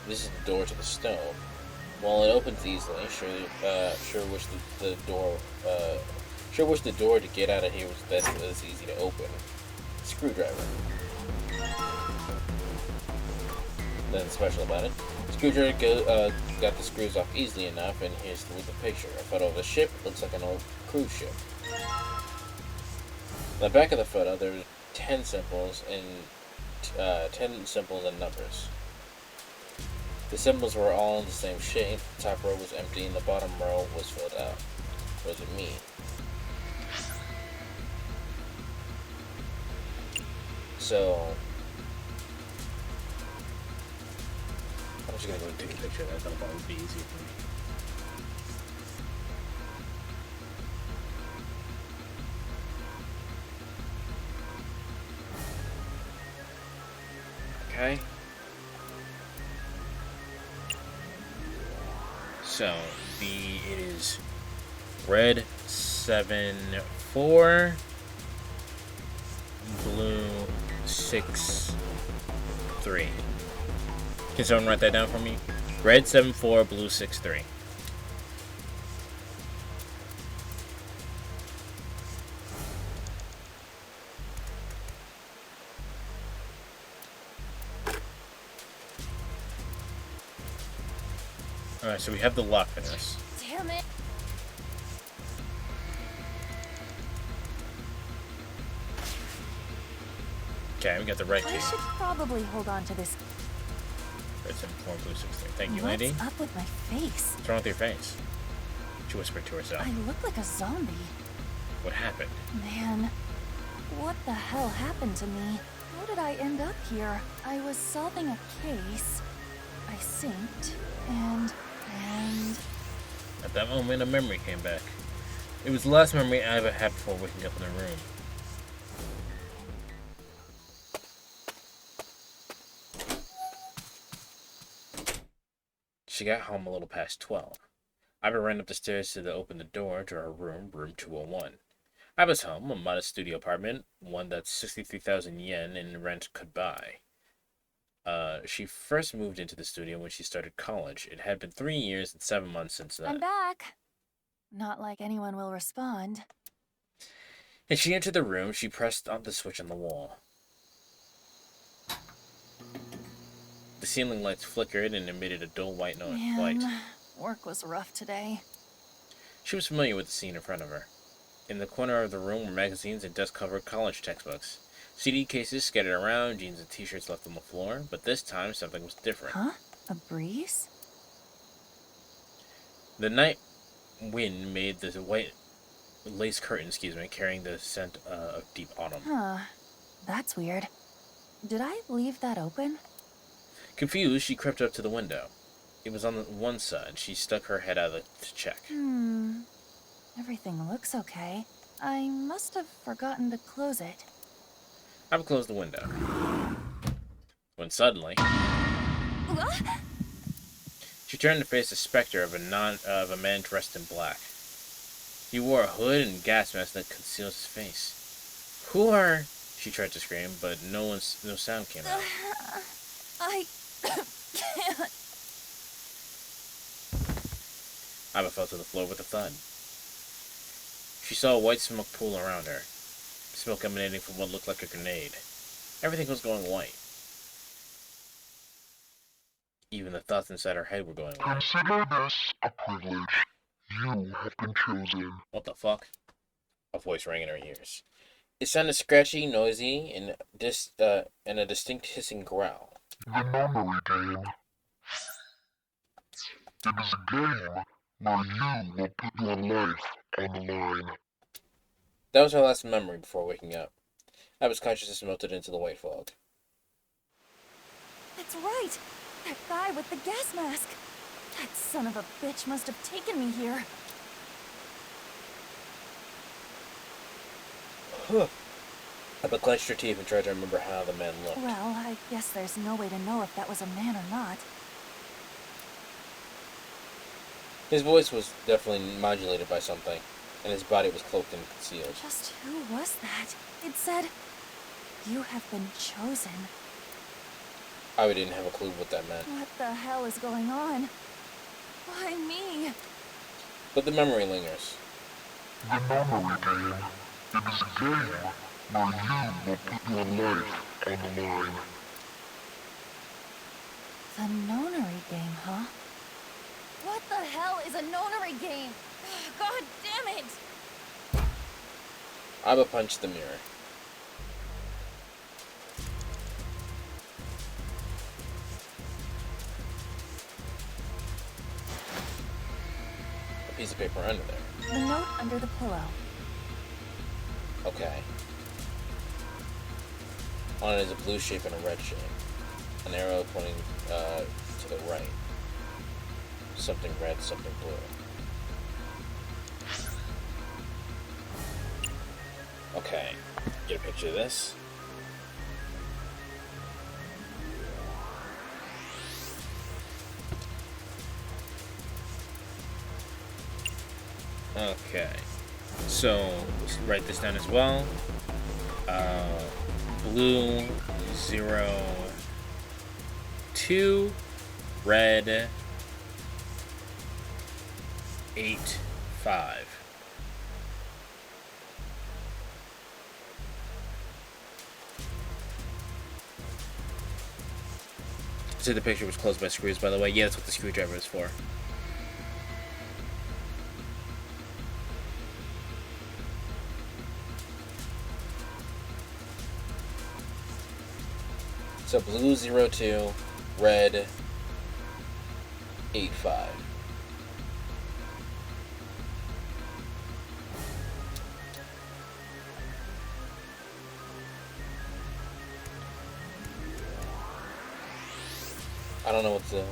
This is the door to the stove. While it opens easily, sure wish the door to get out of here was this easy to open. Screwdriver. Nothing special about it. Screwdriver got the screws off easily enough, and here's the picture. A photo of the ship. Looks like an old cruise ship. On the back of the photo, there's 10 symbols and numbers. The symbols were all in the same shape. The top row was empty and the bottom row was filled out. What does it mean? So, I'm just gonna go and take a picture of that. That'll probably be easier for me. Okay. So it is red 7-4, blue 6-3. Can someone write that down for me? Red 7-4, blue 6-3. Alright, so we have the lock in this. Damn it. Okay, we got the red key. I should probably hold on to this. Red 7-4, blue 6-3. Thank you, lady. What's up with my face? What's wrong with your face? She whispered to herself. I look like a zombie. What happened? Man, what the hell happened to me? How did I end up here? I was solving a case. I synced, and... At that moment, a memory came back. It was the last memory I ever had before waking up in the room. She got home a little past 12. Iva ran up the stairs to open the door to her room, room 201. Iva's home, a modest studio apartment, one that 63,000 yen in rent could buy. She first moved into the studio when she started college. It had been 3 years and 7 months since then. I'm back. Not like anyone will respond. As she entered the room, she pressed on the switch on the wall. The ceiling lights flickered and emitted a dull white light. Man, work was rough today. She was familiar with the scene in front of her. In the corner of the room were magazines and dust-covered college textbooks. CD cases scattered around, jeans and t-shirts left on the floor, but this time something was different. Huh? A breeze? The night wind made the white lace curtain, carrying the scent of deep autumn. Huh. That's weird. Did I leave that open? Confused, she crept up to the window. It was on the one side. She stuck her head out to check. Everything looks okay. I must have forgotten to close it. I've closed the window. When suddenly, she turned to face the specter of a man dressed in black. He wore a hood and gas mask that conceals his face. "Who are?" She tried to scream, but no sound came out. I can't. Iva fell to the floor with a thud. She saw a white smoke pool around her. Smoke emanating from what looked like a grenade. Everything was going white. Even the thoughts inside her head were going white. Consider this a privilege. You have been chosen. What the fuck? A voice rang in her ears. It sounded scratchy, noisy, and a distinct hissing growl. The memory game. It is a game where you will put your life on the line. That was her last memory before waking up. Iva's consciousness melted into the white fog. That's right! That guy with the gas mask! That son of a bitch must have taken me here. Iva clenched her teeth and tried to remember how the man looked. Well, I guess there's no way to know if that was a man or not. His voice was definitely modulated by something, and his body was cloaked and concealed. Just who was that? It said, "You have been chosen." Iva didn't have a clue what that meant. What the hell is going on? Why me? But the memory lingers. The memory game. It is a game where you will put your life on the line. The nonary game, huh? What the hell is a nonary game? God damn it! Iva punched the mirror. piece of paper under there. The note under the pillow. Okay. On it is a blue shape and a red shape. An arrow pointing to the right. Something red, something blue. Okay. Get a picture of this. Okay. So, let's write this down as well. Blue 02, red 85. So the picture was closed by screws, by the way. Yeah, that's what the screwdriver is for. So blue 02, red 85. I don't know what the...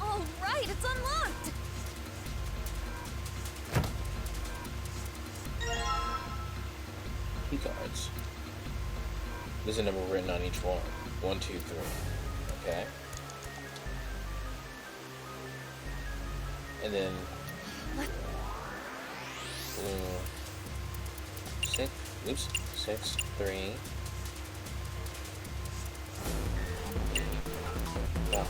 All right, it's unlocked. Key cards. There's a number written on each one. 1, 2, 3. Okay. And then... blue... 6... Oops. 6, 3... 5.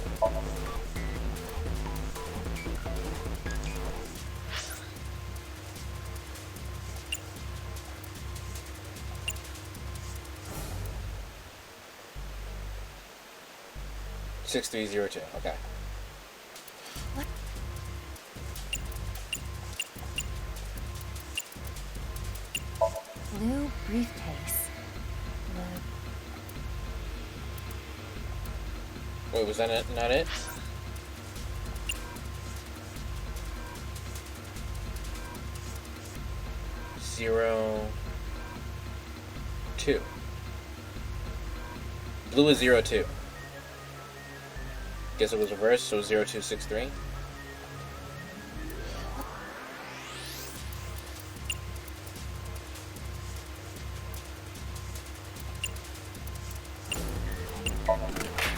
6302. Okay. Blue briefcase. Wait, was that it? Not it? Zero... 2. Blue is 02. Guess it was reversed, so 0263.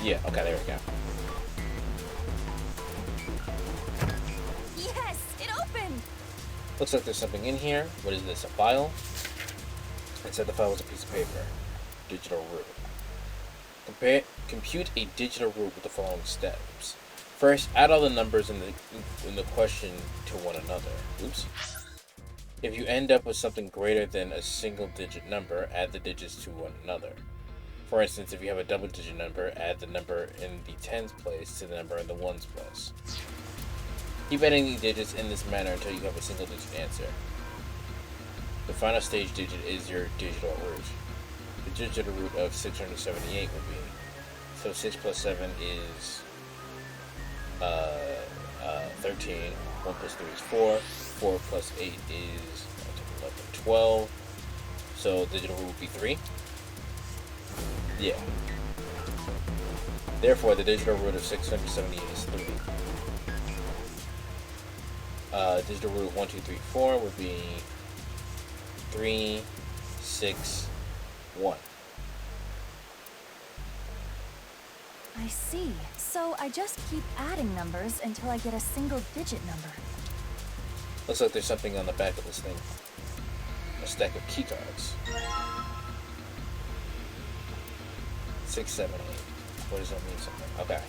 Yeah, okay, there we go. Yes, it opened. Looks like there's something in here. What is this, a file? It said the file was a piece of paper. Digital root. Compute a digital root with the following steps. First, add all the numbers in the question to one another. Oops. If you end up with something greater than a single digit number, add the digits to one another. For instance, if you have a double digit number, add the number in the tens place to the number in the ones place. Keep adding the digits in this manner until you have a single digit answer. The final stage digit is your digital root. The digital root of 678 would be, so 6 plus 7 is 13, 1 plus 3 is 4, 4 plus 8 is 11, 12, so digital root would be 3. Yeah. Therefore, the digital root of 678 is 3. Digital root of 1, 2, 3, 4 would be 3, 6, 1. I see. So I just keep adding numbers until I get a single digit number. Looks like there's something on the back of this thing. A stack of key cards. 6, 7, 8. What does that mean? Something. Okay.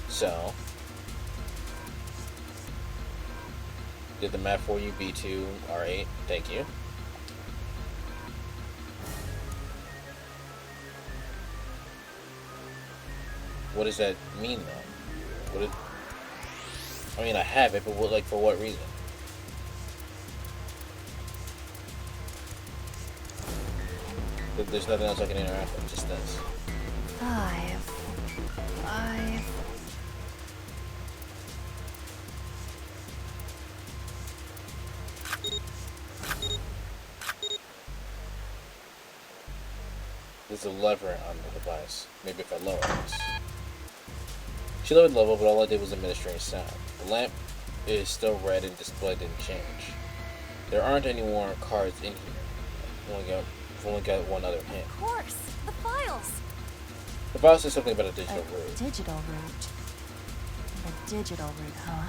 So, did the math for you. B2, R8. Thank you. What does that mean, though? I mean, I have it, but what, like, for what reason? There's nothing else I can interact with, just this. 5. There's a lever on the device. Maybe if I lower this. She lowered the level, but all I did was administering sound. The lamp is still red and display didn't change. There aren't any more cards in here. I've only got one other hint. Of course, the files. The file says something about a digital root. Digital root. A digital root, huh?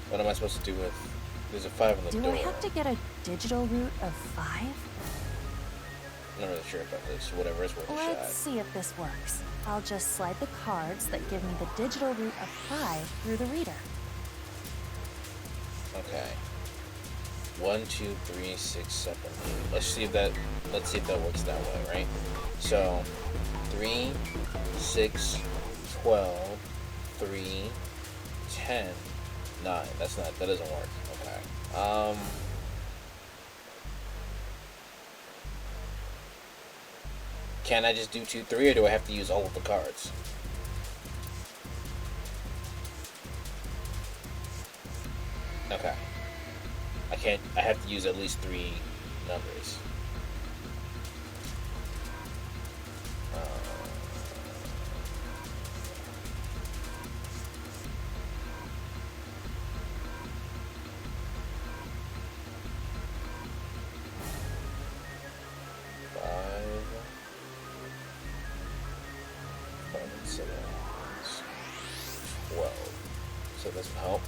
What am I supposed to do with... There's a 5 on the Do door. I have to get a digital root of 5? I'm not really sure about this. Whatever, it's worth a shot. Let's see if this works. I'll just slide the cards that give me the digital root of 5 through the reader. Okay. 1, 2, 3, 6, 7, 8. Let's see if that works that way, right? So 3, 6, 12, 3, 10, 9. That doesn't work. Okay. Can I just do 2, 3, or do I have to use all of the cards? Okay. I have to use at least 3 numbers. So it doesn't help.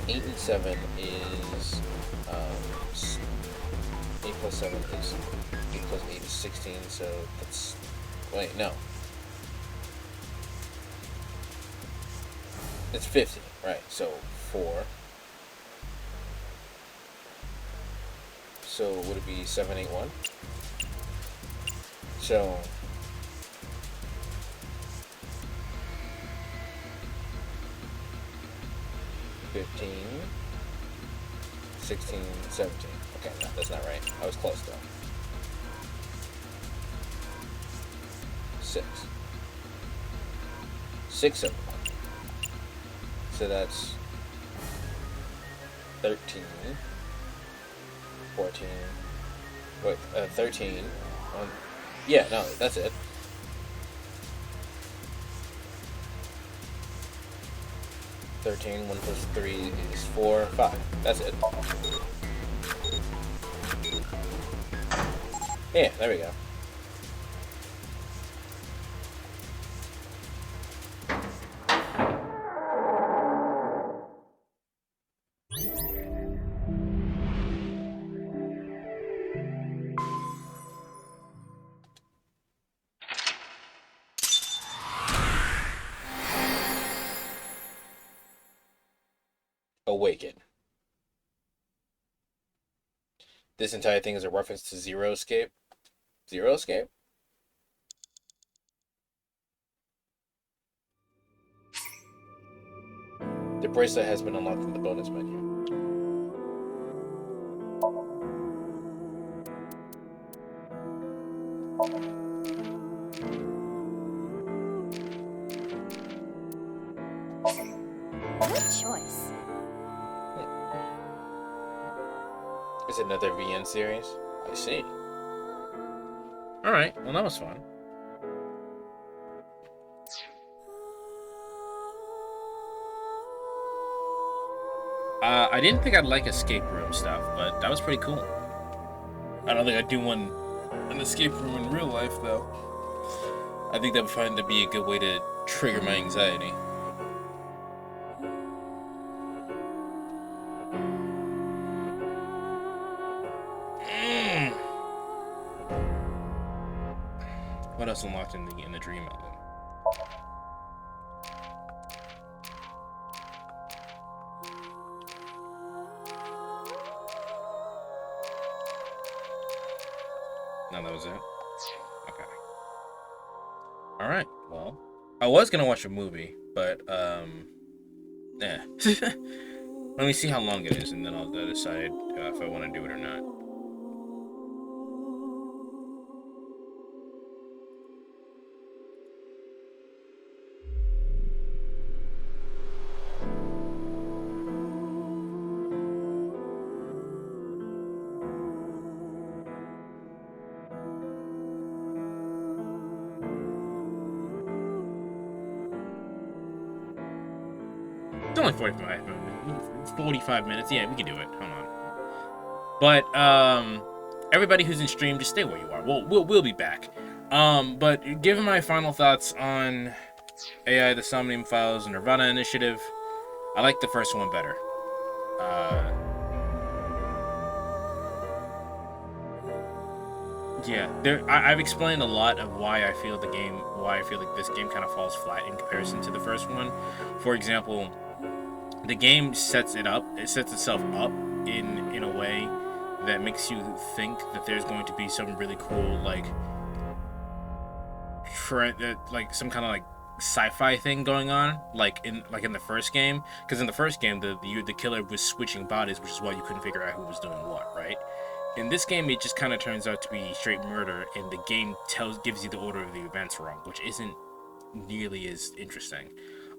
8 and 7 is 8 plus 7 is 8 plus 8 is 16. So that's no. It's 50, right? So 4. So would it be 7, 8, 1? So 15, 16, 17. Okay, no, that's not right. I was close though. 6. 6, 7, 1. So that's 13, 14, wait, 13. Yeah, no, that's it. 13, 1 plus 3 is 4, 5. That's it. Yeah, there we go. Awaken. This entire thing is a reference to Zero Escape. Zero Escape? The bracelet has been unlocked in the bonus menu. Good choice. Is it another VN series? I see. Alright, well that was fun. I didn't think I'd like escape room stuff, but that was pretty cool. I don't think I'd do an escape room in real life, though. I think that would find to be a good way to trigger my anxiety. What else unlocked in the dream album? No, that was it. Okay. All right. Well, I was gonna watch a movie, but yeah. Let me see how long it is, and then I'll decide if I want to do it or not. It's only 45 minutes. Yeah, we can do it. Hold on. But everybody who's in stream, just stay where you are. We'll be back. But given my final thoughts on AI, the Somnium Files, and Nirvana Initiative, I like the first one better. Yeah, I've explained a lot of why I feel like this game kind of falls flat in comparison to the first one. For example, the game sets itself up in a way that makes you think that there's going to be some really cool like some kind of like sci-fi thing going on, like in the first game. Because in the first game, the killer was switching bodies, which is why you couldn't figure out who was doing what, right? In this game, it just kind of turns out to be straight murder, and the game gives you the order of the events wrong, which isn't nearly as interesting.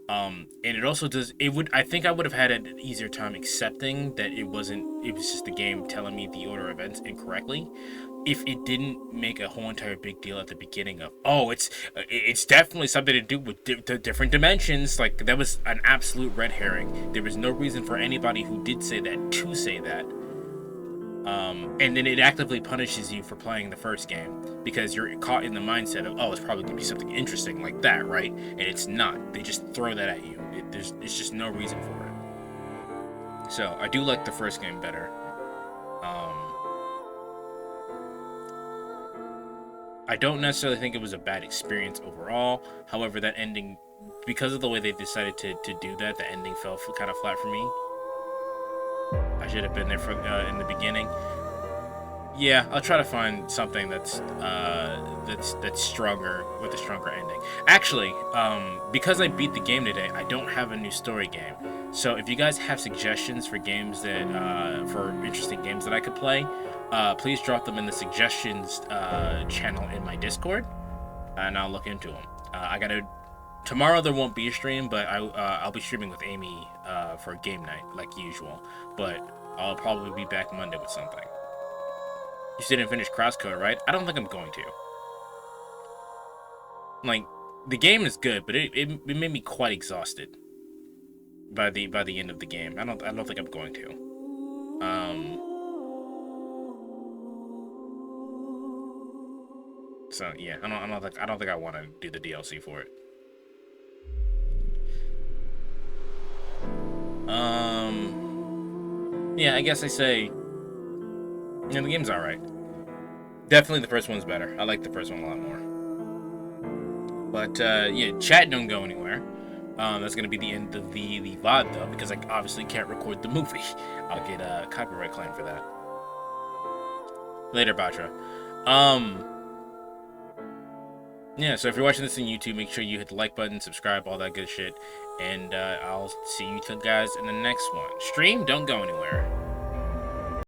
And it also does. I think I would have had an easier time accepting that it was just the game telling me the order of events incorrectly, if it didn't make a whole entire big deal at the beginning of, oh, it's definitely something to do with different dimensions. Like, that was an absolute red herring. There was no reason for anybody who did say that to say that. And then it actively punishes you for playing the first game because you're caught in the mindset of, oh, it's probably gonna be something interesting like that, right? And it's not. They just throw that at you. It's just no reason for it. So I do like the first game better. I don't necessarily think it was a bad experience overall. However, that ending, because of the way they decided to do that, the ending fell kind of flat for me. I should have been there in the beginning. Yeah, I'll try to find something that's stronger, with a stronger ending. Actually, because I beat the game today, I don't have a new story game. So if you guys have suggestions for games for interesting games that I could play, please drop them in the suggestions channel in my Discord, and I'll look into them. Tomorrow there won't be a stream, but I'll be streaming with Amy for game night like usual. But I'll probably be back Monday with something. You still didn't finish Crosscode, right? I don't think I'm going to. Like, the game is good, but it made me quite exhausted by the end of the game. I don't think I'm going to. So yeah, I don't think I want to do the DLC for it. Yeah, I guess I say, the game's alright. Definitely the first one's better. I like the first one a lot more. But, yeah, chat don't go anywhere. That's gonna be the end of the VOD, though, because I obviously can't record the movie. I'll get a copyright claim for that. Later, Batra. Yeah, so if you're watching this on YouTube, make sure you hit the like button, subscribe, all that good shit. And I'll see you guys in the next one. Stream, don't go anywhere.